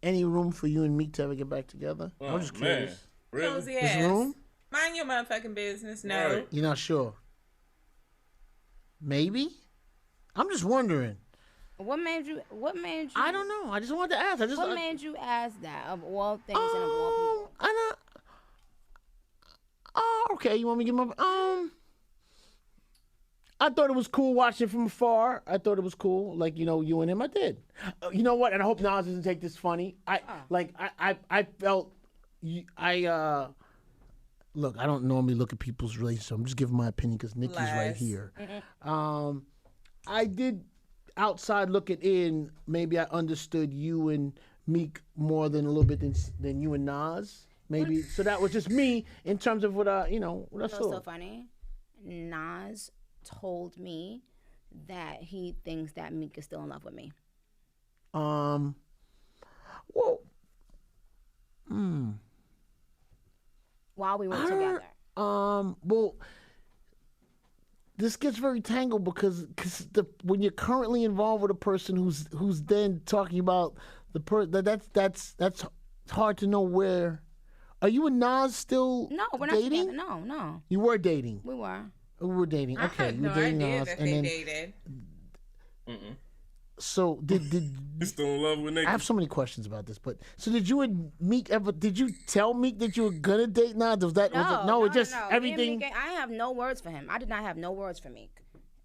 Any room for you and Meek to ever get back together? Oh, I'm just man. curious. Really? Cozy There's ass. room? Mind your motherfucking business. No. Right. You're not sure? Maybe? I'm just wondering. What made you? I don't know. I just wanted to ask. What made you ask that of all things and of all people? I don't. Oh, okay. You want me to give my I thought it was cool watching from afar. I thought it was cool, like, you know, you and him. I did. You know what? And I hope Nas doesn't take this funny. I felt. Look, I don't normally look at people's relationships. I'm just giving my opinion because Nicki's right Lies. here. I did outside looking in. Maybe I understood you and Meek more than a little bit than you and Nas. Maybe so that was just me in terms of what what I You know what's saw. so funny? Nas told me that he thinks that Meek is still in love with me. Well, While we were together. Well, this gets very tangled because when you're currently involved with a person who's then talking about that's hard to know where. Are you and Nas still No, we're not dating? together. No. You were dating. We were. We were dating. I Okay, had you no were dating idea Nas, that and they then dated. so did You still in love with I niggas? have so many questions about this, but so did you and Meek ever? Did you tell Meek that you were gonna date Nas? Was it just No. everything? Me and Meek, I have no words for him. I did not have no words for Meek.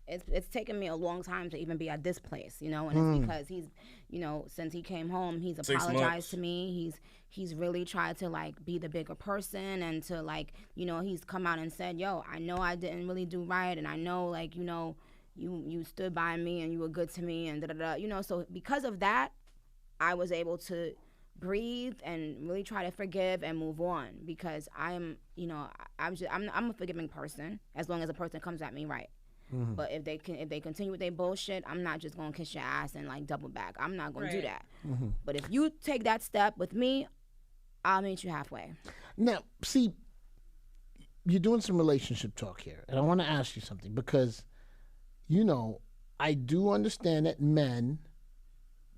It's taken me a long time to even be at this place, you know, and it's because he's, you know, since he came home, he's 6 apologized months. to me. He's really tried to like be the bigger person and to like, you know, he's come out and said, yo, I know I didn't really do right, and I know like, you know, you stood by me and you were good to me and da da da, you know. So because of that, I was able to breathe and really try to forgive and move on because I'm a forgiving person as long as a person comes at me right. But if they continue with their bullshit, I'm not just gonna kiss your ass and like double back. I'm not gonna do Right. that. But if you take that step with me, I'll meet you halfway. Now, see, you're doing some relationship talk here, and I want to ask you something because, you know, I do understand that men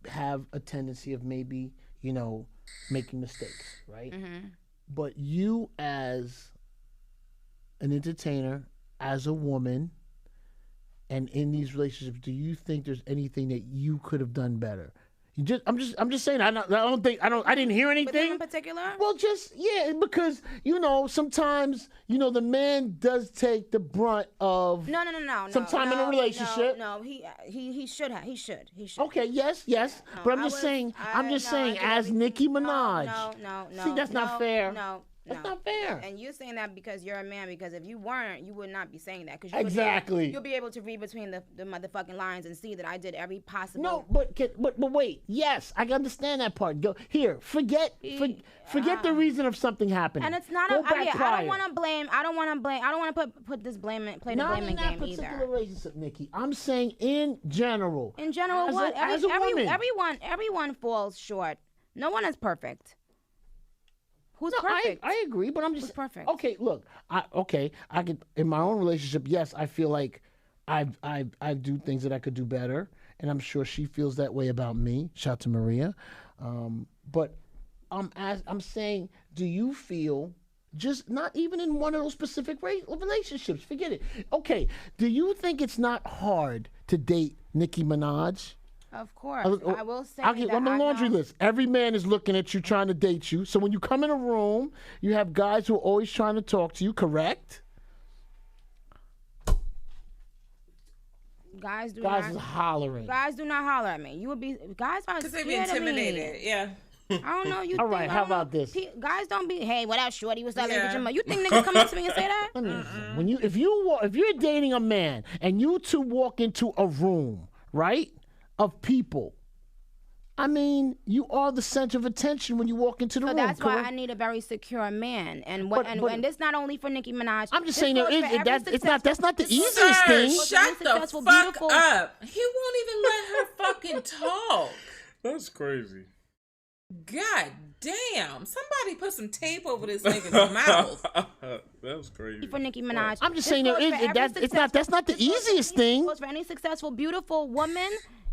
have a tendency of maybe, you know, making mistakes, right? But you, as an entertainer, as a woman, and in these relationships, do you think there's anything that you could have done better? I'm just saying. I didn't hear With him anything. in particular? Well, because you know sometimes you know the man does take the brunt of. No. Sometime in a relationship. No, he should have. He should. Okay, yes, but I'm just saying. As Nicki Minaj. No. See, that's not fair. No. That's not fair. And you're saying that because you're a man. Because if you weren't, you would not be saying that. Because Exactly. you'll be able to read between the motherfucking lines and see that I did every possible. No, but wait. Yes, I understand that part. Go here. Forget the reason of something happening. And it's not. Go I back don't prior. want to blame. I don't want to put this blaming play the Not blaming in that game particular either. relationship, Nikki. I'm saying in general. In general, As what? as a woman. Everyone falls short. No one is perfect. Who's No, perfect? I agree, but I'm just Who's perfect? Okay, look, I could in my own relationship. Yes, I feel like I do things that I could do better, and I'm sure she feels that way about me. Shout out to Maria, but I'm saying, do you feel just not even in one of those specific relationships? Forget it. Okay, do you think it's not hard to date Nicki Minaj? Of course, I will say I'm that a laundry know- list. Every man is looking at you, trying to date you. So when you come in a room, you have guys who are always trying to talk to you. Correct? Guys do Guys not. is hollering. Guys do not holler at me. You would be. Guys are Because they scared be intimidated. of me. Yeah. I don't know. You All think, right, how about this? Guys don't be. Hey, what up, shorty? What's up, Yeah. lady? You think niggas come up to me and say that? When if you're dating a man and you two walk into a room, right, of people, I mean, you are the center of attention when you walk into the So room. that's why correct? I need a very secure man, and But- and this not only for Nicki Minaj. I'm just this saying there goes is for every that's not the successful- easiest Sir, thing. shut the Successful, fuck beautiful- up. He won't even let her fucking talk. That's crazy. God damn. Somebody put some tape over this nigga's mouth. That's crazy. For Nicki Minaj. I'm just This saying there goes is for every that's not the this goes for easiest any- thing. Goes for any successful, beautiful woman.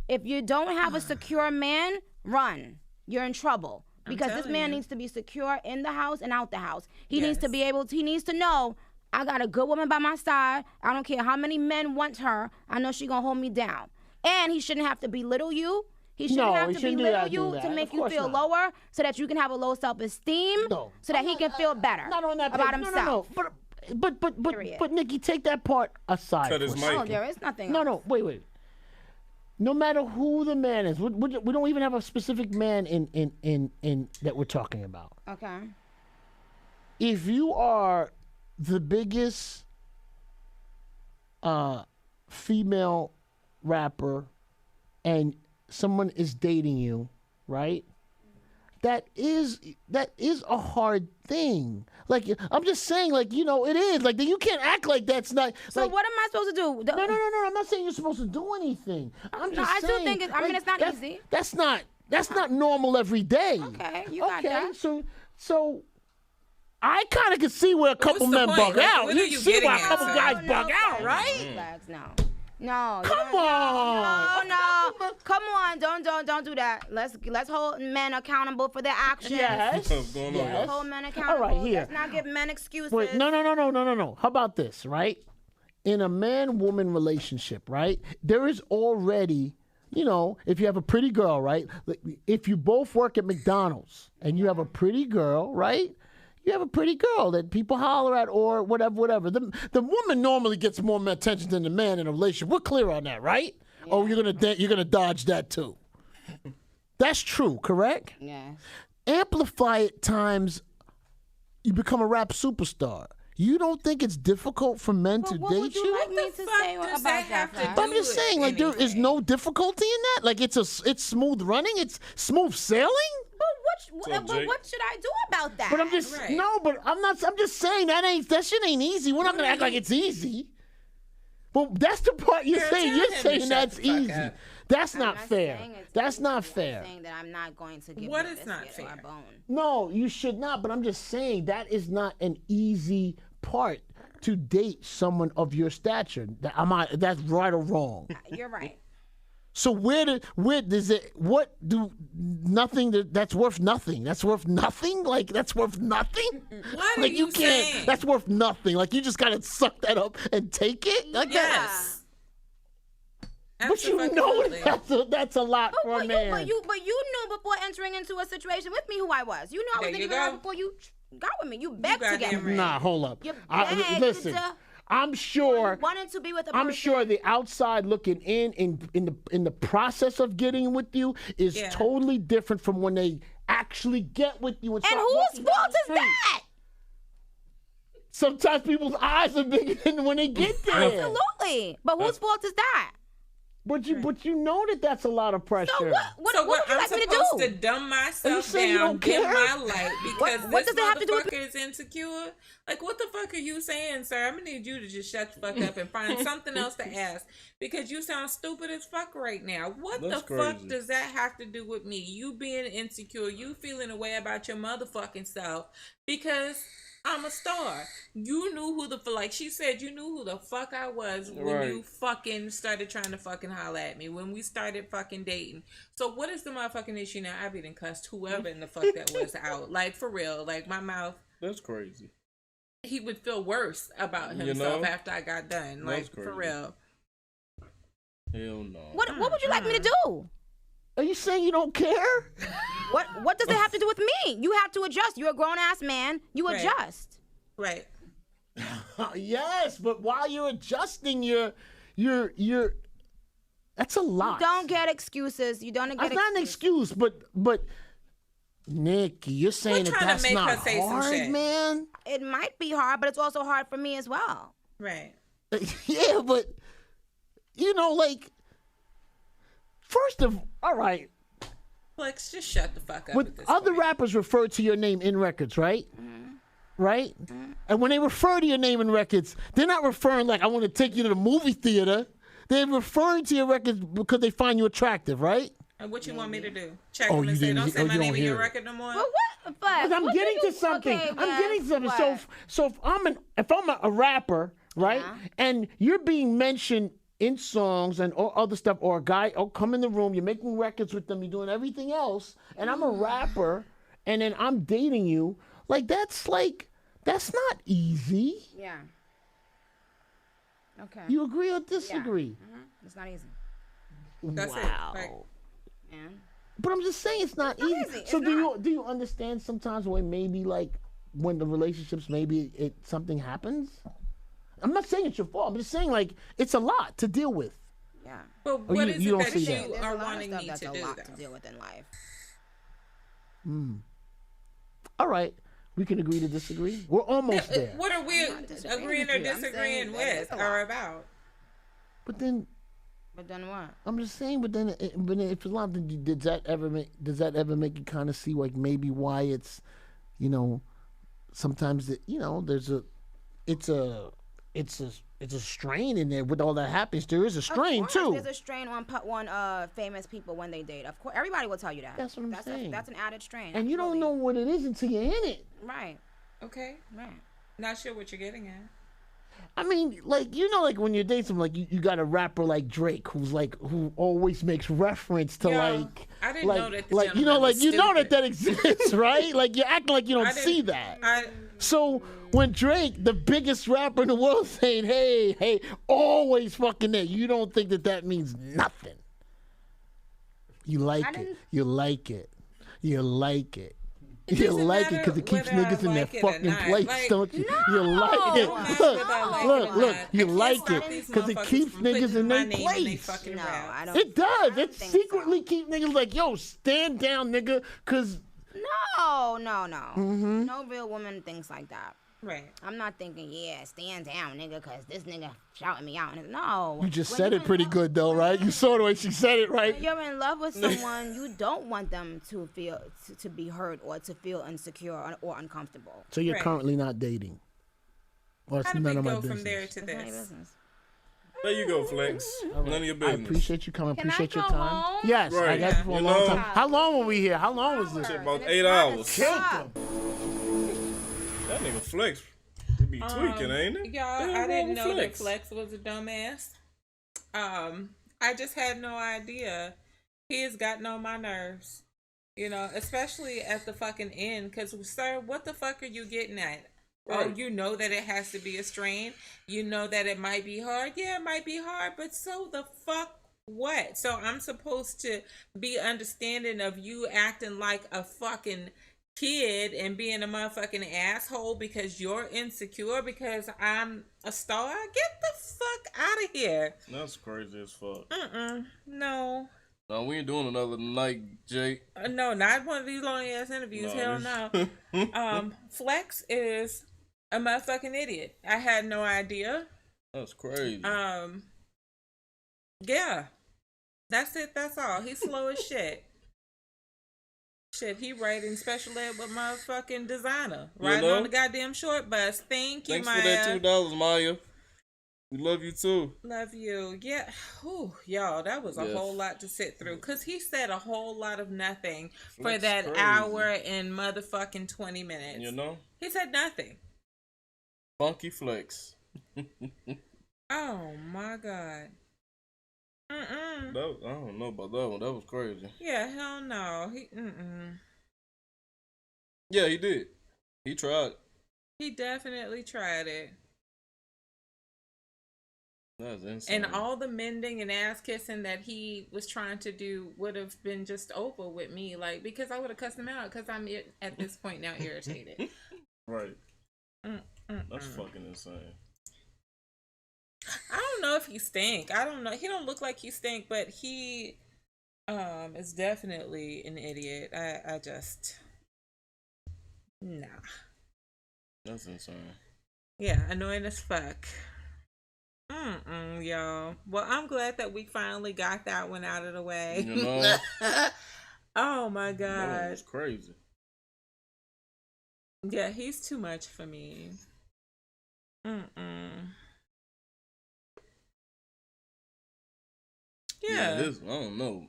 If you don't have a secure man, run. You're in trouble because this telling man you. needs to be secure in the house and out the house. He needs to Yes. be able to. He needs to know I got a good woman by my side. I don't care how many men want her. I know she gonna hold me down. And he shouldn't have to belittle you. He shouldn't No, have he to shouldn't do belittle that, you do that. to make Of you course feel not. lower, so that you can have a low self-esteem, No. so that he can feel better Not on that about page. himself. No. Period. But Nikki, take that part aside. Cut his for a mic. second. No, there is nothing. No, else. no, wait. No matter who the man is, we don't even have a specific man in that we're talking about. Okay. If you are the biggest female rapper and someone is dating you, right? That is a hard thing. Like I'm just saying, like it is. Like you can't act like that's not. So like, what am I supposed to do? No. I'm not saying you're supposed to do anything. I'm just I saying. still think it's not that's- easy. That's not normal every day. Okay, you got that. So I kind of can see where a couple what's the men point? bug Like, out. what are You you see getting where a at, couple sir? guys bug out, right? Relax, no. Come on. Come on. Don't do that. Let's hold men accountable for their actions. Yes. What's going on, Yes. y'all? Hold men accountable. All right, here. Let's not give men excuses. Wait, no. How about this, right? In a man-woman relationship, right? There is already, if you have a pretty girl, right? If you both work at McDonald's and you have a pretty girl, right? You have a pretty girl that people holler at or whatever. The woman normally gets more attention than the man in a relationship. We're clear on that, right? Yeah. Oh, you're gonna dodge that too. That's true, correct? Yes. Amplify it times you become a rap superstar. You don't think it's difficult for men to What date would you like me to fuck say does about that have to Flash? But I'm just saying, like, there is anything? no difficulty in that. Like, it's smooth running, it's smooth sailing. But what should I do about that? But I'm just Right. no. But I'm not. I'm just saying that shit ain't easy. We're not gonna act like it's easy. But that's the part you're Girl, saying. tell You're him to saying shut that's the fuck easy. up. That's I'm not fair. saying it's That's easy. not I'm fair. saying that I'm not going to give What you is a not biscuit or fair? a bone. No, you should not. But I'm just saying that is not an easy part to date someone of your stature. That's right or wrong. You're right. So where does it? What do nothing that's worth nothing? That's worth nothing. Like that's worth nothing. What are Like you can't. saying? That's worth nothing. Like you just gotta suck that up and take it. Like that. Yes. But you know that's a lot for a man. But you knew before entering into a situation with me who I was. You knew I was There you thinking about go. before you got with me. You begged to goddamn get with me. right. Nah, hold up. You Listen, begged to- I'm sure. Wanted to be with a I'm person. sure the outside looking in the process of getting with you is Yeah. totally different from when they actually get with you. And And start whose walking down fault the is street. that? Sometimes people's eyes are bigger than when they get there. Absolutely. But whose fault is that? But you know that's a lot of pressure. So what So would you I'm like me to supposed do? to dumb myself saying you down, don't dim care? my light because What this does it have to do with motherfucker is insecure? Like, what the fuck are you saying, sir? I'm gonna need you to just shut the fuck up and find something else to ask because you sound stupid as fuck right now. What That's the fuck crazy. does that have to do with me? You being insecure, you feeling a way about your motherfucking self because I'm a star. You knew who like she said, you knew who the fuck I was when Right. you fucking started trying to fucking holler at me, when we started fucking dating. So what is the motherfucking issue now? I done cussed whoever in the fuck that was out. Like, for real. Like, my mouth, That's crazy. he would feel worse about You himself know? after I got done. Like, That's for crazy. real. Hell no. What would you like me to do? Are you saying you don't care? What does it have to do with me? You have to adjust. You're a grown ass man. You Right. adjust. Right. Yes, but while you're adjusting, you're That's a lot. You don't get excuses. You don't get That's not an excuse, but Nick, you're saying that that's make not her say some hard, shit. man. It might be hard, but it's also hard for me as well. Right. Yeah, but like, first of all right. Flex, just shut the fuck up. But at this other point. rappers refer to your name in records, right? Right? And when they refer to your name in records, they're not referring like, I want to take you to the movie theater. They're referring to your records because they find you attractive, right? And what you want me to do? Check Oh, them and you say, didn't- don't say my you name don't in your hear it. record no more? But what? But I'm what getting do to something. Okay, I'm getting to something. what? So if I'm a rapper, right, Yeah. and you're being mentioned in songs and or other stuff, or a guy, come in the room, you're making records with them, you're doing everything else, and I'm a rapper, and then I'm dating you, that's not easy. Yeah. Okay. You agree or disagree? It's not easy. That's Wow. it. Like, Man. But I'm just saying it's not easy. easy. So It's do you understand sometimes when maybe when the relationships maybe something happens? I'm not saying it's your fault. I'm just saying it's a lot to deal with. Yeah. but Oh, what you is don't it that see you that. There's are a lot of wanting stuff me that's to a do, lot though? to deal with in life. All right, we can agree to disagree. We're almost there. What are we not disagreeing agreeing with or you. I'm disagreeing saying that with it's a or lot. about? But then But then what? I'm just saying. But then if it's a lot, then does that ever make you kind of see maybe why it's, sometimes it's a strain in there with all that happens. There is a strain Of course, too. There's a strain on famous people when they date. Of course, everybody will tell you that. That's what I'm saying. That's an added strain. And you don't know what it is until you're in it. Right. Okay. Right. Not sure what you're getting at. I mean, when you're dating someone, you got a rapper like Drake who always makes reference to Yo, I didn't know that the you gentleman was know stupid. that exists, right? You're acting like you I don't didn't- see that. I, So when Drake, the biggest rapper in the world, saying, hey, always fucking that, you don't think that means nothing. You like it. didn't- You like it. You like it. It You doesn't like it matter because it keeps whether I niggas in their like it or fucking not. place, Like, don't you? You like it. no, Look, no, look, no. you I can't like stop it these because it motherfuckers keeps from niggas putting in my their name in they place. fucking No, rap. I don't. It does. I don't It think secretly so. keep niggas like, yo, stand down, nigga, because No. Mm-hmm. No real woman thinks like that. Right. I'm not thinking, yeah, stand down, nigga, because this nigga shouting me out. No. you just When said you're it in pretty love- good, though, right? You saw the way she said it, right? When you're in love with someone, you don't want them to feel to be hurt or to feel insecure or uncomfortable. So you're Right. currently not dating. Well, it's How do none we of my go business. from there to It's none of your this? business. There you go, Flex. None of your I business. appreciate you coming. Can I Appreciate your go time. home? Yes, I Right. got you for a You long know- time. How long were we here? How long was this? Shit, about And 8 it's hard hours. as fuck. That nigga Flex, he be tweaking, ain't it? Y'all, What the hell I didn't wrong know with that Flex was a dumbass. I just had no idea. He has gotten on my nerves. Especially at the fucking end. Because, sir, what the fuck are you getting at? Oh, Right. you know that it has to be a strain. You know that it might be hard. Yeah, it might be hard, but so the fuck what? So I'm supposed to be understanding of you acting like a fucking kid and being a motherfucking asshole because you're insecure because I'm a star? Get the fuck out of here. That's crazy as fuck. No. No, we ain't doing another night, Jake. No, not one of these long ass interviews. Hell no. Flex is a motherfucking idiot. I had no idea. That's crazy. Yeah. That's it. That's all. He's slow as shit. Shit, he writing special ed with motherfucking designer. Riding know? on the goddamn short bus. Thank you, Thanks Maya. for that $2, Maya. We love you too. Love you. Yeah. Whew, y'all, that was a Yes. whole lot to sit through. Because he said a whole lot of nothing for Flex that crazy. hour and motherfucking 20 minutes. You know? He said nothing. Funky Flex. Oh my God. Mm-mm. I don't know about that one. That was crazy. Yeah, hell no. Yeah, he did. He tried. He definitely tried it. That's insane. And all the mending and ass kissing that he was trying to do would have been just over with me. Because I would have cussed him out because I'm at this point now irritated. Right. That's fucking insane. I don't know if he stink. I don't know. He don't look like he stink, but he is definitely an idiot. I just nah. That's insane. Yeah, annoying as fuck. Y'all. Well, I'm glad that we finally got that one out of the way. You know? Oh my That one was god. crazy. Yeah, he's too much for me. Yeah. I don't know.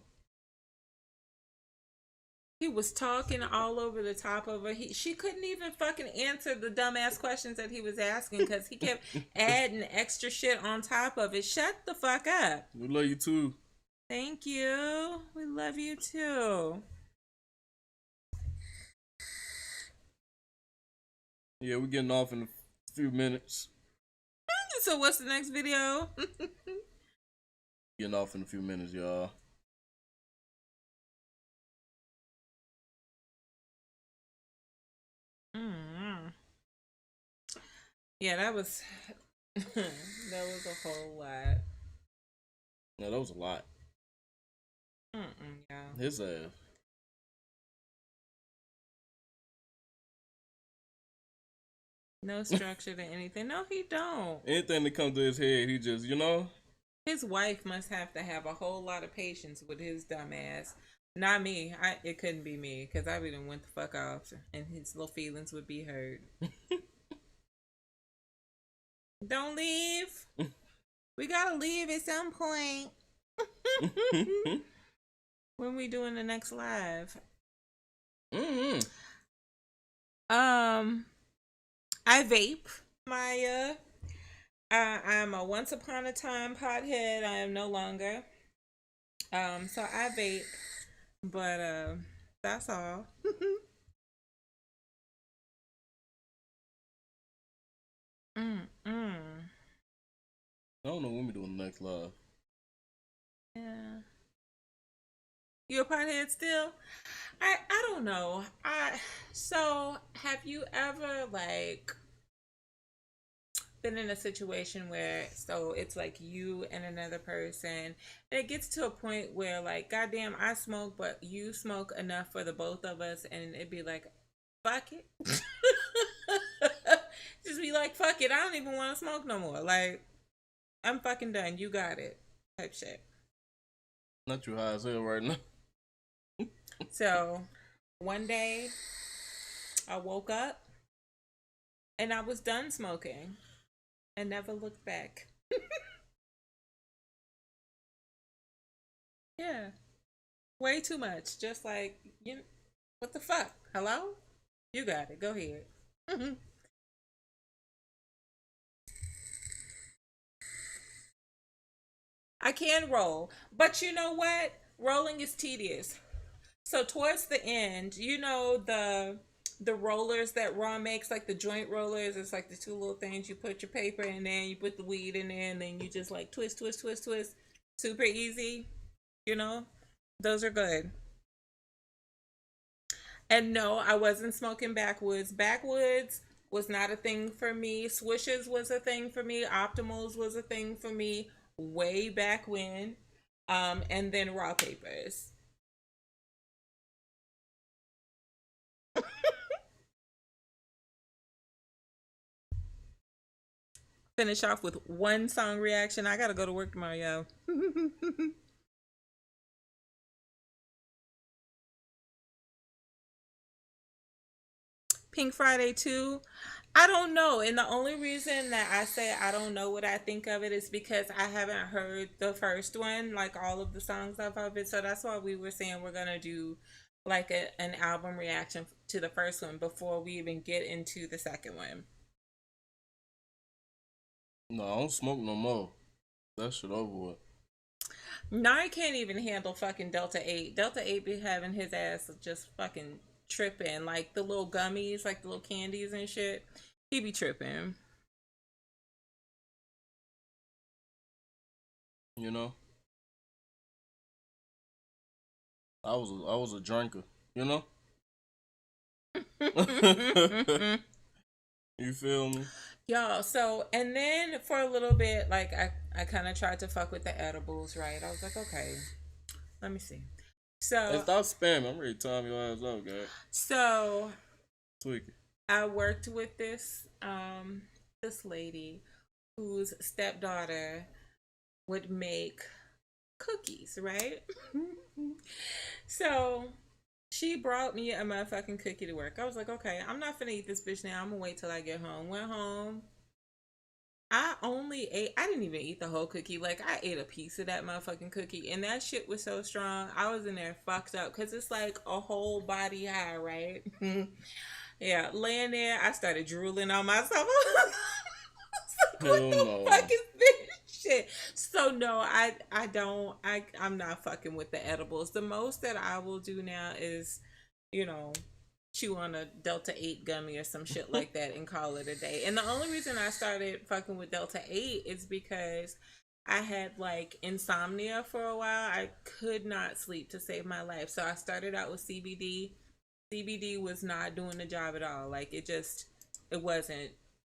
He was talking all over the top of her. She couldn't even fucking answer the dumbass questions that he was asking because he kept adding extra shit on top of it. Shut the fuck up. We love you too. Thank you. We love you too. Yeah, we're getting off in a few minutes. So what's the next video? Getting off in a few minutes, y'all. Yeah, that was that was a whole lot. Yeah, that was a lot. Yeah. His ass. No structure to anything. No, he don't. Anything that comes to his head, he just, you know. His wife must have to have a whole lot of patience with his dumb ass. Not me. It couldn't be me because I would have went the fuck off and his little feelings would be hurt. Don't leave. We gotta leave at some point. When we doing the next live? I vape, Maya. I'm a once upon a time pothead. I am no longer. So I vape, but that's all. I don't know when we doing the next live. Yeah. You a pothead still? I don't know. So have you ever like been in a situation where it's like you and another person and it gets to a point where like goddamn I smoke but you smoke enough for the both of us and it'd be like fuck it. Just be like fuck it, I don't even want to smoke no more, like I'm fucking done, you got it type shit. Not too high as hell right now. So one day I woke up and I was done smoking and never looked back. Yeah. Way too much. Just like, what the fuck? Hello? You got it. Go ahead. I can roll. But you know what? Rolling is tedious. So towards the end, you know the rollers that Raw makes, like the joint rollers, it's like the two little things you put your paper in there, you put the weed in there, and then you just like twist. Super easy, you know? Those are good. And no, I wasn't smoking backwoods. Backwoods was not a thing for me. Swishes was a thing for me. Optimals was a thing for me way back when. And then raw papers. Finish off with one song reaction. I gotta go to work tomorrow, yo. Pink Friday 2. I don't know. And the only reason that I say I don't know what I think of it is because I haven't heard the first one, like all of the songs off of it. So that's why we were saying we're going to do like an album reaction to the first one before we even get into the second one. No, I don't smoke no more. That shit over with. Narri can't even handle fucking Delta 8. Delta 8 be having his ass just fucking tripping. Like the little gummies, like the little candies and shit. He be tripping. You know? I was a drinker, you know? You feel me? Y'all, so and then for a little bit, like I kind of tried to fuck with the edibles, right? I was like, okay, let me see. Hey, So, stop spamming. I'm ready to time your ass up, guy. so Tweak it. I worked with this lady whose stepdaughter would make cookies, right? So she brought me a motherfucking cookie to work. I was like, okay, I'm not finna eat this bitch now. I'm gonna wait till I get home. Went home. I didn't even eat the whole cookie. Like, I ate a piece of that motherfucking cookie. And that shit was so strong. I was in there fucked up. Because it's like a whole body high, right? Yeah, laying there, I started drooling on myself. I was like, what the fuck is this shit? So no, I'm not fucking with the edibles. The most that I will do now is, you know, chew on a Delta 8 gummy or some shit like that and call it a day. And the only reason I started fucking with Delta 8 is because I had like insomnia for a while. I could not sleep to save my life. So I started out with CBD. CBD was not doing the job at all. Like, it wasn't.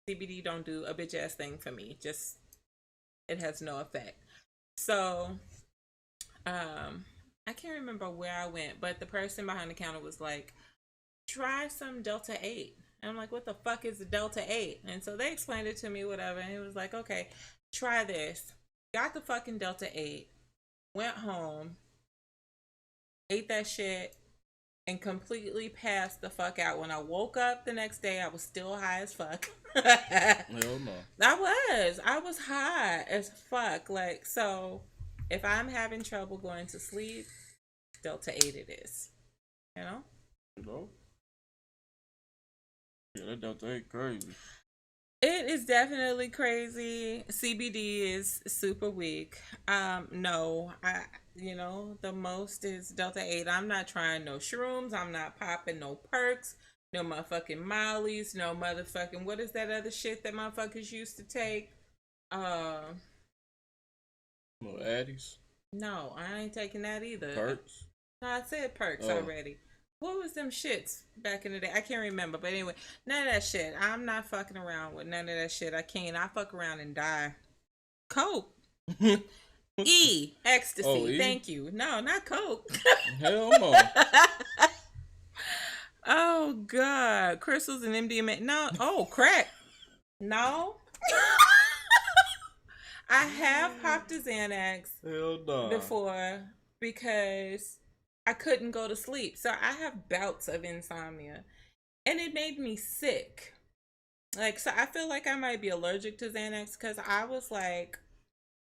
CBD don't do a bitch ass thing for me. Just, it has no effect. So, I can't remember where I went, but the person behind the counter was like, try some Delta 8. And I'm like, what the fuck is the Delta 8? And so they explained it to me, whatever. And it was like, okay, try this. Got the fucking Delta 8. Went home. Ate that shit. And completely passed the fuck out. When I woke up the next day, I was still high as fuck. Hell no. I was high as fuck. Like, so if I'm having trouble going to sleep, Delta 8 it is. You know? No. Yeah, that Delta 8 crazy. It is definitely crazy. CBD is super weak. No, the most is Delta 8. I'm not trying no shrooms. I'm not popping no perks, no motherfucking mollies, no motherfucking, what is that other shit that motherfuckers used to take? No Addies. No, I ain't taking that either. Perks. No, I said perks already. What was them shits back in the day? I can't remember. But anyway, none of that shit. I'm not fucking around with none of that shit. I can't. I fuck around and die. Coke. Ecstasy. Oh, E? Thank you. No, not Coke. Hell no. Oh, God. Crystals and MDMA. No. Oh, crack. No. I have popped a Xanax before because I couldn't go to sleep. So I have bouts of insomnia. And it made me sick. Like, so I feel like I might be allergic to Xanax because I was like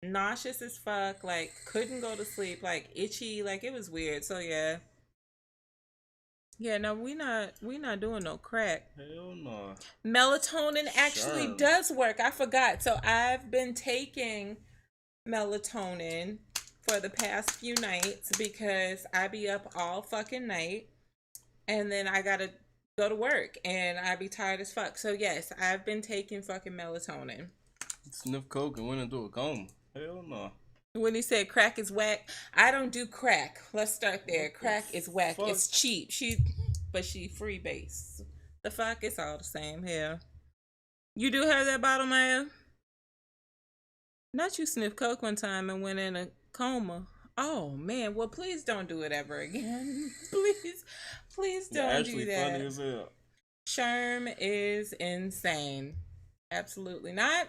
nauseous as fuck, like couldn't go to sleep, like itchy, like it was weird. So yeah. Yeah, no, we not doing no crack. Hell no. Melatonin actually does work. I forgot. So I've been taking melatonin for the past few nights because I be up all fucking night and then I gotta go to work and I be tired as fuck. So yes, I've been taking fucking melatonin. Sniff coke and went into a coma. Hell no. When he said crack is whack, I don't do crack. Let's start there. Crack is whack. Fuck? It's cheap. She free base. The fuck, it's all the same here. You do have that bottle, Maya? Not you sniffed coke one time and went in a coma. Oh man, well please don't do it ever again. Please don't do that. Funny as hell. Sherm is insane. Absolutely not.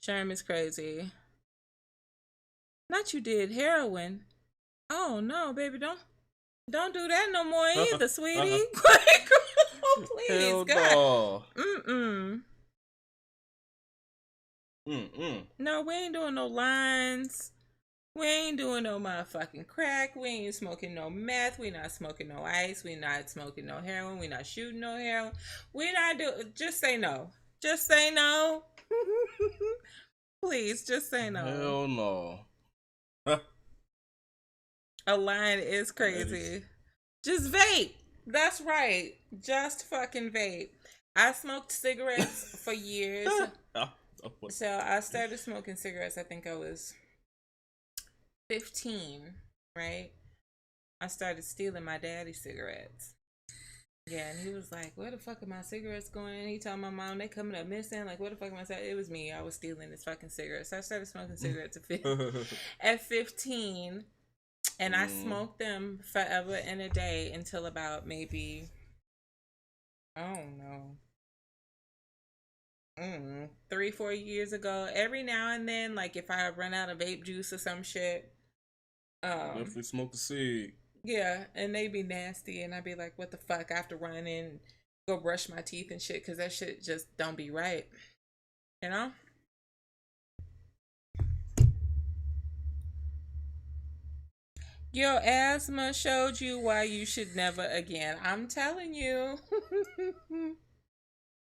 Sherm is crazy. Not you did heroin. Oh no, baby, don't do that no more either, sweetie. Please, Hell God. no. No, we ain't doing no lines. We ain't doing no motherfucking crack. We ain't smoking no meth. We not smoking no ice. We not smoking no heroin. We not shooting no heroin. We not do. Just say no. Just say no. Please, just say no. Hell no. A line is crazy. Just vape. That's right. Just fucking vape. I smoked cigarettes for years. So I started smoking cigarettes, I think I was 15, right? I started stealing my daddy's cigarettes. Yeah, and he was like, "Where the fuck are my cigarettes going?" He told my mom they coming up missing. Like, where the fuck am I? It was me. I was stealing his fucking cigarettes. So I started smoking cigarettes at 15, and I smoked them forever and a day until about maybe, I don't know, 3-4 years ago. Every now and then, like if I run out of vape juice or some shit, definitely smoke a cig. yeah, and they be nasty, and I be like, "What the fuck?" I have to run in, go brush my teeth and shit, cause that shit just don't be right, you know. Your asthma showed you why you should never again. I'm telling you.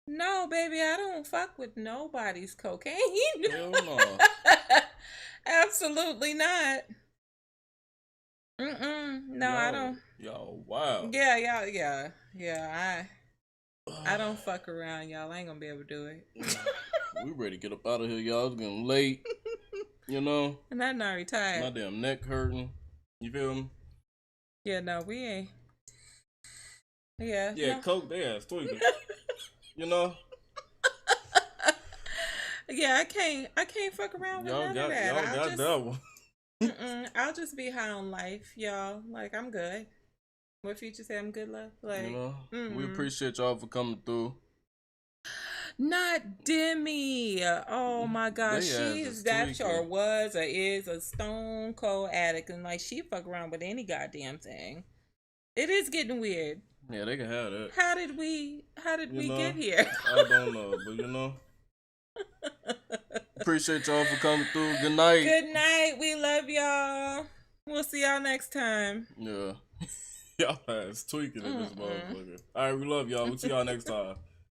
No, baby, I don't fuck with nobody's cocaine. Hell no. Absolutely not. No, I don't. Yo, wow. Yeah. I don't fuck around, y'all. I ain't gonna be able to do it. We ready to get up out of here, y'all. It's getting late. You know? And I'm not retired. My damn neck hurting. You feel me? Yeah, no, we ain't. Yeah. Yeah, No. coke, they ass tweaking. You know? Yeah, I can't fuck around with none of that. Y'all got that one. I'll just be high on life, y'all. Like, I'm good. What Future say? I'm good, love. Like, You know? We appreciate y'all for coming through. Not Demi. Oh my gosh, she is that or was or is a stone cold addict, and like she fuck around with any goddamn thing. It is getting weird. Yeah, they can have that. How did we get here? I don't know, but you know. Appreciate y'all for coming through. Good night. Good night. We love y'all. We'll see y'all next time. Yeah. Y'all ass tweaking in this motherfucker. All right, we love y'all. We'll see y'all next time.